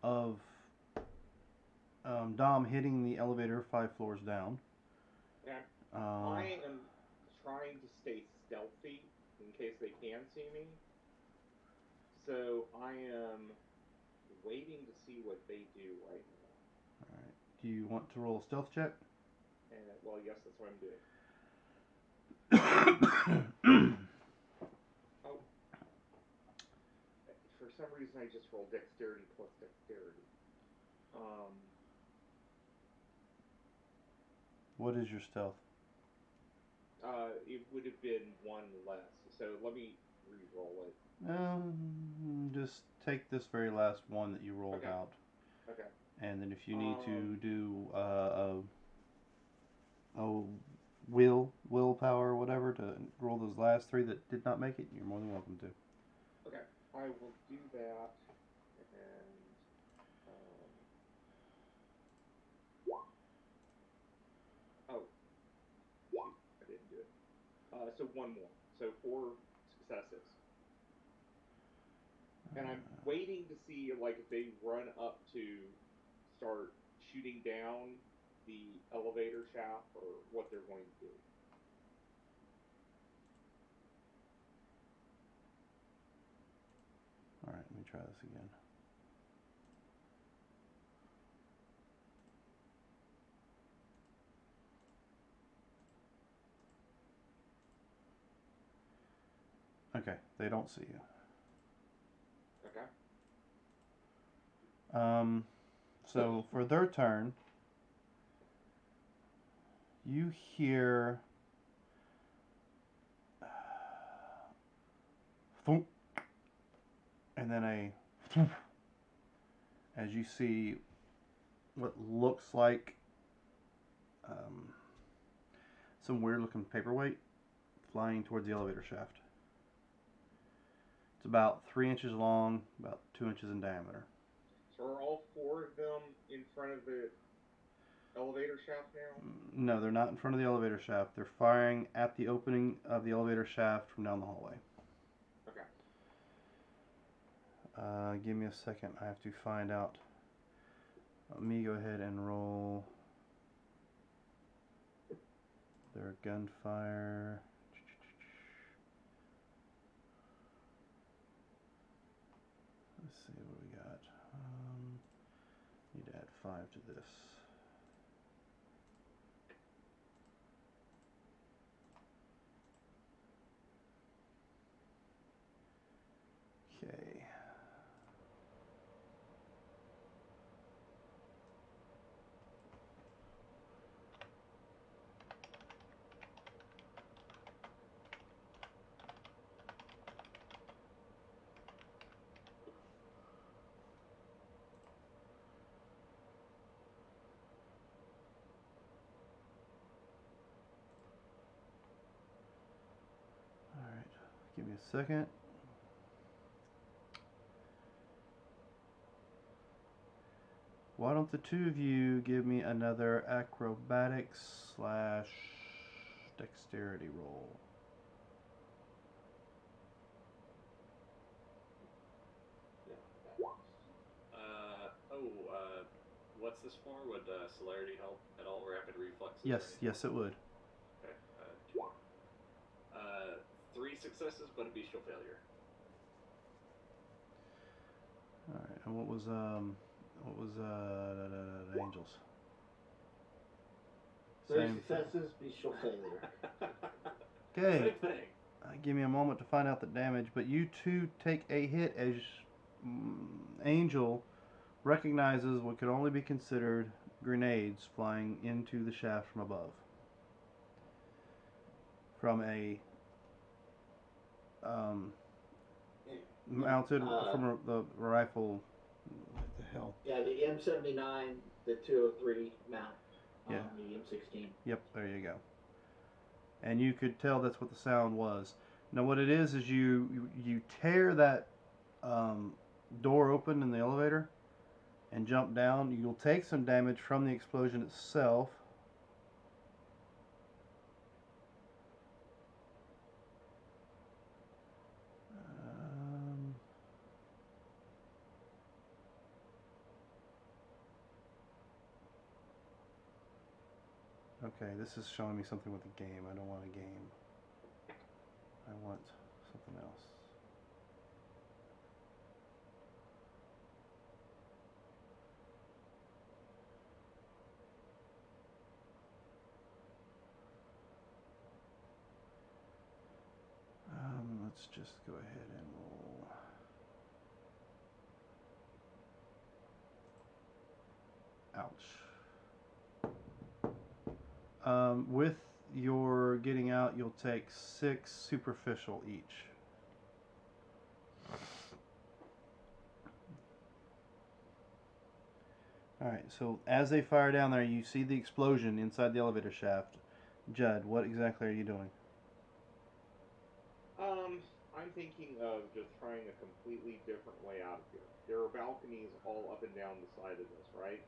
of Dom hitting the elevator 5 floors down. Yeah. I am trying to stay stealthy in case they can see me. So I am waiting to see what they do right now. Alright. Do you want to roll a stealth check? And well, yes, that's what I'm Oh, for some reason I just rolled dexterity plus dexterity. Um, What is your stealth? it would have been one less. So let me re-roll it. Just take this very last one that you rolled Okay. out, Okay. and then if you need to Um, do a willpower or whatever to roll those last three that did not make it, you're more than welcome to. Okay, I will do that. And um, oh shoot, I didn't do it. So one more. So four successes. And I'm waiting to see like if they run up to start shooting down the elevator shaft or what they're going to do. All right, let me try this again. Okay, they don't see you. Okay. So for their turn, you hear thump, and then a thump, as you see what looks like some weird looking paperweight flying towards the elevator shaft. It's about 3 inches long, about 2 inches in diameter. So are all four of them in front of the elevator shaft now? No, they're not in front of the elevator shaft. They're firing at the opening of the elevator shaft from down the hallway. Okay. Give me a second. I have to find out. Let me go ahead and roll their gunfire. Let's see what we got. Need to add 5 to this. Okay. Alright, give me a second. Why don't the two of you give me another acrobatics / dexterity roll? What's this for? Would celerity help at all? Rapid reflexes? Yes, it would. Okay, 2 more. 3 successes, but a bestial failure. Alright, and what was the angels? 3 successes, bestial failure. Okay. Same thing. Give me a moment to find out the damage, but you two take a hit as Angel recognizes what could only be considered grenades flying into the shaft from above. From a mounted from the rifle. What the hell? Yeah, the M79, the 203 mount on the M16. Yep, there you go. And you could tell that's what the sound was. Now what it is you tear that door open in the elevator and jump down. You'll take some damage from the explosion itself. Okay, this is showing me something with a game. I don't want a game. I want something else. just go ahead and roll. Ouch. With your getting out, you'll take 6 superficial each. Alright, so as they fire down there, you see the explosion inside the elevator shaft. Judd, what exactly are you doing? I'm thinking of just trying a completely different way out of here. There are balconies all up and down the side of this, right?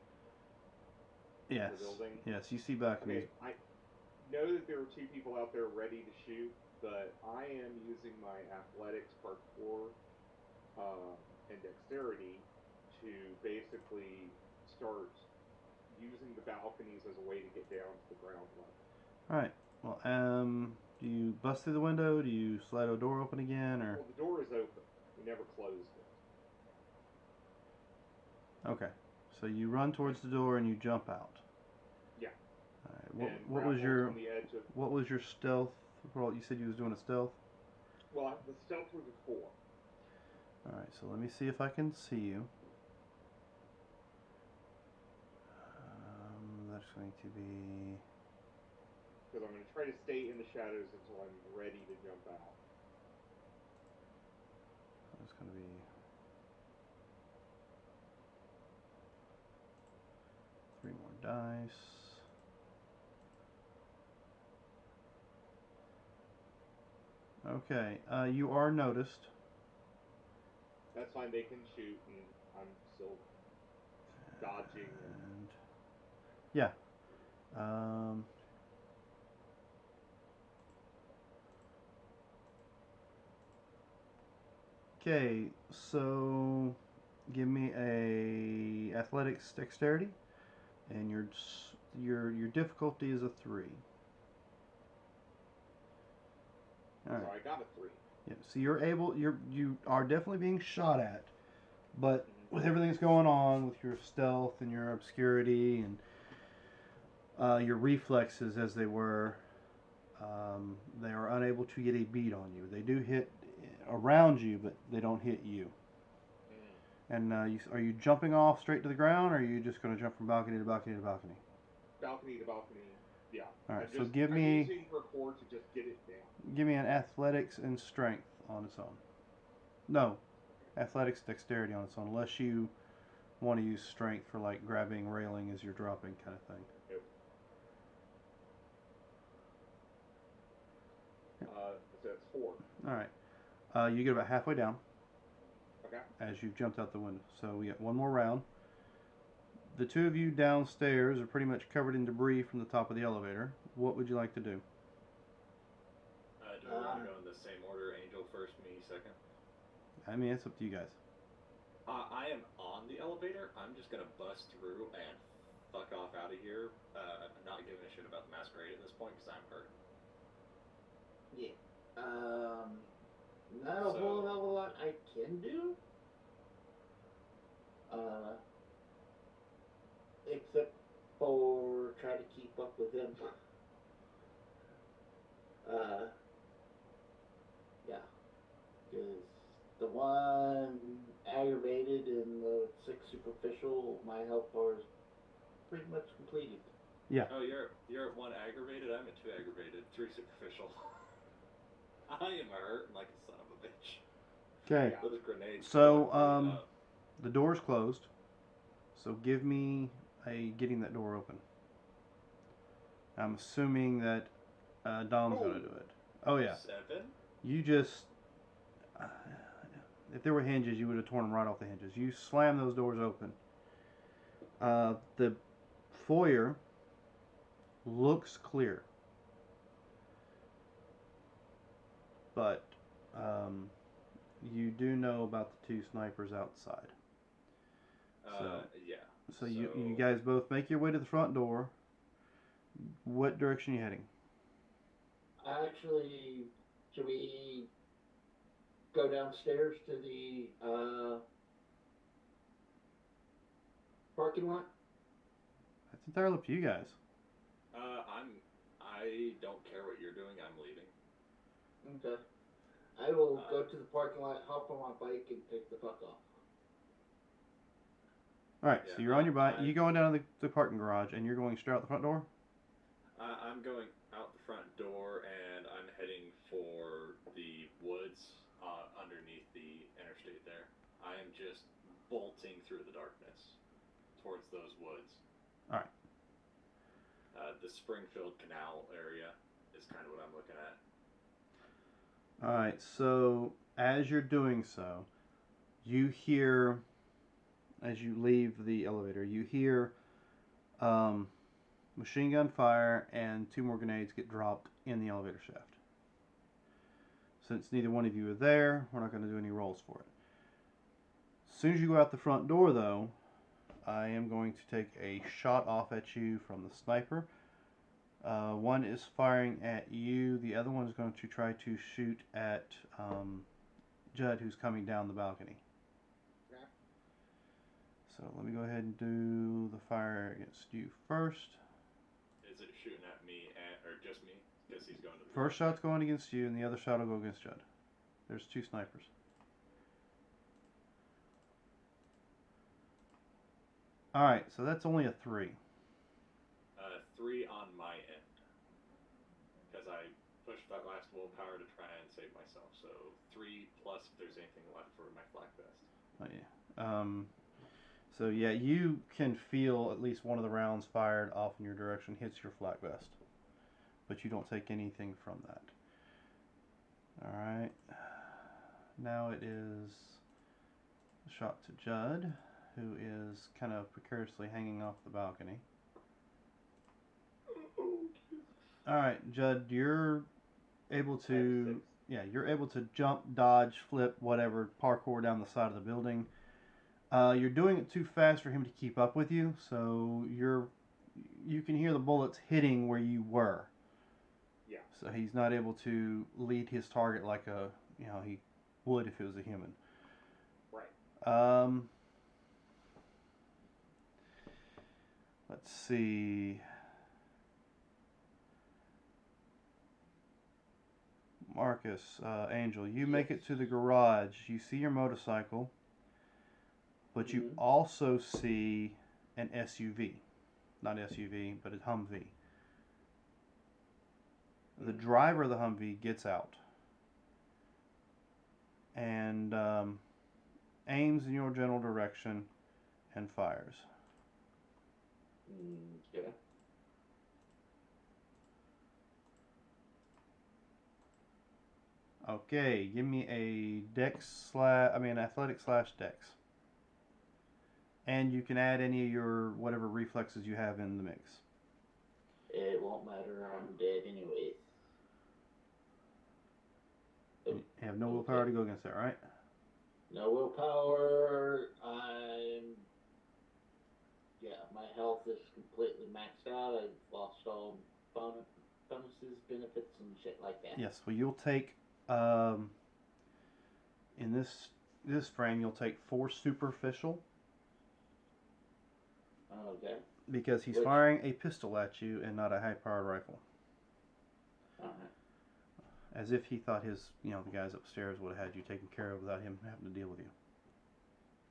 Yes. The building? Yes, you see balconies. Okay, I know that there are 2 people out there ready to shoot, but I am using my athletics, parkour, and dexterity to basically start using the balconies as a way to get down to the ground level. Alright. Well, do you bust through the window? Do you slide a door open again, or? Well, the door is open. We never closed it. Okay. So you run towards the door and you jump out. Yeah. Alright. And What was your on the edge of, what was your stealth roll? You said you was doing a stealth? well, the stealth was a 4. Alright, so let me see if I can see you. That's going to be... Because I'm going to try to stay in the shadows until I'm ready to jump out. That's going to be... 3 more dice. Okay, you are noticed. That's fine, they can shoot, and I'm still dodging. And yeah. Okay, so give me a athletics dexterity, and your difficulty is a 3. All right. So I got a 3. Yeah, so you are definitely being shot at, but with everything that's going on with your stealth and your obscurity and your reflexes as they were, they are unable to get a beat on you. They do hit around you, but they don't hit you. And are you jumping off straight to the ground, or are you just going to jump from balcony to balcony to balcony? Balcony to balcony, yeah. All right, so I'm using parkour to just get it down. Give me an athletics and strength on its own. No, athletics dexterity on its own, unless you want to use strength for like grabbing railing as you're dropping kind of thing. Nope. Yep. So it's 4. All right. You get about halfway down. Okay. As you jumped out the window. So we got one more round. The 2 of you downstairs are pretty much covered in debris from the top of the elevator. What would you like to do? Do we want to go in the same order? Angel first, me second? I mean, it's up to you guys. I am on the elevator. I'm just going to bust through and fuck off out of here. I'm not giving a shit about the masquerade at this point because I'm hurt. Yeah. Not a whole hell of a lot I can do. Except for try to keep up with them. Yeah. Because the one aggravated and the 6 superficial, my health bar is pretty much completed. Yeah. Oh, you're at 1 aggravated. I'm at 2 aggravated. 3 superficial. I am hurt like a son of a bitch. Okay. Yeah, those grenades. So the door's closed. So give me a getting that door open. I'm assuming that Dom's going to do it. Oh yeah. 7. You just if there were hinges, you would have torn them right off the hinges. You slam those doors open. The foyer looks clear, but you do know about the 2 snipers outside. Yeah. So you guys both make your way to the front door. What direction are you heading? Actually, should we go downstairs to the parking lot? That's entirely up to you guys. I don't care what you're doing. I'm leaving. Okay. I will go to the parking lot, hop on my bike, and take the fuck off. Alright, Yeah, so you're on your bike. You're going down to the parking garage, and you're going straight out the front door? I'm going out the front door, and I'm heading for the woods underneath the interstate there. I am just bolting through the darkness towards those woods. Alright. The Springfield Canal area is kind of what I'm looking at. Alright, so as you're doing so, you hear, as you leave the elevator, you hear machine gun fire and 2 more grenades get dropped in the elevator shaft. Since neither one of you are there, we're not going to do any rolls for it. As soon as you go out the front door, though, I am going to take a shot off at you from the sniper. One is firing at you, the other one is going to try to shoot at Judd, who's coming down the balcony. Okay. So let me go ahead and do the fire against you first. Is it shooting at me or just me? Because he's going to the First shot's going against you, and the other shot will go against Judd. There's 2 snipers. Alright, so that's only a 3. 3 on my end. Because I pushed that last willpower to try and save myself. So 3 plus if there's anything left for my flak vest. Oh, yeah. So yeah, you can feel at least one of the rounds fired off in your direction hits your flak vest. But you don't take anything from that. Alright. Now it is a shot to Judd, who is kind of precariously hanging off the balcony. Alright, Judd, you're able to... Yeah, you're able to jump, dodge, flip, whatever, parkour down the side of the building. You're doing it too fast for him to keep up with you, so you can hear the bullets hitting where you were. Yeah. So he's not able to lead his target like he would if it was a human. Right. Let's see. Marcus, Angel, you make it to the garage. You see your motorcycle, but you also see an SUV. Not SUV, but a Humvee. The driver of the Humvee gets out and aims in your general direction and fires. Okay. Okay, give me a athletic / dex. And you can add any of your whatever reflexes you have in the mix. It won't matter. I'm dead anyways. You have no willpower to go against that, right? No willpower. My health is completely maxed out. I've lost all bonuses, benefits, and shit like that. Yes. Well, you'll take in this frame, you'll take 4 superficial. Okay. Because he's firing a pistol at you and not a high-powered rifle. Alright. As if he thought the guys upstairs would have had you taken care of without him having to deal with you.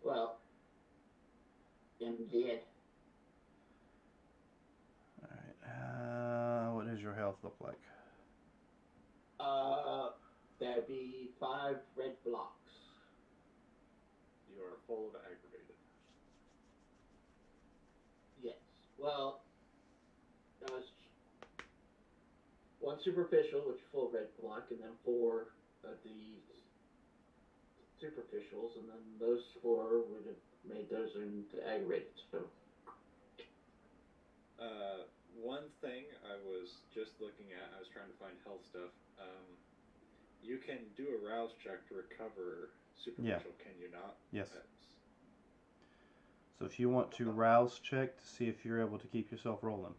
Well, I'm dead. Alright. What does your health look like? That'd be 5 red blocks. You are full of aggravated. Yes. Well, that was 1 superficial, which is full red block, and then 4 of the superficials, and then those 4 would have made those into aggravated. So. One thing I was just looking at, I was trying to find health stuff. You can do a rouse check to recover superficial, can you not? Yes. So if you want to rouse check to see if you're able to keep yourself rolling.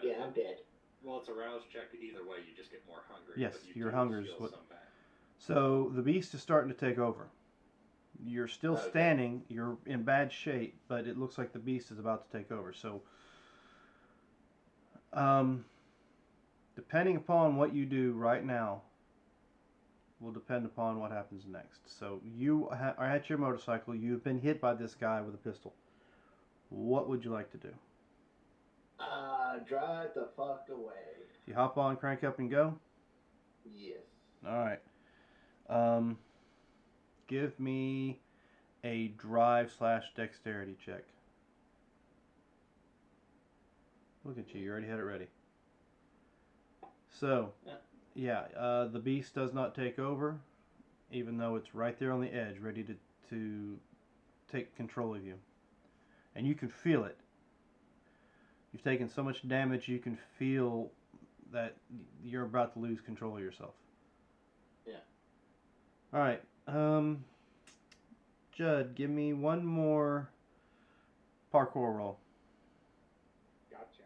Yeah, I'm dead. Well, it's a rouse check either way. You just get more hungry. Yes, but you your do hunger is feel what. some back. So the beast is starting to take over. You're still standing. You're in bad shape, but it looks like the beast is about to take over. So, the Depending upon what you do right now, will depend upon what happens next. So you are at your motorcycle. You've been hit by this guy with a pistol. What would you like to do? Drive the fuck away. If you hop on, crank up, and go. Yes. All right. Give me a drive/dexterity check. Look at you. You already had it ready. So, yeah, the beast does not take over, even though it's right there on the edge, ready to take control of you. And you can feel it. You've taken so much damage, you can feel that you're about to lose control of yourself. Yeah. All right. Judd, give me one more parkour roll. Gotcha.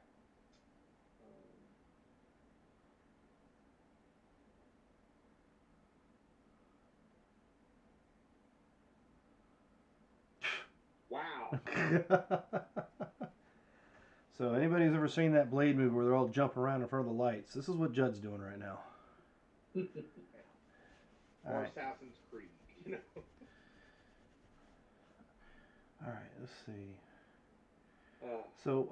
Wow. So anybody who's ever seen that Blade movie where they're all jumping around in front of the lights, this is what Judd's doing right now. Or All right. Assassin's Creed, you know. All right, let's see. Uh, So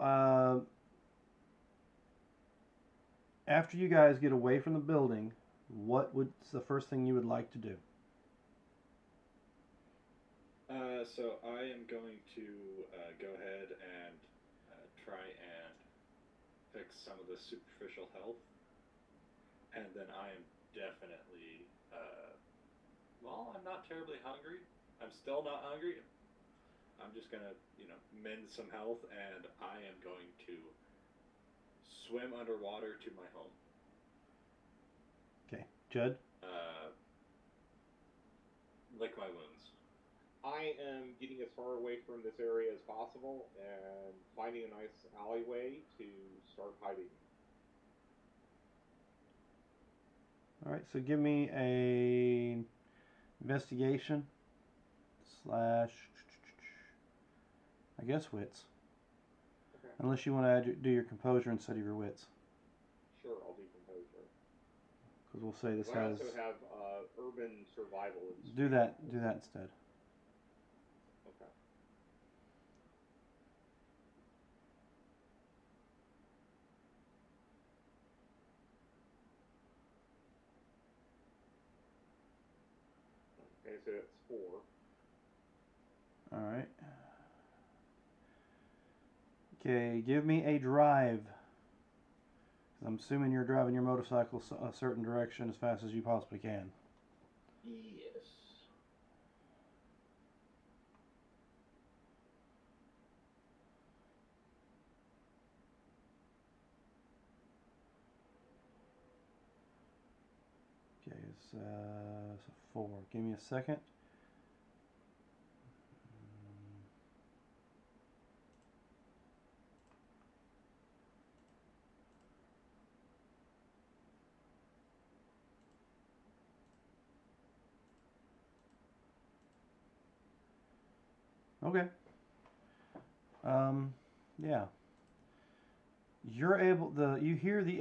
after you guys get away from the building, what's the first thing you would like to do? So I am going to go ahead and try and fix some of the superficial health, and then I am definitely, well, I'm not terribly hungry. I'm still not hungry. I'm just gonna, mend some health, and I am going to swim underwater to my home. Okay, Judd? Lick my wounds. I am getting as far away from this area as possible and finding a nice alleyway to start hiding. All right, so give me a investigation / I guess wits. Okay. Unless you want to do your composure instead of your wits. Sure, I'll do composure. Because we'll say this I has... also have urban survival. Do that instead. Okay. Okay, so that's 4. All right. Okay, give me a drive. 'Cause I'm assuming you're driving your motorcycle a certain direction as fast as you possibly can. Yes. Okay, it's a 4. Give me a second. Okay. Yeah. You're able you hear the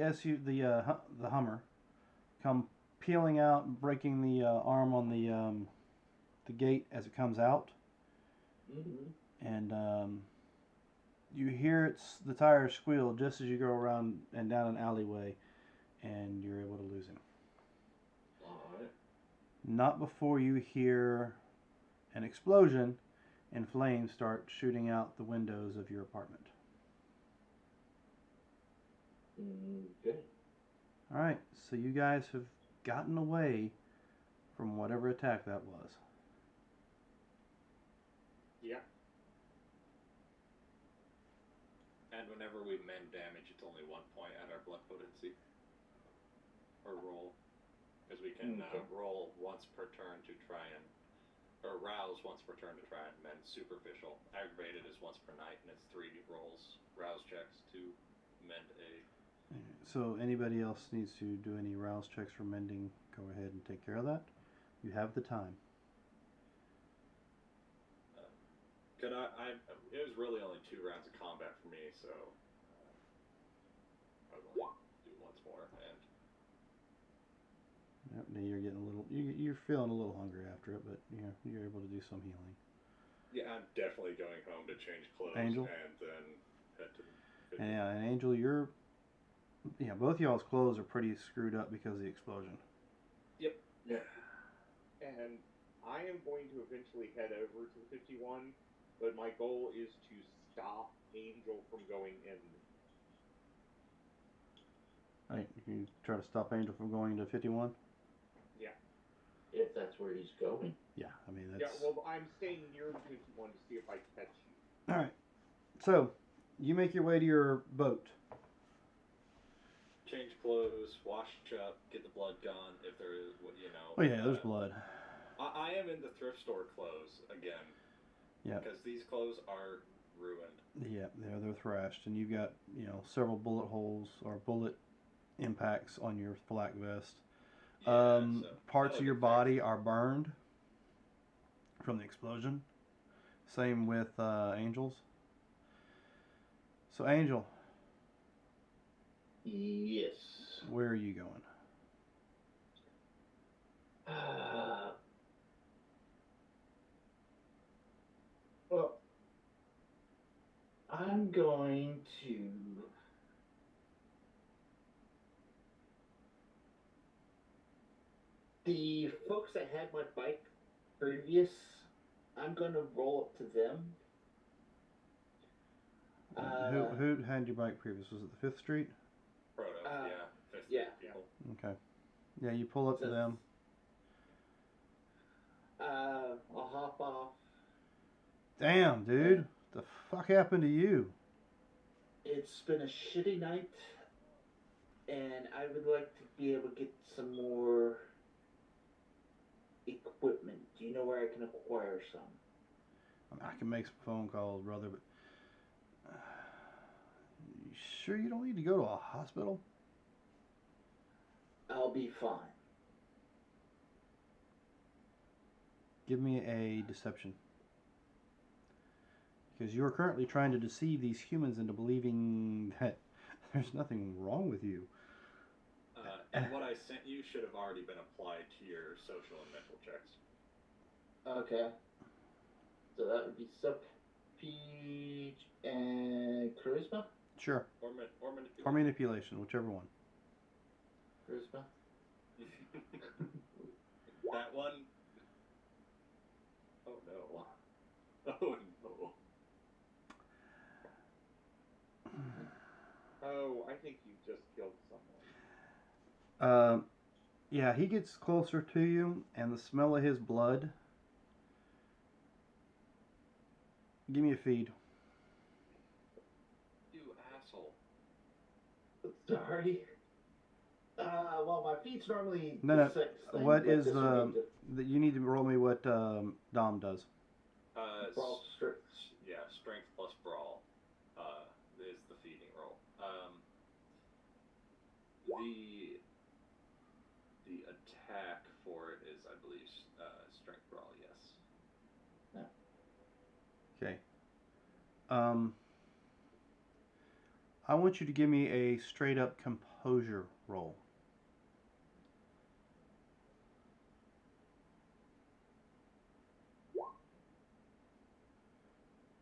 the Hummer come peeling out and breaking the arm on the gate as it comes out, and you hear the tires squeal just as you go around and down an alleyway, and you're able to lose him. Alright. Not before you hear an explosion and flames start shooting out the windows of your apartment. Okay. Alright, so you guys have gotten away from whatever attack that was. Yeah. And whenever we mend damage, it's only 1 point at our blood potency. Or roll. Because we can roll once per turn to try and... Or rouse once per turn to try and mend superficial. Aggravated is once per night, and it's 3 rolls. Rouse checks to mend a... So anybody else needs to do any rouse checks for mending, go ahead and take care of that. You have the time. Could I it was really only 2 rounds of combat for me, so I would only do once more. more. And Yep, now you're getting a little. You're feeling a little hungry after it, but you're able to do some healing. yeah, I'm definitely going home to change clothes Angel? and then head to the And, yeah, and Angel, both y'all's clothes are pretty screwed up because of the explosion. Yep. Yeah. And I am going to eventually head over to the 51, but my goal is to stop Angel from going in. Right, you try to stop Angel from going to 51. Yeah. If that's where he's going. Yeah, I mean Yeah, that's. well, I'm staying near the 51 to see if I catch you. All right. So, you make your way to your boat. change clothes, wash up, get the blood gone if there is, Oh yeah, there's blood. I am in the thrift store clothes again. Yeah. Because these clothes are ruined. Yeah, they're thrashed, and you've got several bullet holes or bullet impacts on your flak vest. Yeah, so Parts of your body are burned from the explosion. Same with Angel's. So Angel, Yes. where are you going? Well, I'm going to the folks that had my bike previous. I'm going to roll up to them. Who had your bike previous? Was it the 5th Street? Proto, yeah. Fifth yeah. people. Okay. Yeah, you pull up to them. I'll hop off. Damn, dude. The fuck happened to you? It's been a shitty night, and I would like to be able to get some more equipment. Do you know where I can acquire some? I can make some phone calls, brother, but you sure you don't need to go to a hospital? I'll be fine. Give me a deception. Because you are currently trying to deceive these humans into believing that there's nothing wrong with you. And what I sent you should have already been applied to your social and mental checks. Okay. So that would be speech and charisma? Sure. Or manipulation. Or manipulation, whichever one. Charisma? That one. Oh no. Oh no. Oh, I think you just killed someone. Yeah, he gets closer to you, and the smell of his blood. Give me a feed. You asshole. Sorry. Well, my feet's normally No. the 6th thing, What but is this would be you need to roll me what Dom does. brawl strength. Yeah, strength plus brawl is the feeding roll. The attack for it is, I believe, strength brawl. Yes. No. Okay. I want you to give me a straight up composure roll.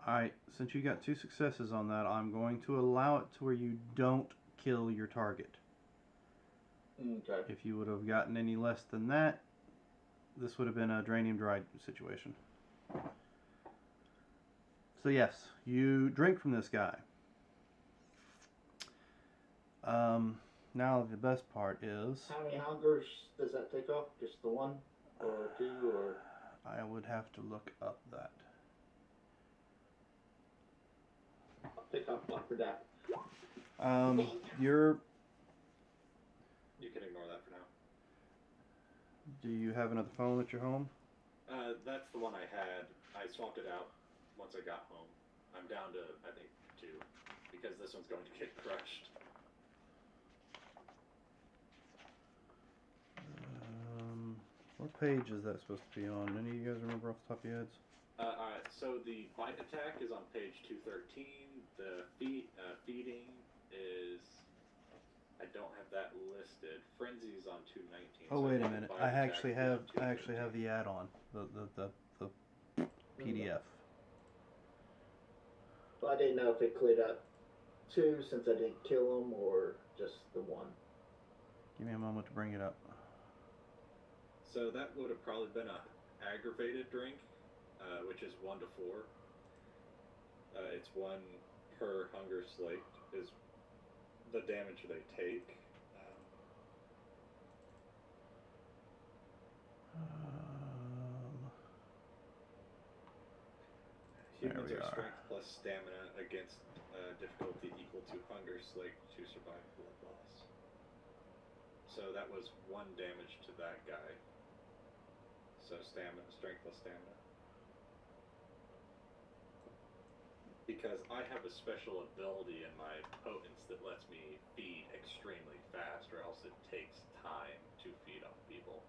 Alright, since you got 2 successes on that, I'm going to allow it to where you don't kill your target. Okay. If you would have gotten any less than that, this would have been a drain him dry situation. So yes, you drink from this guy. Now the best part is... How many hungers does that take off? Just the one? Or 2? Or I would have to look up that. I'll take off one for that. You're... You can ignore that for now. Do you have another phone at your home? That's the one I had. I swapped it out once I got home. I'm down to, I think, 2. Because this one's going to get crushed. What page is that supposed to be on? Any of you guys remember off the top of your heads? Alright, so the bite attack is on page 213. The feeding is I don't have that listed. Frenzy's on 219. Oh so wait you a can minute. buy I the actually jacket have on I actually have 213. the add-on, the PDF. Well, I didn't know if it cleared up two since I didn't kill him or just the one. Give me a moment to bring it up. So that would have probably been a aggravated drink, which is 1 to 4. It's 1 per hunger slate is the damage they take. Humans There we are are. strength plus stamina against difficulty equal to hunger slate to survive blood loss. So that was 1 damage to that guy. So stamina, strength plus stamina. Because I have a special ability in my potence that lets me feed extremely fast, or else it takes time to feed off people.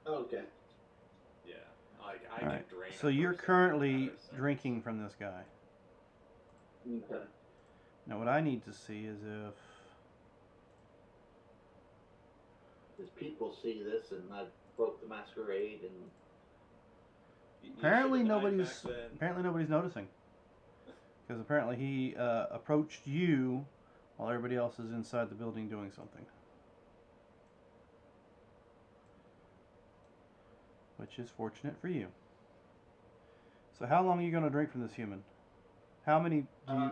Okay. Yeah, like I All can right. drain. So you're currently drinking from this guy. Okay. Now what I need to see is if Because people see this and I broke the masquerade and apparently nobody's noticing. Because apparently he approached you while everybody else is inside the building doing something. Which is fortunate for you. So how long are you going to drink from this human? How many do you?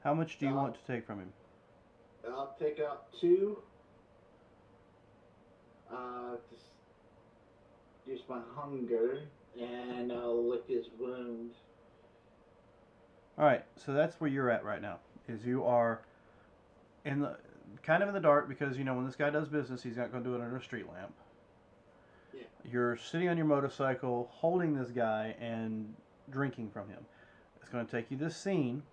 How much do you want to take from him? I'll take out 2. Just use my hunger and I'll lick his wound. All right, so that's where you're at right now. Is you are in the kind of in the dark because you know when this guy does business, he's not going to do it under a street lamp. Yeah. You're sitting on your motorcycle, holding this guy and drinking from him. It's going to take you this scene.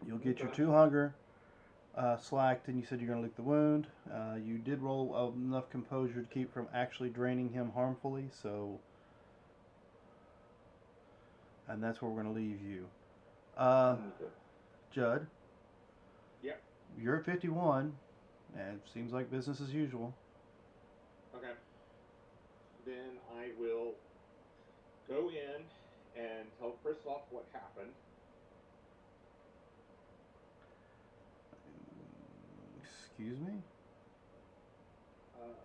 You'll get your 2 hunger slacked, and you said you're going to lick the wound. You did roll enough composure to keep from actually draining him harmfully, so. And that's where we're going to leave you. Judd. Yep. You're at 51, and it seems like business as usual. Okay. Then I will go in and tell Kristoff what happened. Excuse me?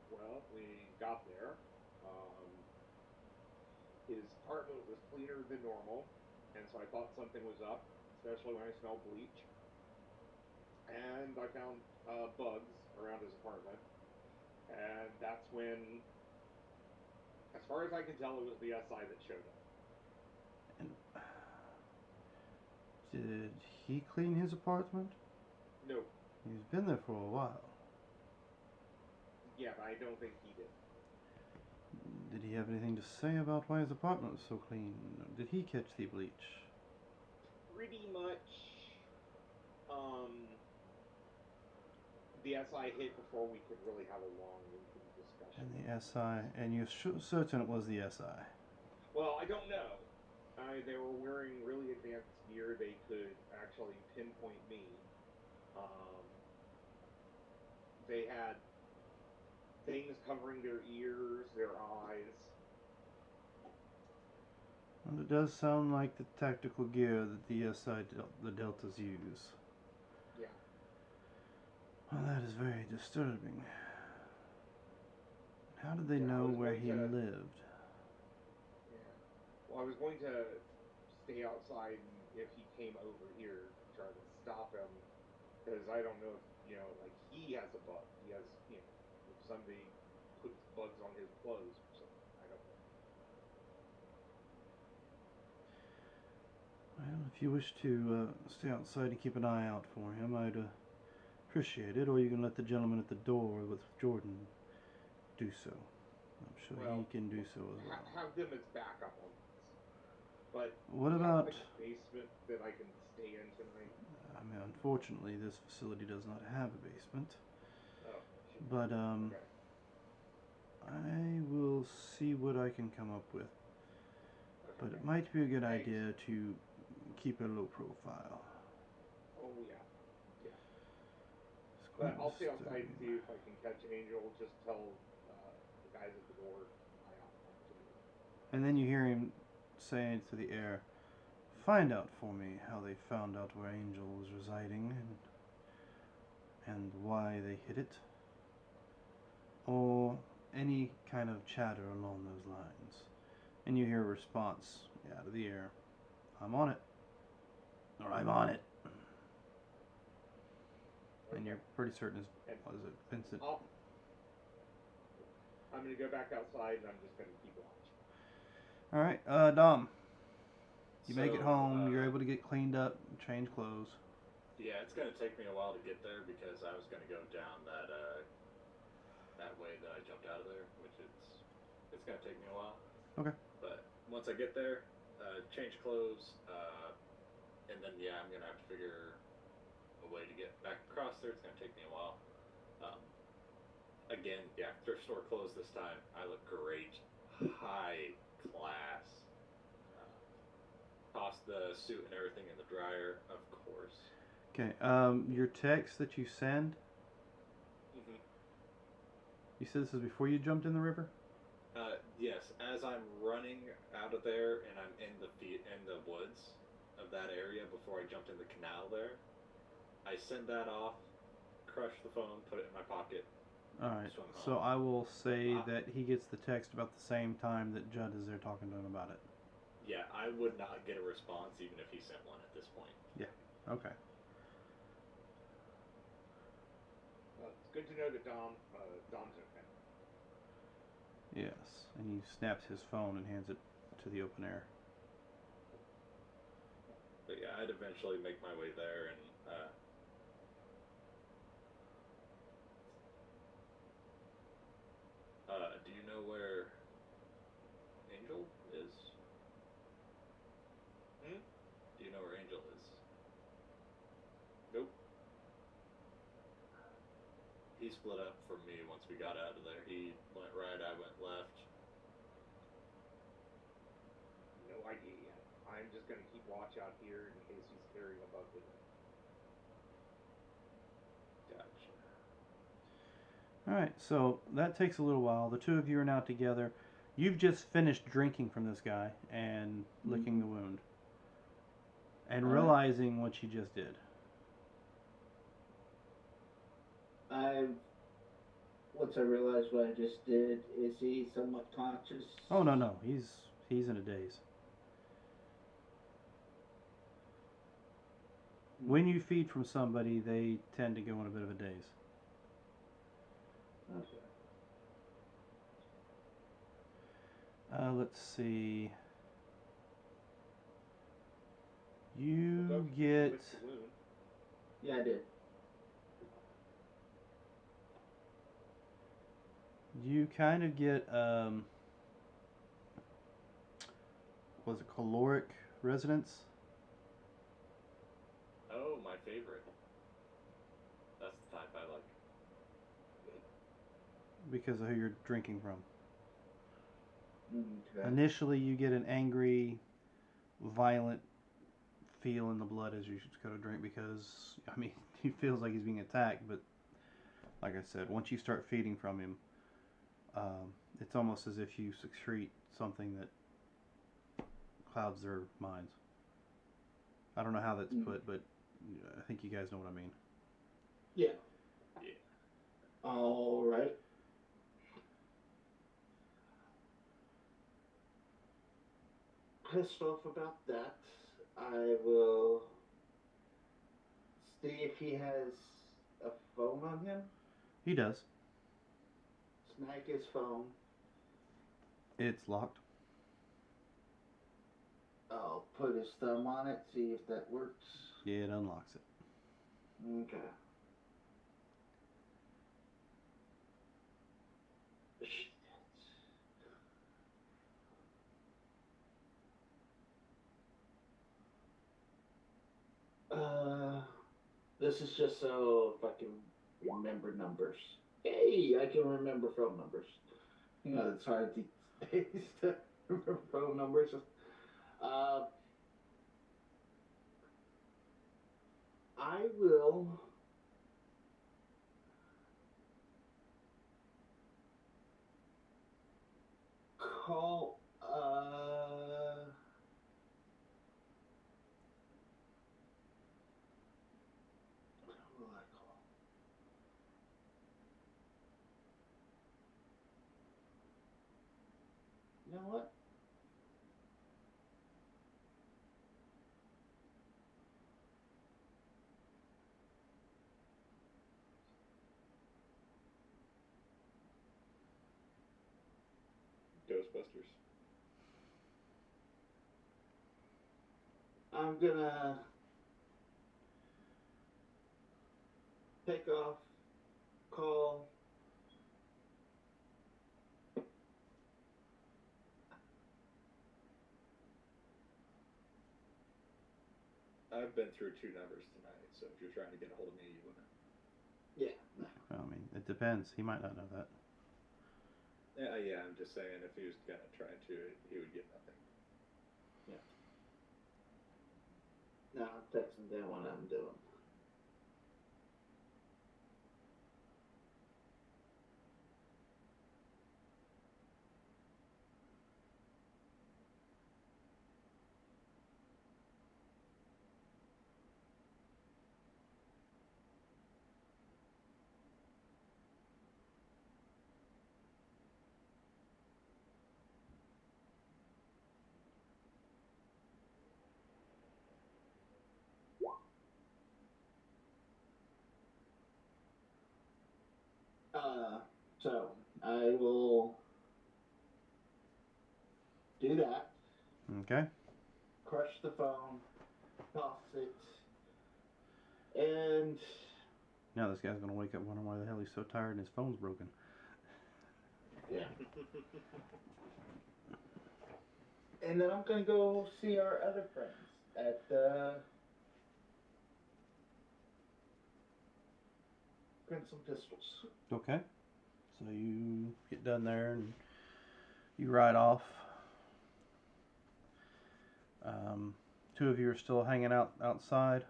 Well, we got there. His apartment was cleaner than normal, and so I thought something was up, especially when I smelled bleach. And I found bugs around his apartment, and that's when, as far as I can tell, it was the SI that showed up. And did he clean his apartment? No. He's been there for a while. Yeah, but I don't think he did. Did he have anything to say about why his apartment was so clean? Did he catch the bleach? Pretty much, the SI hit before we could really have a long discussion. And the SI, and you're certain it was the SI? Well, I don't know. They were wearing really advanced gear. They could actually pinpoint me. They had things covering their ears, their eyes. And it does sound like the tactical gear that the SI, the Deltas use. Yeah. Well, that is very disturbing. How did they Yeah, know where he lived? Yeah. Well, I was going to stay outside, and if he came over here, try to stop him, because I don't know if, like, he has a bug. He has, if somebody puts bugs on his clothes or something. I don't know. Well, if you wish to stay outside and keep an eye out for him, I'd appreciate it. Or you can let the gentleman at the door with Jordan do so. I'm sure he can do so as well. Have them as backup on this. But what about like a basement that I can stay in tonight? I mean, unfortunately, this facility does not have a basement. Oh. But Okay. I will see what I can come up with. Okay. But it might be a good idea to keep a low profile. Oh yeah. Yeah. It's But I'll stay outside and see if I can catch Angel. Just tell the guys at the door my opportunity. And then you hear him saying to the air, "Find out for me how they found out where Angel was residing and why they hid it. Or any kind of chatter along those lines." And you hear a response out of the air, "I'm on it." Or "I'm on it." And you're pretty certain it's, was it Vincent? I'm going to go back outside and I'm just going to keep watch. Alright, Dom. You make it home, you're able to get cleaned up, change clothes. Yeah, it's going to take me a while to get there because I was going to go down that way that I jumped out of there, which it's going to take me a while. Okay. But once I get there, change clothes, and then I'm going to have to figure a way to get back across there. It's going to take me a while. Again, thrift store clothes this time. I look great. High class. Toss the suit and everything in the dryer, of course. Okay, your text that you send, you said this is before you jumped in the river? Yes, as I'm running out of there and I'm in the woods of that area before I jumped in the canal there, I send that off, crush the phone, put it in my pocket. Alright, so I will say that he gets the text about the same time that Judd is there talking to him about it. Yeah, I would not get a response even if he sent one at this point. Yeah, okay. It's good to know that Dom's okay. Yes, and he snaps his phone and hands it to the open air. But yeah, I'd eventually make my way there and do you know where Angel is? Do you know where Angel is? Nope. He split up from me once we got out of there. He went right, I went left. No idea yet. I'm just going to keep watch out here in case he's carrying a bug with him. Gotcha. Alright, so that takes a little while. The two of you are now together. You've just finished drinking from this guy and licking the wound. And realizing what you just did. Once I realized what I just did, is he somewhat conscious? Oh, no. He's in a daze. When you feed from somebody, they tend to go in a bit of a daze. Okay. Let's see. You get... Yeah, I did. You kind of get, was it caloric resonance? Oh, my favorite. That's the type I like. Because of who you're drinking from. Okay. Initially, you get an angry, violent feel in the blood as you go to drink because, I mean, he feels like he's being attacked, but like I said, once you start feeding from him, it's almost as if you secrete something that clouds their minds. I don't know how that's put, but I think you guys know what I mean. Yeah. All right. Pissed off about that. I will see if he has a phone on him. He does. Snag his phone. It's locked. I'll put his thumb on it, see if that works. Yeah, it unlocks it. Okay. Shit. This is just so if I can remember numbers. Hey, I can remember phone numbers. You know, it's hard these days to remember phone numbers. I will call. Who will I call? You know what? Ghostbusters. I'm gonna take off, call. I've been through 2 numbers tonight, so if you're trying to get a hold of me, you wouldn't. Yeah. Well, I mean, it depends. He might not know that. Yeah, I'm just saying if he was gonna try to, he would get nothing. No, I'm texting them what I'm doing. So I will do that. Okay. Crush the phone, toss it, and Now this guy's gonna wake up wondering why the hell he's so tired and his phone's broken. yeah. And then I'm gonna go see our other friends at Crimson Pistols. Okay. So you get done there and you ride off. Two of you are still hanging out outside.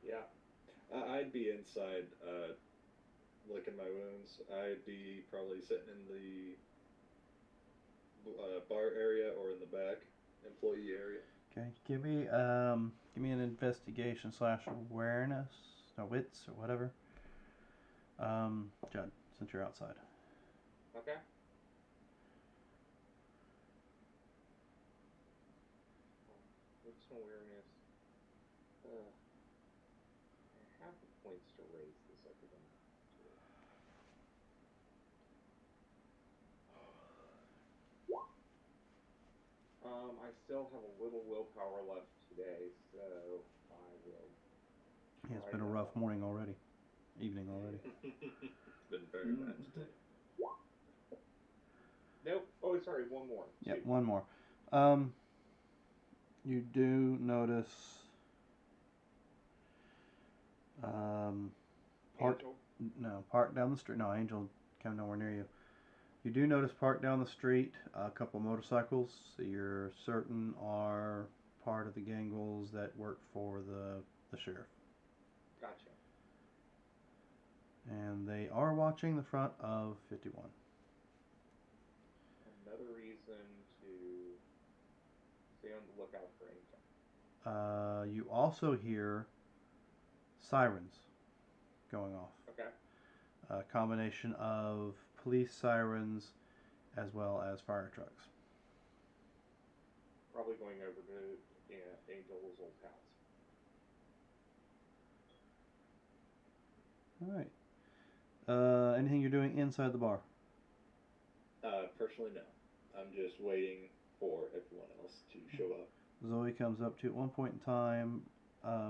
Yeah. I'd be inside, licking my wounds. I'd be probably sitting in the bar area or in the back employee area. Okay. Give me an investigation / awareness or wits or whatever. Judd, since you're outside. Okay. What's awareness? I have the points to raise this. I think I'm do it. I still have a little willpower left today, so I will. Yeah, it's been a rough morning already. Evening already. It's been very bad today. Nope. Oh, sorry. One more. Yep, Two. one more. You do notice parked Angel? parked down the street. No, Angel came nowhere near you. You do notice parked down the street a couple motorcycles that you're certain are part of the gangles that work for the sheriff. Gotcha. And they are watching the front of 51. Another reason to stay on the lookout for Angel. You also hear sirens going off. Okay. A combination of police sirens as well as fire trucks. Probably going over to Angel's old house. Alright. Anything you're doing inside the bar? Personally, no. I'm just waiting for everyone else to show up. Zoe comes up to you at one point in time,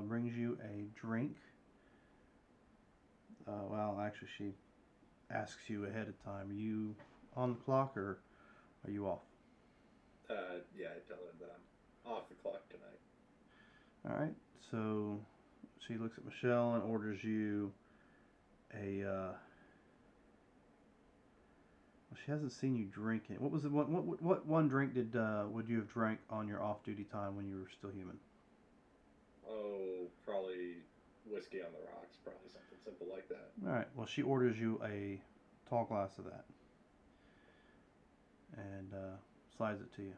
brings you a drink. Well, actually, she asks you ahead of time. Are you on the clock or are you off? Yeah, I tell her that I'm off the clock tonight. Alright, so she looks at Michelle and orders you a. Well, she hasn't seen you drink it. What was the one? What one drink would you have drank on your off-duty time when you were still human? Oh, probably whiskey on the rocks. Probably something simple like that. All right. Well, she orders you a tall glass of that, and slides it to you.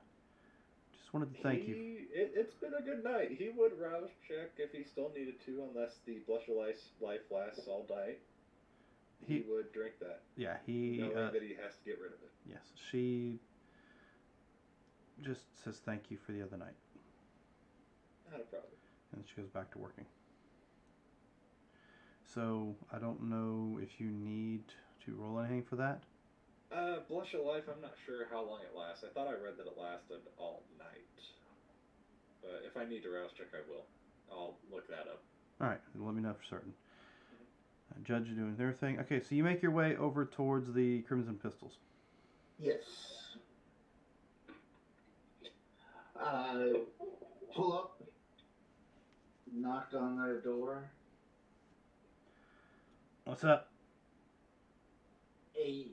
Just wanted to thank you. It's been a good night. He would rouse check if he still needed to, unless the blush of life lasts all night. He would drink that. Yeah, knowing that he has to get rid of it. Yes, she just says thank you for the other night. Not a problem. And she goes back to working. So, I don't know if you need to roll anything for that. Blush of life, I'm not sure how long it lasts. I thought I read that it lasted all night. But if I need to rouse check, I will. I'll look that up. Alright, let me know for certain. Judge doing their thing. Okay, so you make your way over towards the Crimson Pistols. Yes. I pull up, knock on their door. What's up? Hey.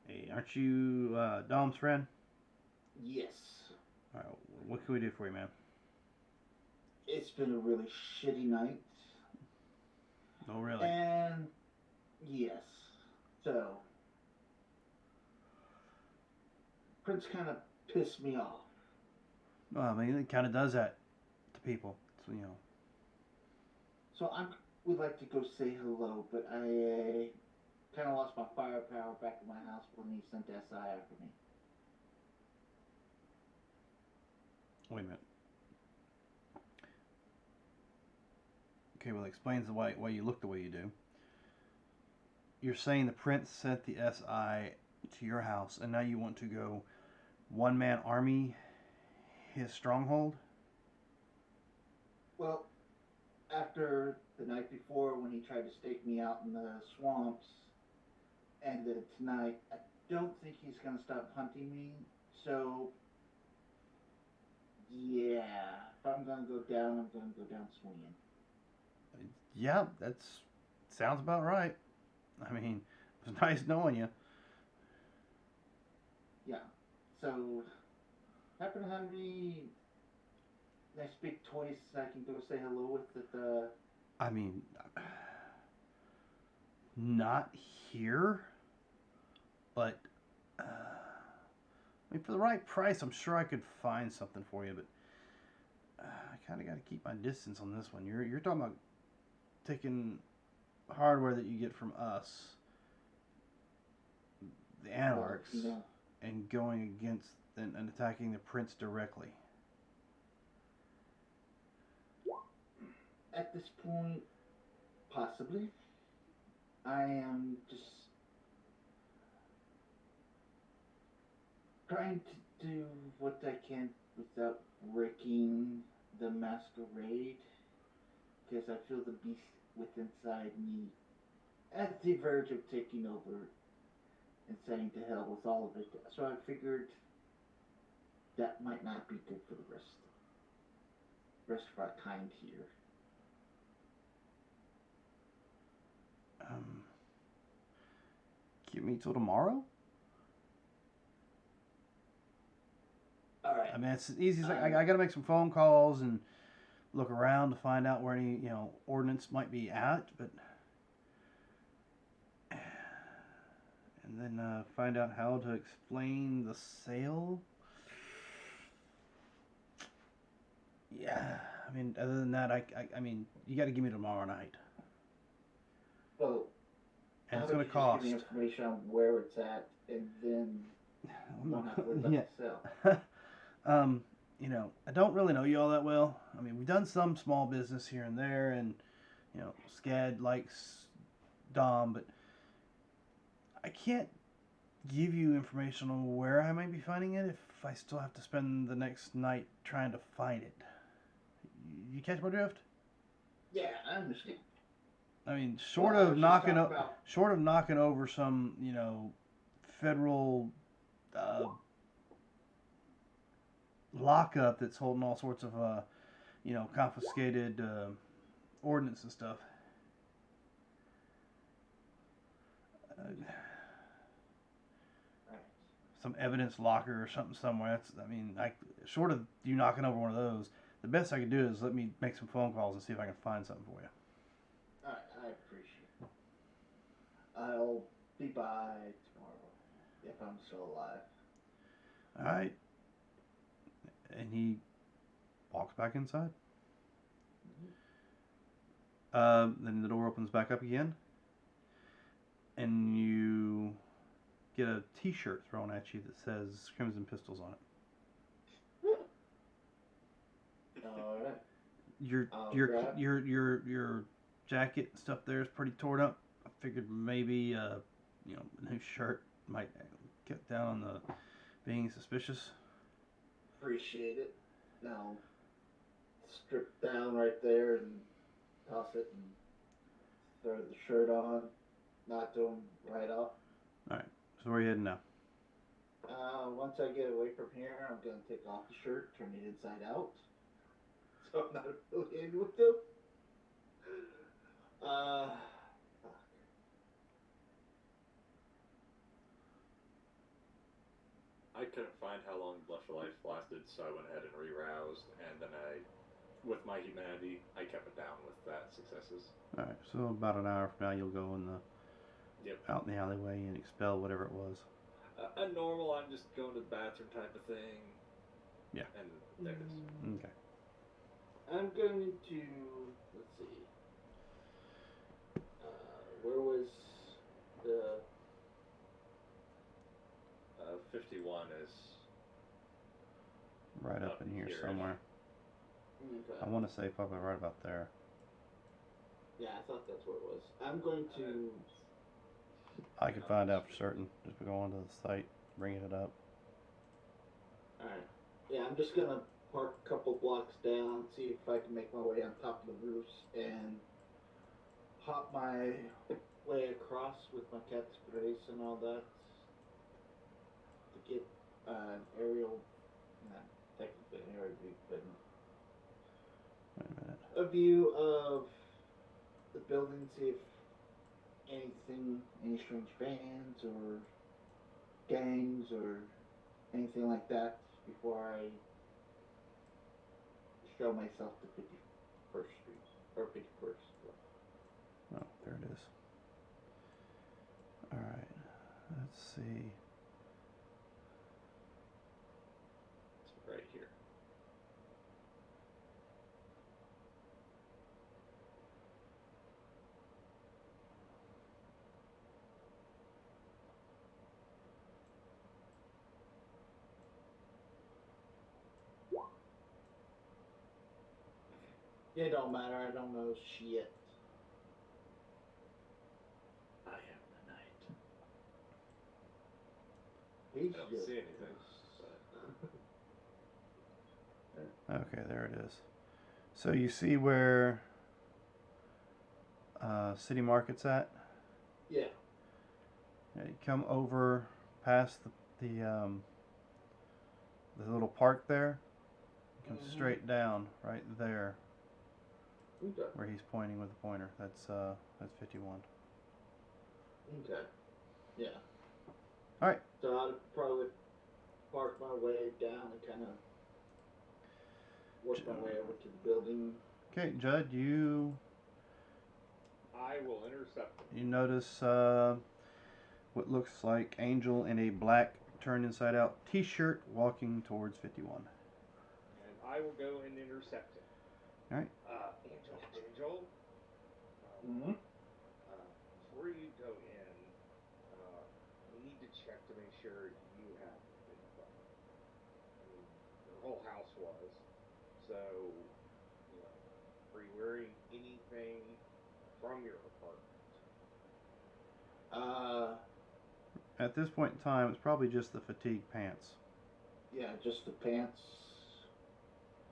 Hey, aren't you Dom's friend? Yes. Alright, what can we do for you, man? It's been a really shitty night. Oh, really? And yes. So Prince kind of pissed me off. Well, I mean, it kind of does that to people. So, you know. So I would like to go say hello, but I kind of lost my firepower back in my house when he sent SI after me. Wait a minute. Okay, well, it explains why you look the way you do. You're saying the prince sent the SI to your house, and now you want to go one-man army his stronghold? Well, after the night before when he tried to stake me out in the swamps, and then tonight, I don't think he's going to stop hunting me. So, yeah, if I'm going to go down, I'm going to go down swinging. Yeah, that sounds about right. I mean, it was nice knowing you. Yeah. So, happen to have any nice big toys I can go say hello with at the... I mean, not here, but I mean, for the right price, I'm sure I could find something for you. But I kind of got to keep my distance on this one. You're talking about taking hardware that you get from us, the Anarchs, yeah. and going against and attacking the prince directly. At this point, possibly. I am just trying to do what I can without wrecking the masquerade, because I feel the beast within inside me at the verge of taking over and saying to hell with all of it. So I figured that might not be good for the rest of our kind here. Keep me till tomorrow? Alright. I mean, it's easy as I got to make some phone calls and look around to find out where any, ordnance might be at, but and then find out how to explain the sale. Yeah, I mean, other than that, I mean, you got to give me tomorrow night. Well, And it's going to cost. Give me information on where it's at, and then don't have to worry about the sale. I don't really know you all that well. I mean, we've done some small business here and there, and Scad likes Dom, but I can't give you information on where I might be finding it if I still have to spend the next night trying to find it. You catch my drift? Yeah, I understand. I mean, short of knocking over some, federal lockup that's holding all sorts of, confiscated ordnance and stuff. Some evidence locker or something somewhere. Short of you knocking over one of those, the best I could do is let me make some phone calls and see if I can find something for you. I appreciate it. I'll be by tomorrow. if I'm still alive. All right. And he walks back inside. Then the door opens back up again, and you get a T-shirt thrown at you that says Crimson Pistols on it. All right. Your jacket and stuff there is pretty torn up. I figured maybe a new shirt might cut down on the being suspicious. Appreciate it. Now, strip down right there and toss it and throw the shirt on. Not to him right off. All right. So where are you heading now? Once I get away from here, I'm gonna take off the shirt, turn it inside out, so I'm not affiliated with them. Fuck. I couldn't find how long Blush of Life lasted, so I went ahead and reroused, and then with my humanity, I kept it down with that successes. All right. So about an hour from now, you'll go out in the alleyway and expel whatever it was. A normal, I'm just going to the bathroom type of thing. Yeah. And there it is. Okay. I'm going to, let's see, where was the... 51 is... Right up in here somewhere. Okay. I want to say probably right about there. Yeah, I thought that's where it was. I'm going to... I can find out for certain. Just go onto the site, bringing it up. Alright. Yeah, I'm just gonna park a couple blocks down, see if I can make my way on top of the roofs, and hop my way across with my cat's grace and all that to get an aerial, not technically an aerial view, but Wait a minute. a view of the building, see if any strange bands or gangs or anything like that before I show myself to 51st Street or 51st. Oh, there it is. All right. Let's see. It's right here. It don't matter, I don't know shit. I am the night. He's I don't just... see anything. But... Okay, there it is. So you see where City Market's at? Yeah. Yeah, you come over past the little park there. Come straight down right there. Okay. Where he's pointing with the pointer. That's 51. Okay. Yeah. All right. So I'll probably park my way down and kind of work my way over to the building. Okay, Judd, you I will intercept them. you notice what looks like Angel in a black turned inside out T-shirt walking towards 51. And I will go and intercept him. All right. Angel. Before you go in, we need to check to make sure you have been fucked. I mean, your whole house was. So, are you wearing anything from your apartment? At this point in time, it's probably just the fatigue pants. Yeah, just the pants.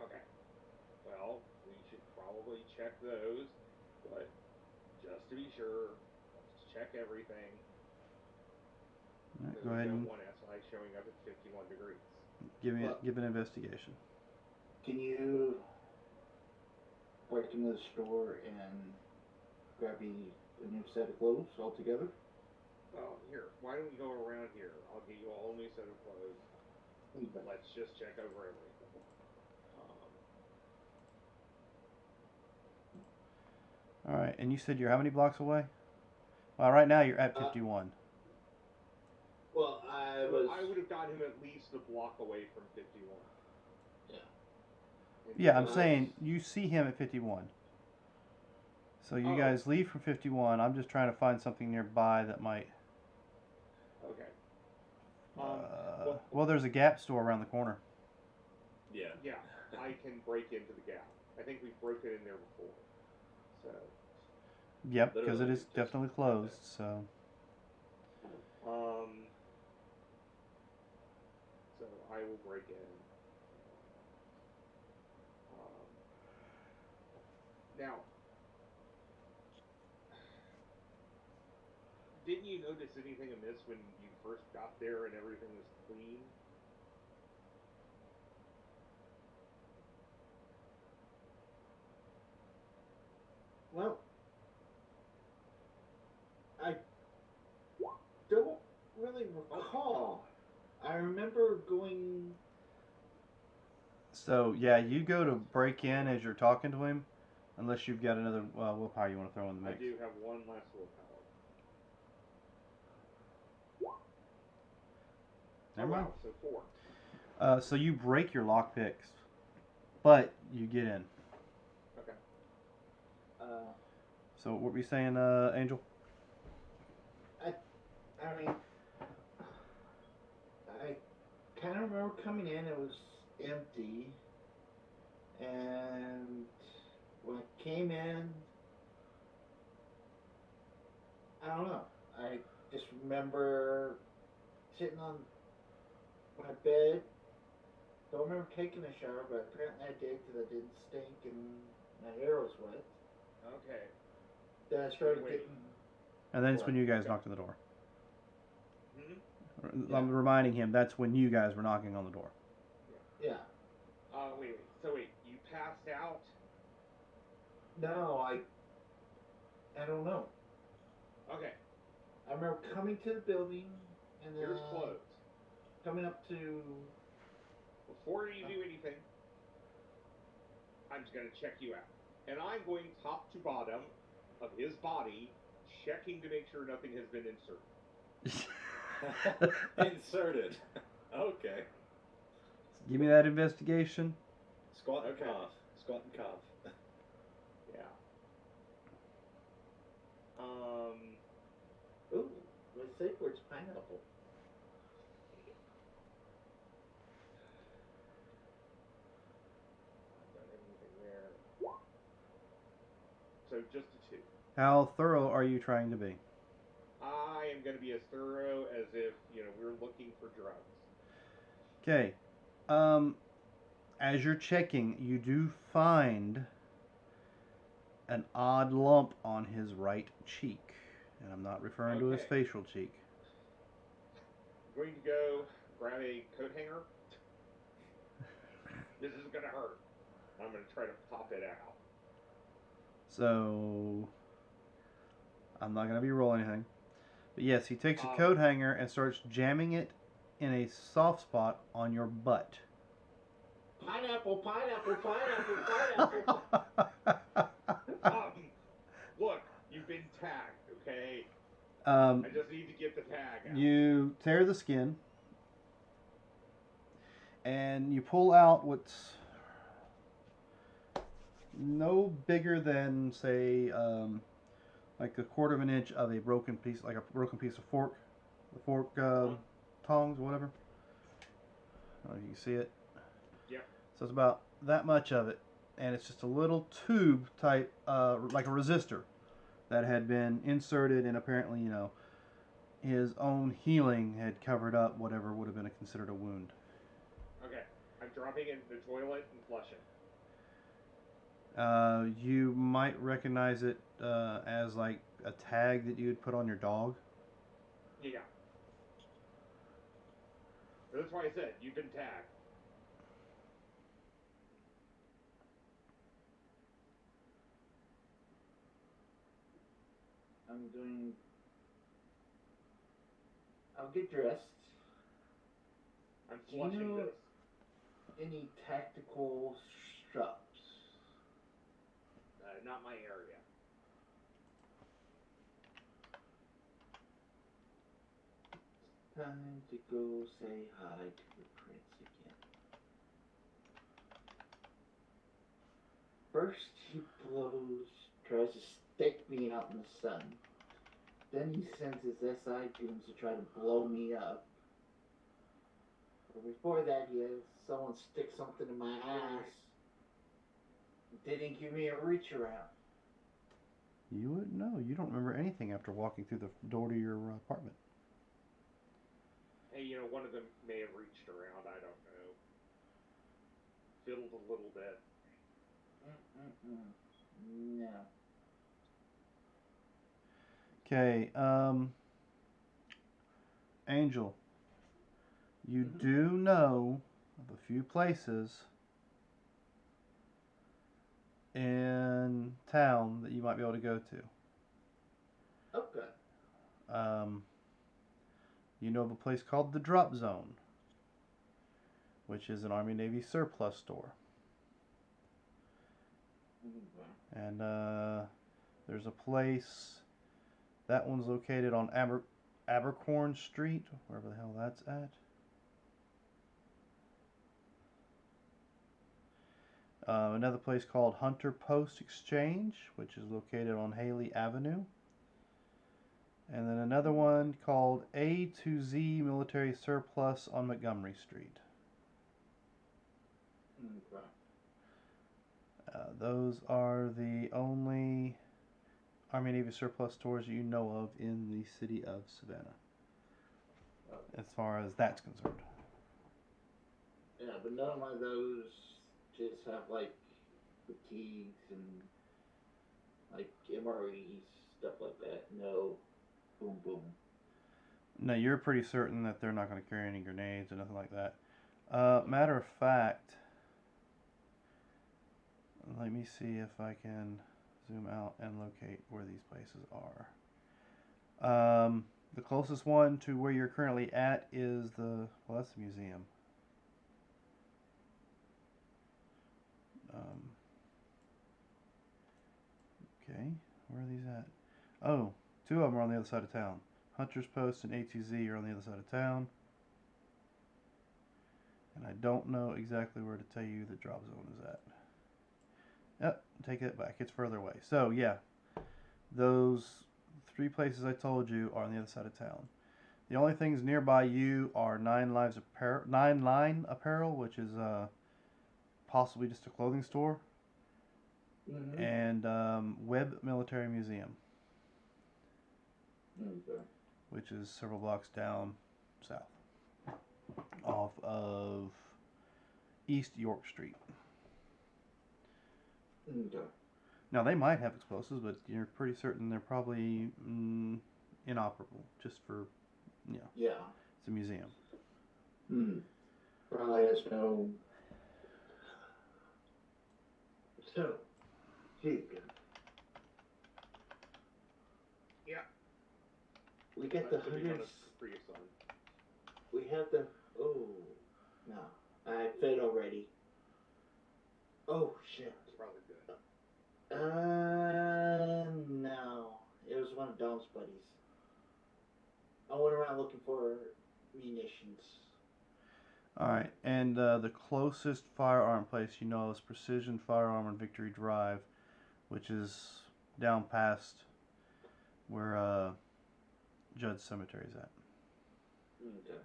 Okay. Well, we should probably check those, but just to be sure, let's check everything. All right, Because go we ahead don't and want SI showing up at 51 degrees. give an investigation. Can you break into the store and grab me a new set of clothes altogether? Well, here, why don't we go around here? I'll get you a whole new set of clothes. Let's just check over everything. All right, and you said you're how many blocks away? Well, right now you're at 51. Well, I was. I would have got him at least a block away from 51. Yeah. Yeah, I'm Nice. saying you see him at 51. So you Oh. guys leave from 51. I'm just trying to find something nearby that might. Okay. Well, there's a Gap store around the corner. Yeah. Yeah, I can break into the Gap. I think we've broken in there before. So, Yep, because it Literally is just definitely right closed. So so I will break in. Now, didn't you notice anything amiss when you first got there and everything was clean? Well, I don't really recall. I remember going. So yeah, you go to break in as you're talking to him, unless you've got another willpower you want to throw in the I mix. do have one last willpower. Never mind. Wow, so 4. So you break your lock picks, but you get in. Okay. So what were you saying, Angel? I mean, I kind of remember coming in. It was empty, and when I came in, I don't know. I just remember sitting on my bed. Don't remember taking a shower, but apparently I did because I didn't stink and my hair was wet. Okay. Then I started Wait. getting. And then it's when you guys Okay. knocked on the door. Mm-hmm. I'm reminding him that's when you guys were knocking on the door. Yeah. Wait. So wait, you passed out? No, I don't know. Okay. I remember coming to the building and then Here's closed. coming up to. Before you do anything, I'm just going to check you out. And I'm going top to bottom of his body, checking to make sure nothing has been inserted. Inserted. Okay. Give me that investigation. Squat and Okay. cough. Squat and cough. Yeah. Ooh, my safe word's pineapple. Not anything there. So just a 2. How thorough are you trying to be? I am going to be as thorough as if, we're looking for drugs. Okay. As you're checking, you do find an odd lump on his right cheek. And I'm not referring to his Okay. facial cheek. I'm going to go grab a coat hanger. This is going to hurt. I'm going to try to pop it out. So I'm not going to be rolling anything. But yes, he takes a coat hanger and starts jamming it in a soft spot on your butt. Pineapple, pineapple, pineapple, pineapple. Look, you've been tagged, okay? I I just need to get the tag out. You tear the skin and you pull out what's no bigger than, say, like a quarter of an inch of a broken piece, like a broken piece of fork, the fork tongs, whatever. Oh, you can see it. Yep. So it's about that much of it, and it's just a little tube type, like a resistor, that had been inserted, and apparently, his own healing had covered up whatever would have been considered a wound. Okay, I'm dropping it in the toilet and flushing. You might recognize it as like a tag that you would put on your dog. Yeah. That's why I said, you've been tagged. I'll get dressed. I'm Do you flushing know this. any tactical straps? Not my area. time to go say hi to the prince again. First he tries to stick me out in the sun. Then he sends his SI goons to try to blow me up. But before that, he has someone stick something in my ass. Didn't give me a reach around. You wouldn't know. You don't remember anything after walking through the door to your apartment. Hey, one of them may have reached around. I don't know. Fiddled a little bit. No. Okay, Angel, you do know of a few places in town that you might be able to go to. Okay. You know of a place called the Drop Zone, which is an Army Navy surplus store. And there's a place, that one's located on Abercorn Street, wherever the hell that's at. Another place called Hunter Post Exchange, which is located on Haley Avenue. And then another one called A to Z Military Surplus on Montgomery Street. Okay. Those are the only Army Navy surplus stores you know of in the city of Savannah, as far as that's concerned. Yeah, but none of those just have like fatigues and like MREs, stuff like that. No, boom boom. No, you're pretty certain that they're not going to carry any grenades or nothing like that. Matter of fact, let me see if I can zoom out and locate where these places are. The closest one to where you're currently at is that's the museum. Okay, where are these at? Oh, two of them are on the other side of town. Hunter's Post and A2Z are on the other side of town. And I don't know exactly where to tell you the drop zone is at. Yep, take it back. It's further away. So, yeah, those three places I told you are on the other side of town. The only things nearby you are Nine Line Apparel, which is possibly just a clothing store, and Webb Military Museum, which is several blocks down south, off of East York Street. Okay. Now, they might have explosives, but you're pretty certain they're probably inoperable, just for, Yeah. it's a museum. Probably has no. So, Jacob. Yeah. We got the hundreds. We have the. Oh, no. I fed already. Oh, shit. That's probably good. No. It was one of Dom's buddies. I went around looking for munitions. Alright, and the closest firearm place you know is Precision Firearm on Victory Drive, which is down past where Judd's Cemetery is at. Okay.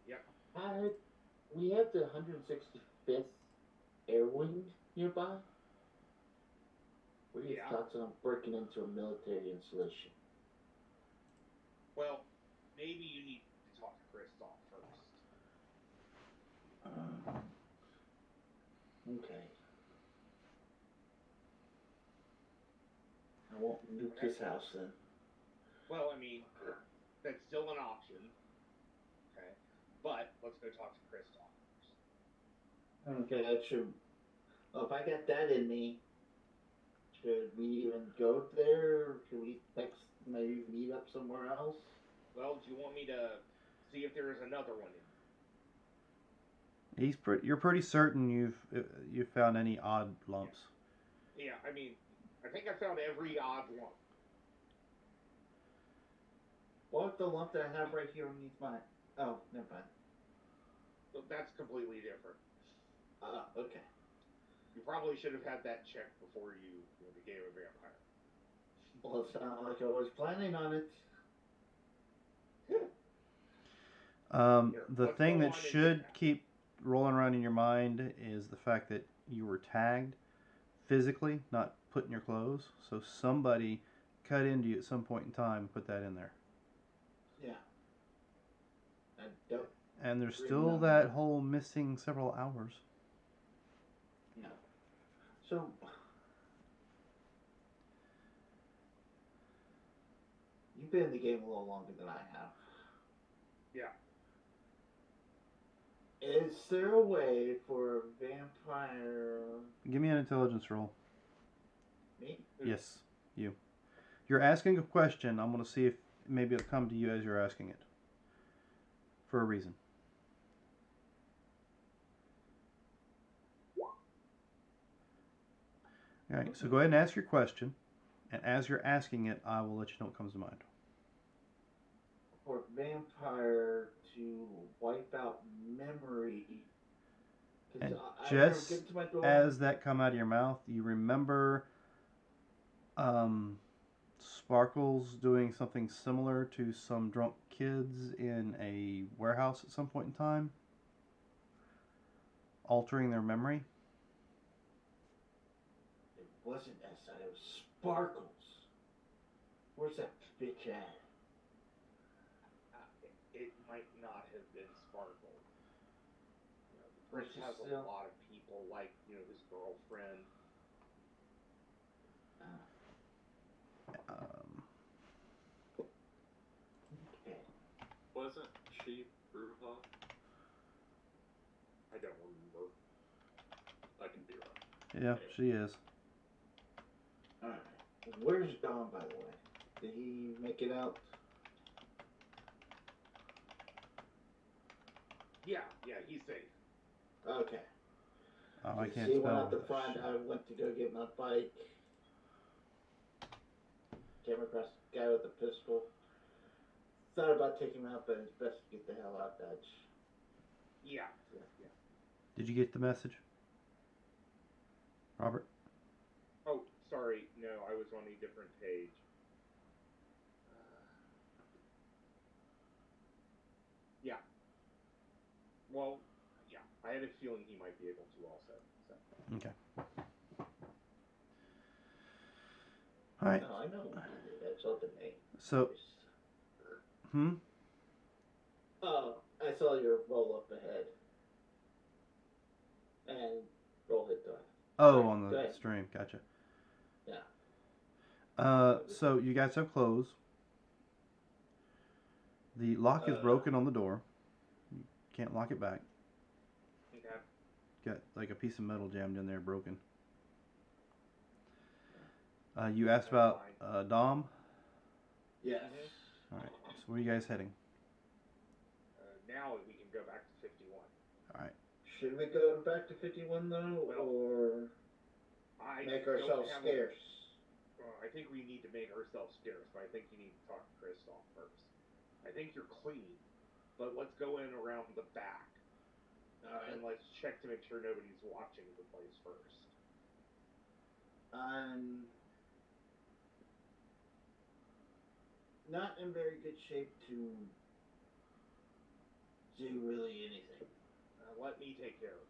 Yeah. We have the 165th Air Wing nearby. What are your thoughts on breaking into a military installation? Well, maybe you need to talk to Kristoff first. Okay. I won't nuke his house then. Well, I mean, that's still an option. Okay. But let's go talk to Kristoff first. Okay, that should. Well, if I got that in me, should we even go there? Should we maybe meet up somewhere else? Well, do you want me to see if there is another one in? You're pretty certain you've found any odd lumps. Yeah, I mean, I think I found every odd lump. What if the lump that I have right here underneath my... Oh, never mind. But that's completely different. Okay. You probably should have had that checked before you became a vampire. Well, it's not like I was planning on it. The Let's thing go that on and should get that. keep rolling around in your mind is the fact that you were tagged physically, not put in your clothes. So somebody cut into you at some point in time and put that in there. Yeah. I don't... And there's still Remember. that whole missing several hours. Yeah. So... You've been in the game a little longer than I have. Yeah. Is there a way for a vampire... Give me an intelligence roll. Me? Yes, you. You're asking a question. I'm going to see if maybe it'll come to you as you're asking it. For a reason. Alright, so go ahead and ask your question. And as you're asking it, I will let you know what comes to mind. For a vampire to wipe out memory... 'Cause And I remember just getting to my door... as that come out of your mouth, you remember Sparkles doing something similar to some drunk kids in a warehouse at some point in time, altering their memory. It wasn't SI, it was Sparkles. Where's that bitch at? It might not have been Sparkle. The Was Prince she has still... a lot of people, like, his girlfriend. Okay. Wasn't she Bruja? I don't remember. I can be wrong. Yeah, she is. Alright. Where's Don, by the way? Did he make it out? Yeah, he's safe. Okay. Oh, I can't She went spell. out the front, I went to go get my bike. Came across a guy with a pistol. Thought about taking him out, but it's best to get the hell out of Dodge. Yeah. Did you get the message, Robert? Oh, sorry. No, I was on a different page. Yeah. Well, yeah. I had a feeling he might be able to also. So. Okay. All right. No, I know. That's all the name. So, Oh, I saw your roll up ahead. And roll hit die. Oh, Right, on go the ahead. stream. Gotcha. Yeah. So you guys have clothes. The lock is broken on the door. You can't lock it back. Okay. Got like a piece of metal jammed in there, broken. You asked about Dom. Yes. All right. So where are you guys heading? Now we can go back to 51. All right. Should we go back to 51 though, or make ourselves scarce? I think we need to make ourselves scarce, but I think you need to talk to Kristoff first. I think you're clean, but let's go in around the back. And let's check to make sure nobody's watching the place first. I'm not in very good shape to do really anything. Let me take care of it.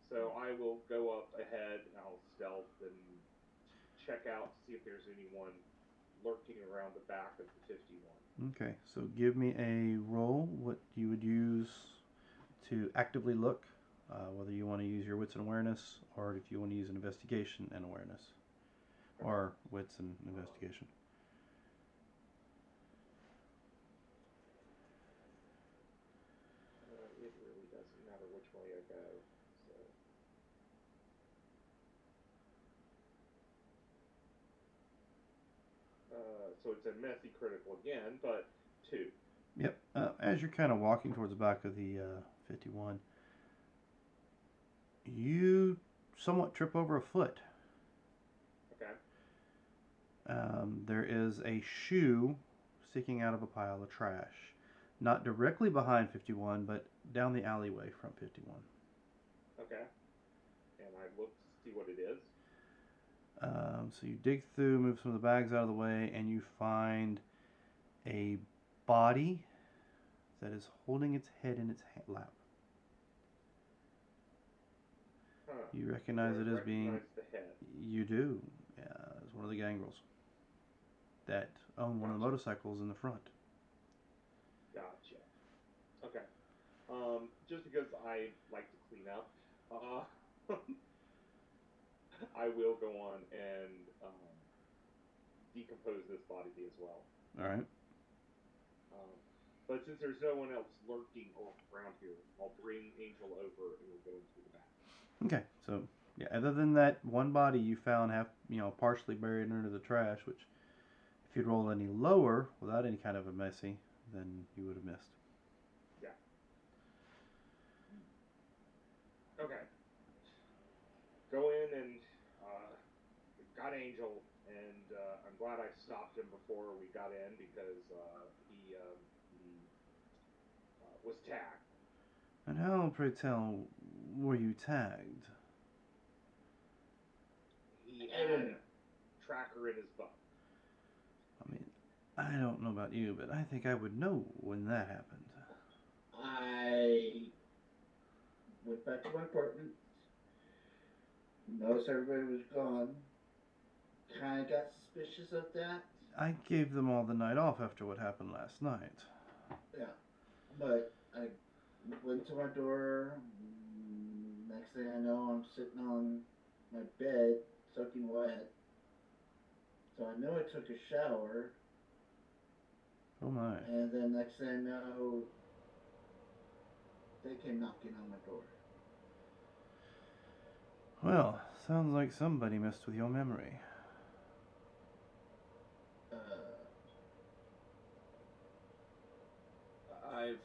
So I will go up ahead and I'll stealth and check out to see if there's anyone lurking around the back of the 51. Okay. So give me a roll. What you would use to actively look, whether you want to use your wits and awareness, or if you want to use an investigation and awareness, or wits and investigation. It really doesn't matter which way I go. So it's a messy critical again, but 2. Yep. As you're kind of walking towards the back of the 51, you somewhat trip over a foot. Okay. There is a shoe sticking out of a pile of trash. Not directly behind 51, but down the alleyway from 51. Okay. And I look to see what it is. So you dig through, move some of the bags out of the way, and you find a body that is holding its head in its lap. Huh. You recognize Do I it as being. recognize the head? You do. Yeah, it's one of the gangrels that own one of the Gotcha. motorcycles in the front. Gotcha. Okay. Just because I like to clean up, I will go on and decompose this body as well. All right. But since there's no one else lurking around here, I'll bring Angel over and we'll go into the back. Okay. So yeah, other than that one body you found partially buried under the trash, which if you'd rolled any lower without any kind of a messy, then you would have missed. Yeah. Okay. Go in and got Angel, and I'm glad I stopped him before we got in because he was tagged. And how, pray tell, were you tagged? He had a tracker in his butt. I mean, I don't know about you, but I think I would know when that happened. I went back to my apartment. Noticed everybody was gone. Kind of got suspicious of that. I gave them all the night off after what happened last night. Yeah. But I went to my door. Next thing I know, I'm sitting on my bed, soaking wet. So I know I took a shower. Oh my. And then next thing I know, they came knocking on my door. Well, sounds like somebody messed with your memory. I've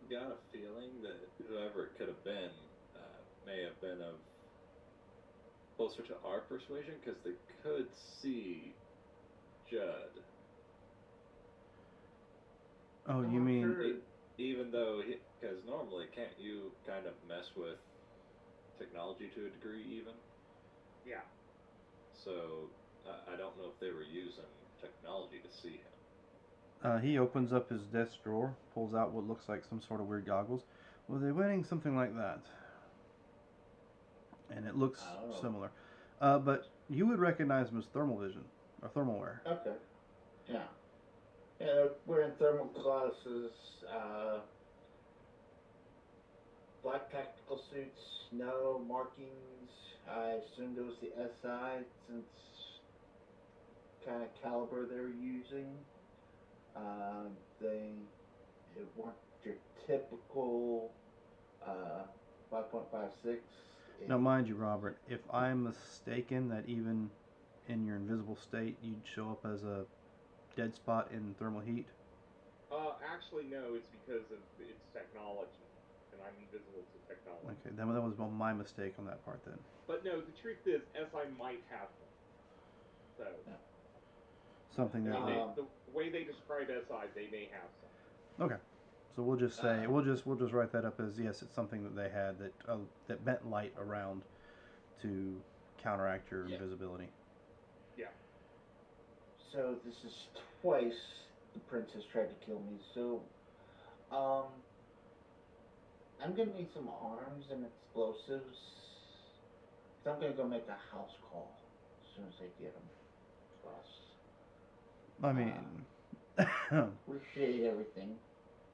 got a feeling that whoever it could have been may have been of closer to our persuasion because they could see Judd. Oh, you I'm mean sure. Even though, because normally can't you kind of mess with technology to a degree even? Yeah. So I don't know if they were using technology to see him. he opens up his desk drawer, pulls out what looks like some sort of weird goggles. Were they wearing something like that? And it looks I don't know. similar. But you would recognize them as thermal vision or thermal wear. Okay. Yeah. Yeah, they're wearing thermal glasses, black tactical suits, no markings. I assumed it was the SI since kind of caliber they were using. It weren't your typical 5.56. Now, mind you, Robert, if I'm mistaken that even in your invisible state, you'd show up as a dead spot in thermal heat. Actually, no, it's because of its technology, and I'm invisible to technology. Okay, that was my mistake on that part then. But no, the truth is, SI might have them. So Something that. the way they describe SI, they may have some. Okay, so we'll just say we'll just write that up as yes, it's something that they had that bent light around to counteract your invisibility. Yeah. So this is twice the prince has tried to kill me. So, I'm gonna need some arms and explosives. So I'm gonna go make a house call as soon as I get them. I mean, Appreciate everything.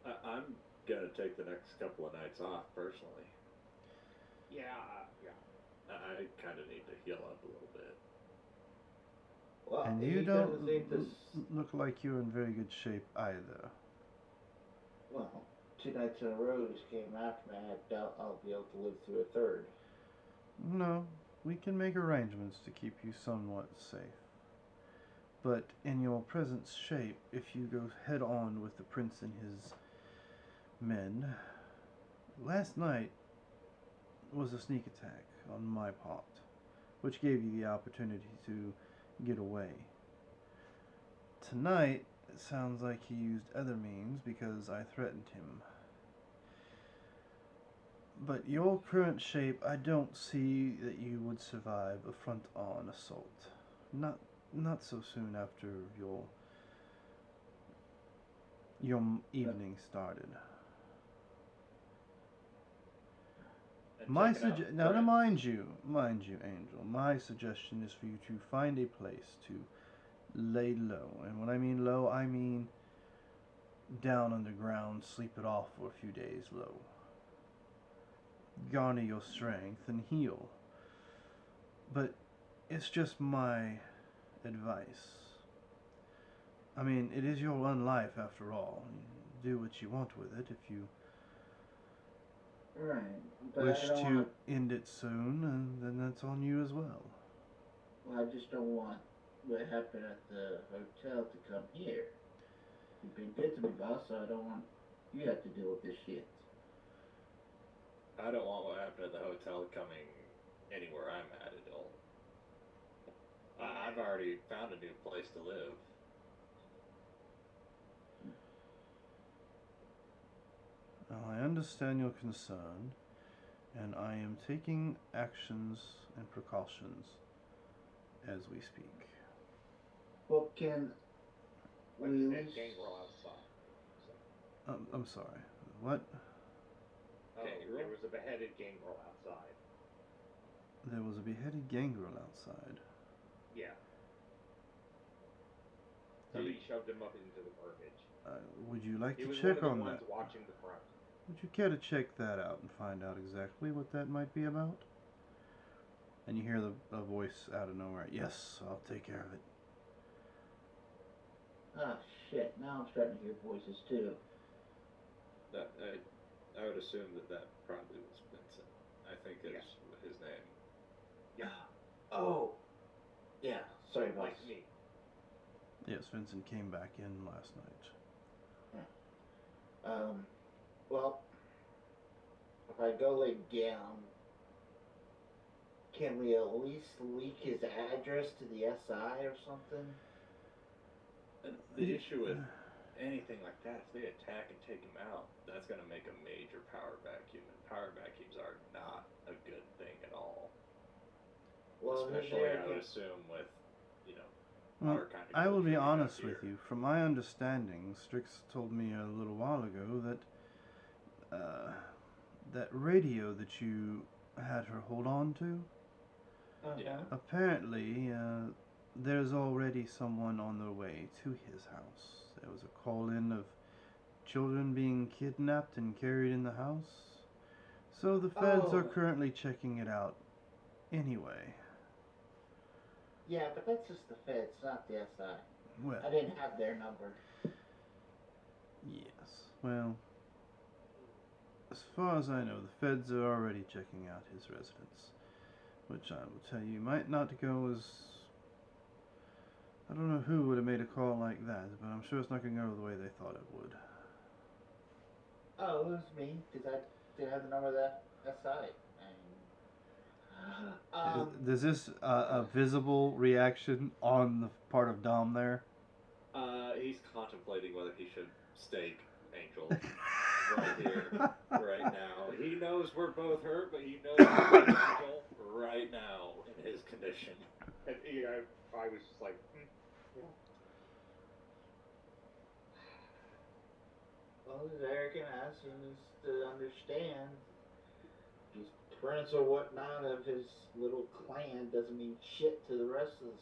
I'm gonna take the next couple of nights off personally. Yeah. I kind of need to heal up a little bit. Well, and you don't look like you're in very good shape either. Well, 2 nights in a row just came after me. I doubt I'll be able to live through a third. No, we can make arrangements to keep you somewhat safe. But in your present shape, if you go head on with the prince and his men, last night was a sneak attack on my part, which gave you the opportunity to get away. tonight, it sounds like he used other means because I threatened him. But your current shape, I don't see that you would survive a front-on assault. Not so soon after your evening started. And My checking out now, friends. mind you, Angel. My suggestion is for you to find a place to lay low, and when I mean low, I mean down underground, sleep it off for a few days low. Garner your strength and heal. But it's just my advice. I mean, it is your one life after all. Do what you want with it. If you Right. But wish I don't to want. end it soon, and then that's on you as well. Well, I just don't want what happened at the hotel to come here. You've been good to me, boss, so I don't want you have to deal with this shit. I don't want what happened at the hotel coming anywhere I'm at at all. I've already found a new place to live. Now, I understand your concern, and I am taking actions and precautions as we speak. Well, can we When at that least... gangrel outside. So, I'm sorry. What? there was a beheaded gangrel outside. There was a beheaded gangrel outside. Yeah. Somebody shoved him up into the garbage. Would you like He to was check one of on the ones that? watching the front. Would you care to check that out and find out exactly what that might be about? And you hear a voice out of nowhere. Yes, I'll take care of it. Ah, shit. Now I'm starting to hear voices, too. That I would assume that probably was Vincent. I think it's his name. Yeah. Oh. Yeah. Sorry, boss. Like me. Yes, Vincent came back in last night. Well, if I go lay down, can we at least leak his address to the SI or something? The issue with anything like that, if they attack and take him out, that's going to make a major power vacuum, and power vacuums are not a good thing at all. Well, Especially, I would assume, with, Well, our kind of I will be culture we have honest with here. you. From my understanding, Strix told me a little while ago that that radio that you had her hold on to, Yeah. apparently there's already someone on their way to his house. There was a call-in of children being kidnapped and carried in the house. So the feds are Oh. currently checking it out anyway. Yeah, but that's just the feds, not the SI. Well, I didn't have their number. yes. Well, as far as I know, the feds are already checking out his residence, which I will tell you might not go as... I don't know who would have made a call like that, but I'm sure it's not going to go the way they thought it would. Oh, it was me, because I didn't have the number of that SI. Is this a visible reaction on the part of Dom there? He's contemplating whether he should stake Angel right here, right now. He knows we're both hurt, but he knows we're Angel right now in his condition. And, I was just like, yeah. Well, as Eric and us, he needs to understand he's prince or whatnot of his little clan doesn't mean shit to the rest of the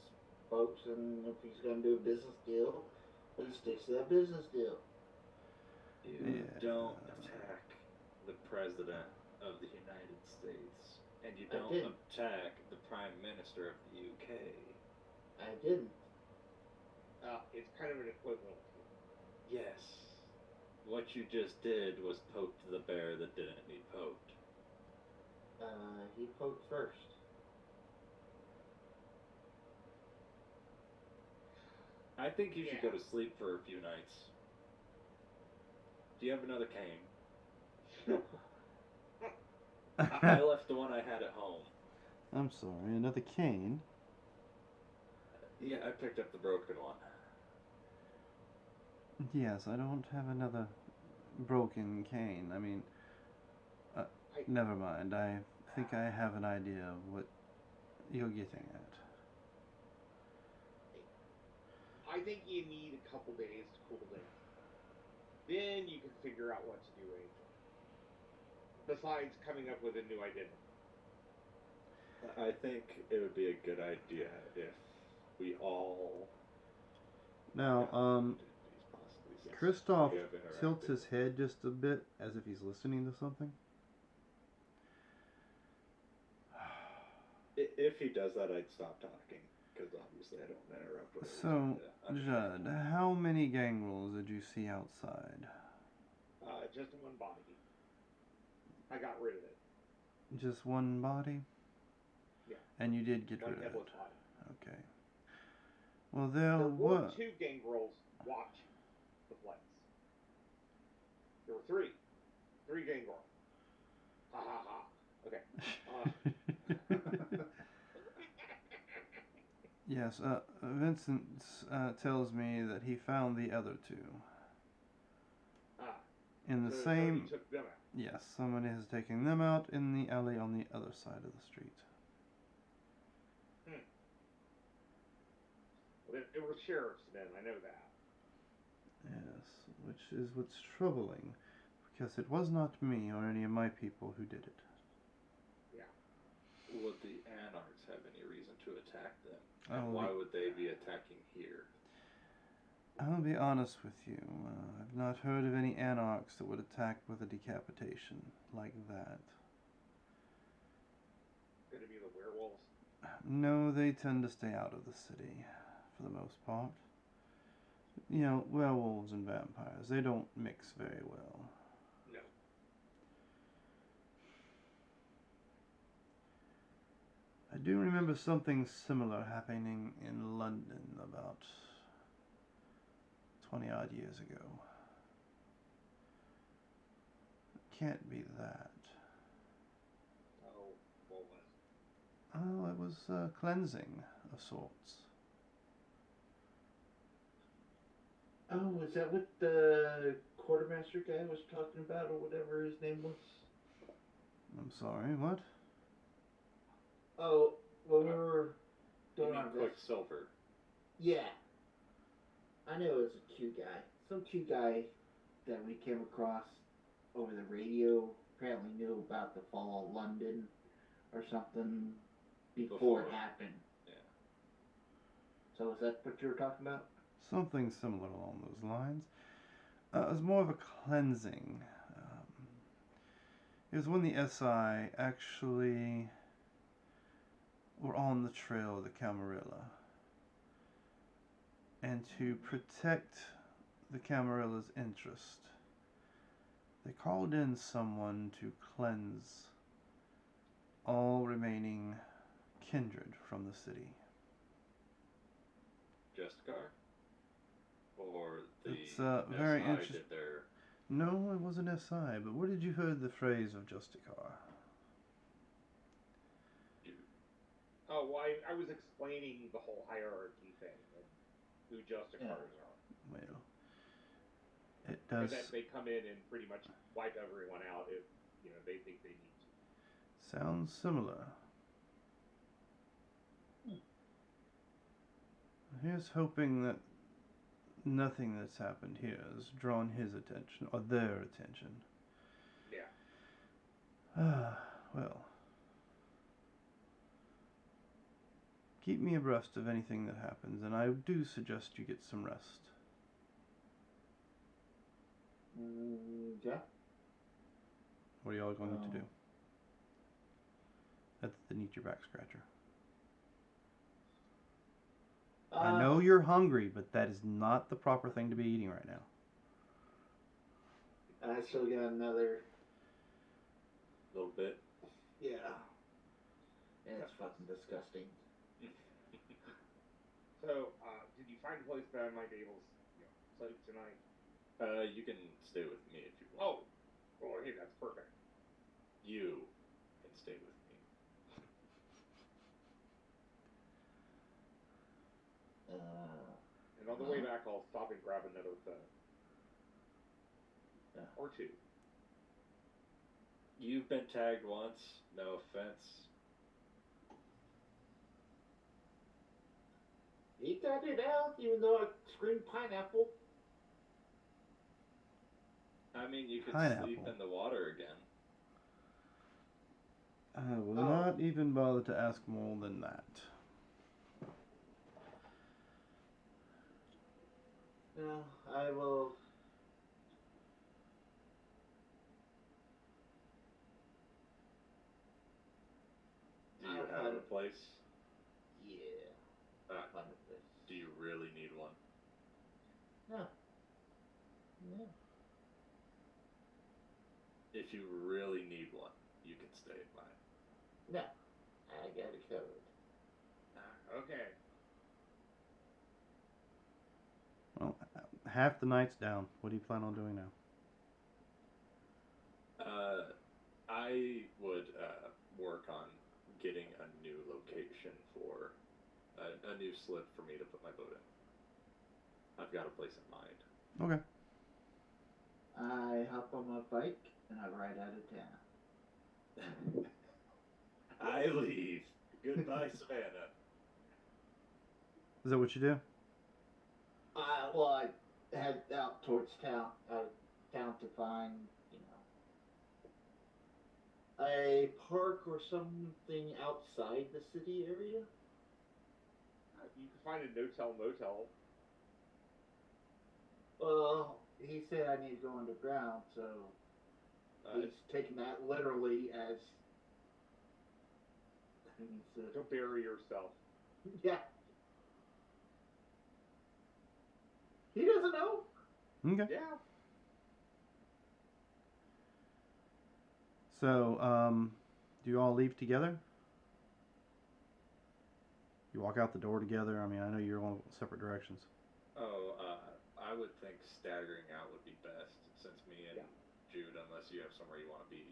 folks, and if he's going to do a business deal, he sticks to that business deal. You don't attack the President of the United States, and you don't attack the Prime Minister of the UK. I didn't. It's kind of an equivalent. Yes. What you just did was poke the bear that didn't need poked. He poked first. I think you should go to sleep for a few nights. Do you have another cane? I left the one I had at home. I'm sorry, another cane? Yeah, I picked up the broken one. Yes, I don't have another broken cane. I mean, uh, I never mind. I think I have an idea of what you're getting at. I think you need a couple days to cool down. Then you can figure out what to do, Angel. Besides coming up with a new identity. I think it would be a good idea if we all Now, got identities, possibly, since Kristoff we have tilts interacted. his head just a bit as if he's listening to something. If he does that, I'd stop talking, because obviously I don't interrupt whatever he's So, trying to understand. Judd, how many gangrels did you see outside? Just one body. I got rid of it. Just one body? Yeah. And you did get One rid of headless it. body. Okay. Well, there There were were. 2 gangrels watching the place. There were 3. 3 gangrels. Ha ha ha. Okay. Yes, Vincent tells me that he found the other 2. In the so same. Tony took them out. Yes, someone is taking them out in the alley on the other side of the street. Well, it was sheriff's men, I know that. Yes, which is what's troubling, because it was not me or any of my people who did it. Yeah. Would the Anarchs have any reason to attack them? Oh, And why would they be attacking here? I'll be honest with you. I've not heard of any anarchs that would attack with a decapitation like that. Gonna be the werewolves. No, they tend to stay out of the city, for the most part. You know, werewolves and vampires, they don't mix very well. No. I do remember something similar happening in London about 20 odd years ago. It can't be that. Oh, what was it? Oh, it was cleansing of sorts. Oh, is that what the quartermaster guy was talking about, or whatever his name was? I'm sorry, what? Oh, when we were You going mean on this. Quicksilver? Yeah. I know it was a Q guy. Some Q guy that we came across over the radio apparently knew about the fall of London or something before it happened. Yeah. So is that what you were talking about? Something similar along those lines. It was more of a cleansing. It was when the SI actually were on the trail of the Camarilla. And to protect the Camarilla's interest, they called in someone to cleanse all remaining kindred from the city. Justicar? Or the It's very SI interesting. did their... No, it wasn't SI, but where did you heard the phrase of Justicar? Oh, well, I was explaining the whole hierarchy thing and who Justicars are. Well, it And does that they come in and pretty much wipe everyone out if, they think they need to. sound similar. Here's hoping that nothing that's happened here has drawn his attention, or their attention. Yeah. Well. Keep me abreast of anything that happens, and I do suggest you get some rest. Yeah. What are y'all going to do? That's the Need Your Back Scratcher. I know you're hungry, but that is not the proper thing to be eating right now. I still got another. little bit. Yeah. And it's fucking disgusting. So, did you find a place that I might be able to sleep tonight? You can stay with me if you want. Oh, well, hey, that's perfect. You can stay with me. And on the way back, I'll stop and grab another phone. or two. You've been tagged once. No offense. He got it out, even though I screamed pineapple. I mean, you could Pineapple. sleep in the water again. I will Oh. not even bother to ask more than that. No, I will. Do you I'll have find a place? Yeah, Uh, I'll find a place. do you really need one? No. No. If you really need one, you can stay at mine. No. I got it covered. Okay. Well, half the night's down. What do you plan on doing now? I would work on getting a new location for a new slip for me to put my boat in. I've got a place in mind. Okay. I hop on my bike and I ride out of town. I leave. Goodbye, Savannah. Is that what you do? Well, I head out towards town, to find, a park or something outside the city area. You can find a no-tell motel. Well, he said I need to go underground, so he's taking that literally as he needs to. Go bury yourself. Yeah. He doesn't know. Okay. Yeah. So, do you all leave together? You walk out the door together? I mean, I know you're going separate directions. Oh, I would think staggering out would be best, since me and Jude, unless you have somewhere you want to be.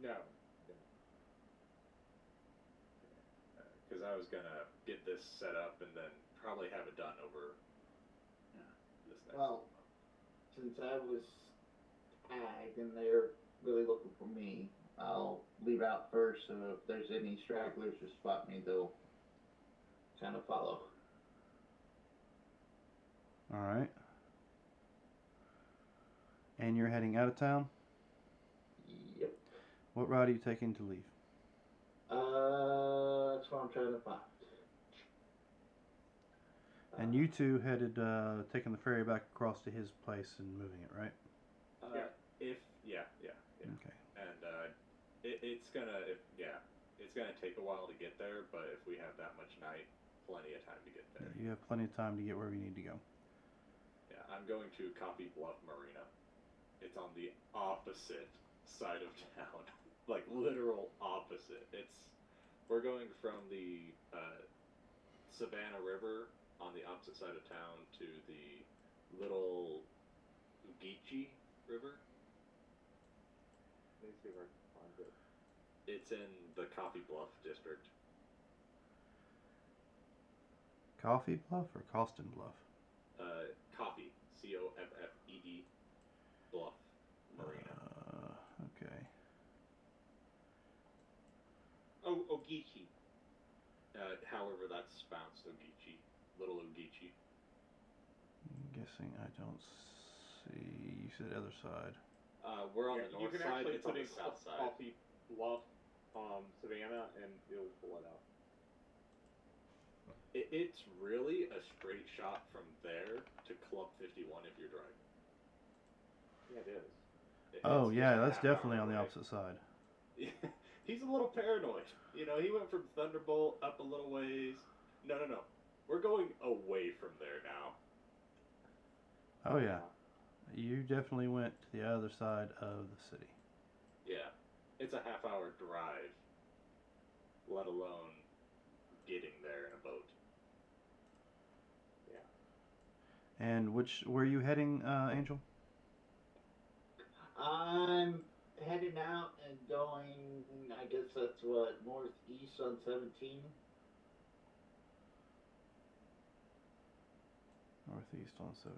No. Because I was gonna get this set up and then probably have it done over this next Well, since I was tagged and they're really looking for me, I'll leave out first, so if there's any stragglers who spot me, they'll kind of follow. All right. And you're heading out of town? Yep. What route are you taking to leave? That's what I'm trying to find. And you two headed, taking the ferry back across to his place and moving it, right? Yeah. Okay. And it's gonna take a while to get there, but if we have that much night, plenty of time to get there. You have plenty of time to get wherever you need to go. Yeah, I'm going to Coffee Bluff Marina. It's on the opposite side of town, like literal opposite. We're going from the Savannah River on the opposite side of town to the little Ugichi River. Let me see if I can find it. It's in the Coffee Bluff district. Coffee Bluff or Costin Bluff? Coffee, Coffeed, Bluff Marina. Okay. Oh, Ogichi. However, that's pronounced Ogichi. Little Ogichi. I'm guessing I don't see. You said other side. We're on the You north can side, actually it's on put the in south side. Coffee Bluff, Savannah, and it'll pull it out. It's really a straight shot from there to Club 51 if you're driving. Yeah, it is. Oh, It's yeah, just a that's half hour definitely on the away. opposite side. He's a little paranoid. You know, he went from Thunderbolt up a little ways. No. We're going away from there now. Oh, yeah. You definitely went to the other side of the city. Yeah. It's a half-hour drive, let alone getting there in a boat. Yeah. And where are you heading, Angel? I'm heading out and going, I guess that's what, northeast on 17? Northeast on 17.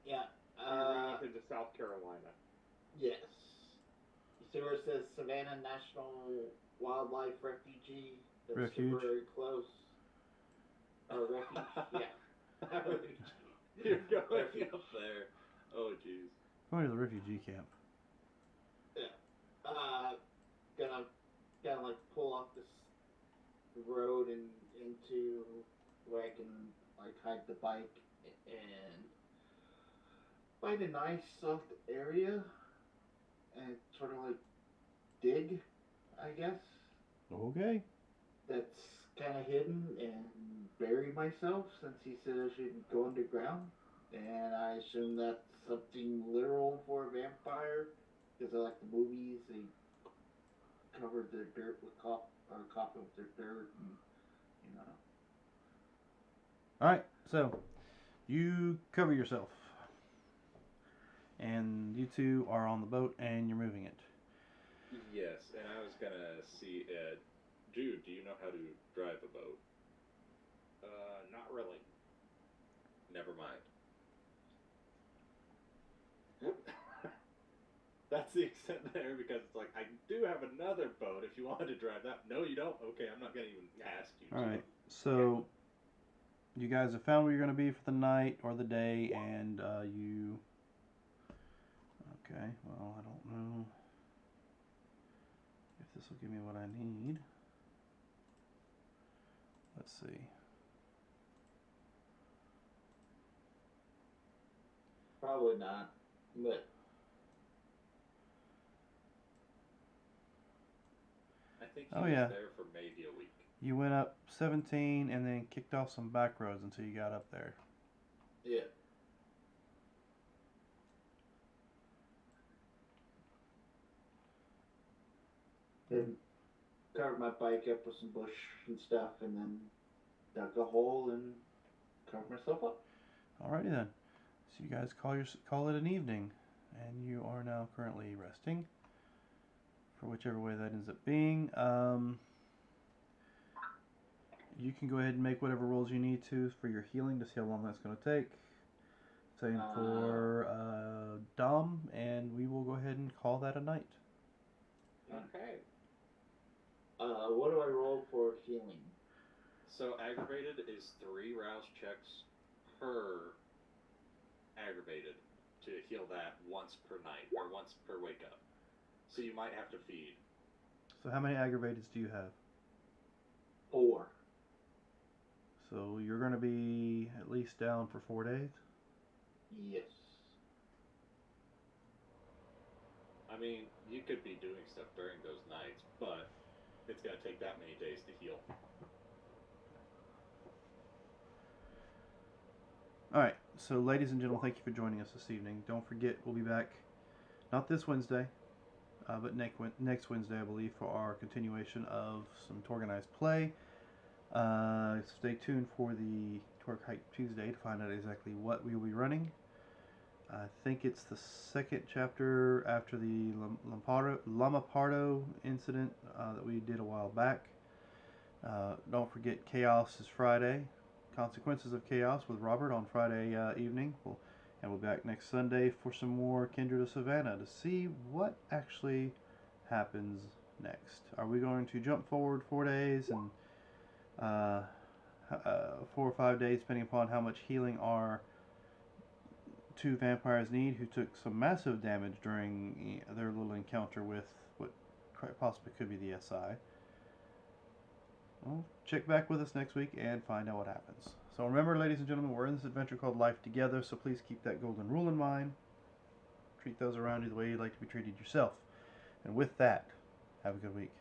Yeah, We run up into South Carolina. Yes. You see where it says Savannah National Wildlife Refuge? That's Refuge. temporary close. Or refuge, yeah. Refuge. You're going up there. Oh, jeez. Going to the refugee camp. Gonna like pull off this road and into where I can like hide the bike and find a nice soft area and sort of like dig, I guess. Okay. That's kind of hidden and bury myself since he said I should go underground. And I assume that's something literal for a vampire because I like the movies. They covered their dirt with coffin with their dirt, and you know. All right. So you cover yourself, and you two are on the boat, and you're moving it. Yes, and I was gonna see, Jude, do you know how to drive a boat? Not really. Never mind. That's the extent there because it's like, I do have another boat if you wanted to drive that. No, you don't? Okay, I'm not going to even ask you. All right. So you guys have found where you're going to be for the night or the day, and you. Okay. Well, I don't know if this will give me what I need. Let's see. Probably not, but I think Oh, he yeah. was there for maybe a week. You went up 17 and then kicked off some back roads until you got up there. yeah. Then covered my bike up with some bush and stuff, and then dug a hole and covered myself up. Alrighty then. So you guys call it an evening, and you are now currently resting. For whichever way that ends up being, you can go ahead and make whatever rolls you need to for your healing to see how long that's going to take. Same for Dom, and we will go ahead and call that a night. Okay. What do I roll for healing? So aggravated is 3 rouse checks per aggravated to heal that once per night or once per wake up. So you might have to feed. So how many aggravateds do you have? 4. So you're going to be at least down for 4 days? Yes. I mean, you could be doing stuff during those nights, but it's going to take that many days to heal. Alright, so ladies and gentlemen, thank you for joining us this evening. Don't forget, we'll be back, not this Wednesday, but next Wednesday, I believe, for our continuation of some Torganized play. Stay tuned for the Torg Hike Tuesday to find out exactly what we will be running. I think it's the second chapter after the Lamapardo incident that we did a while back. Don't forget, Chaos is Friday. Consequences of Chaos with Robert on Friday evening. And we'll be back next Sunday for some more Kindred of Savannah to see what actually happens next. Are we going to jump forward 4 days and 4 or 5 days, depending upon how much healing our 2 vampires need, who took some massive damage during their little encounter with what quite possibly could be the SI? Well, check back with us next week and find out what happens. So remember, ladies and gentlemen, we're in this adventure called Life Together, so please keep that golden rule in mind. Treat those around you the way you'd like to be treated yourself. And with that, have a good week.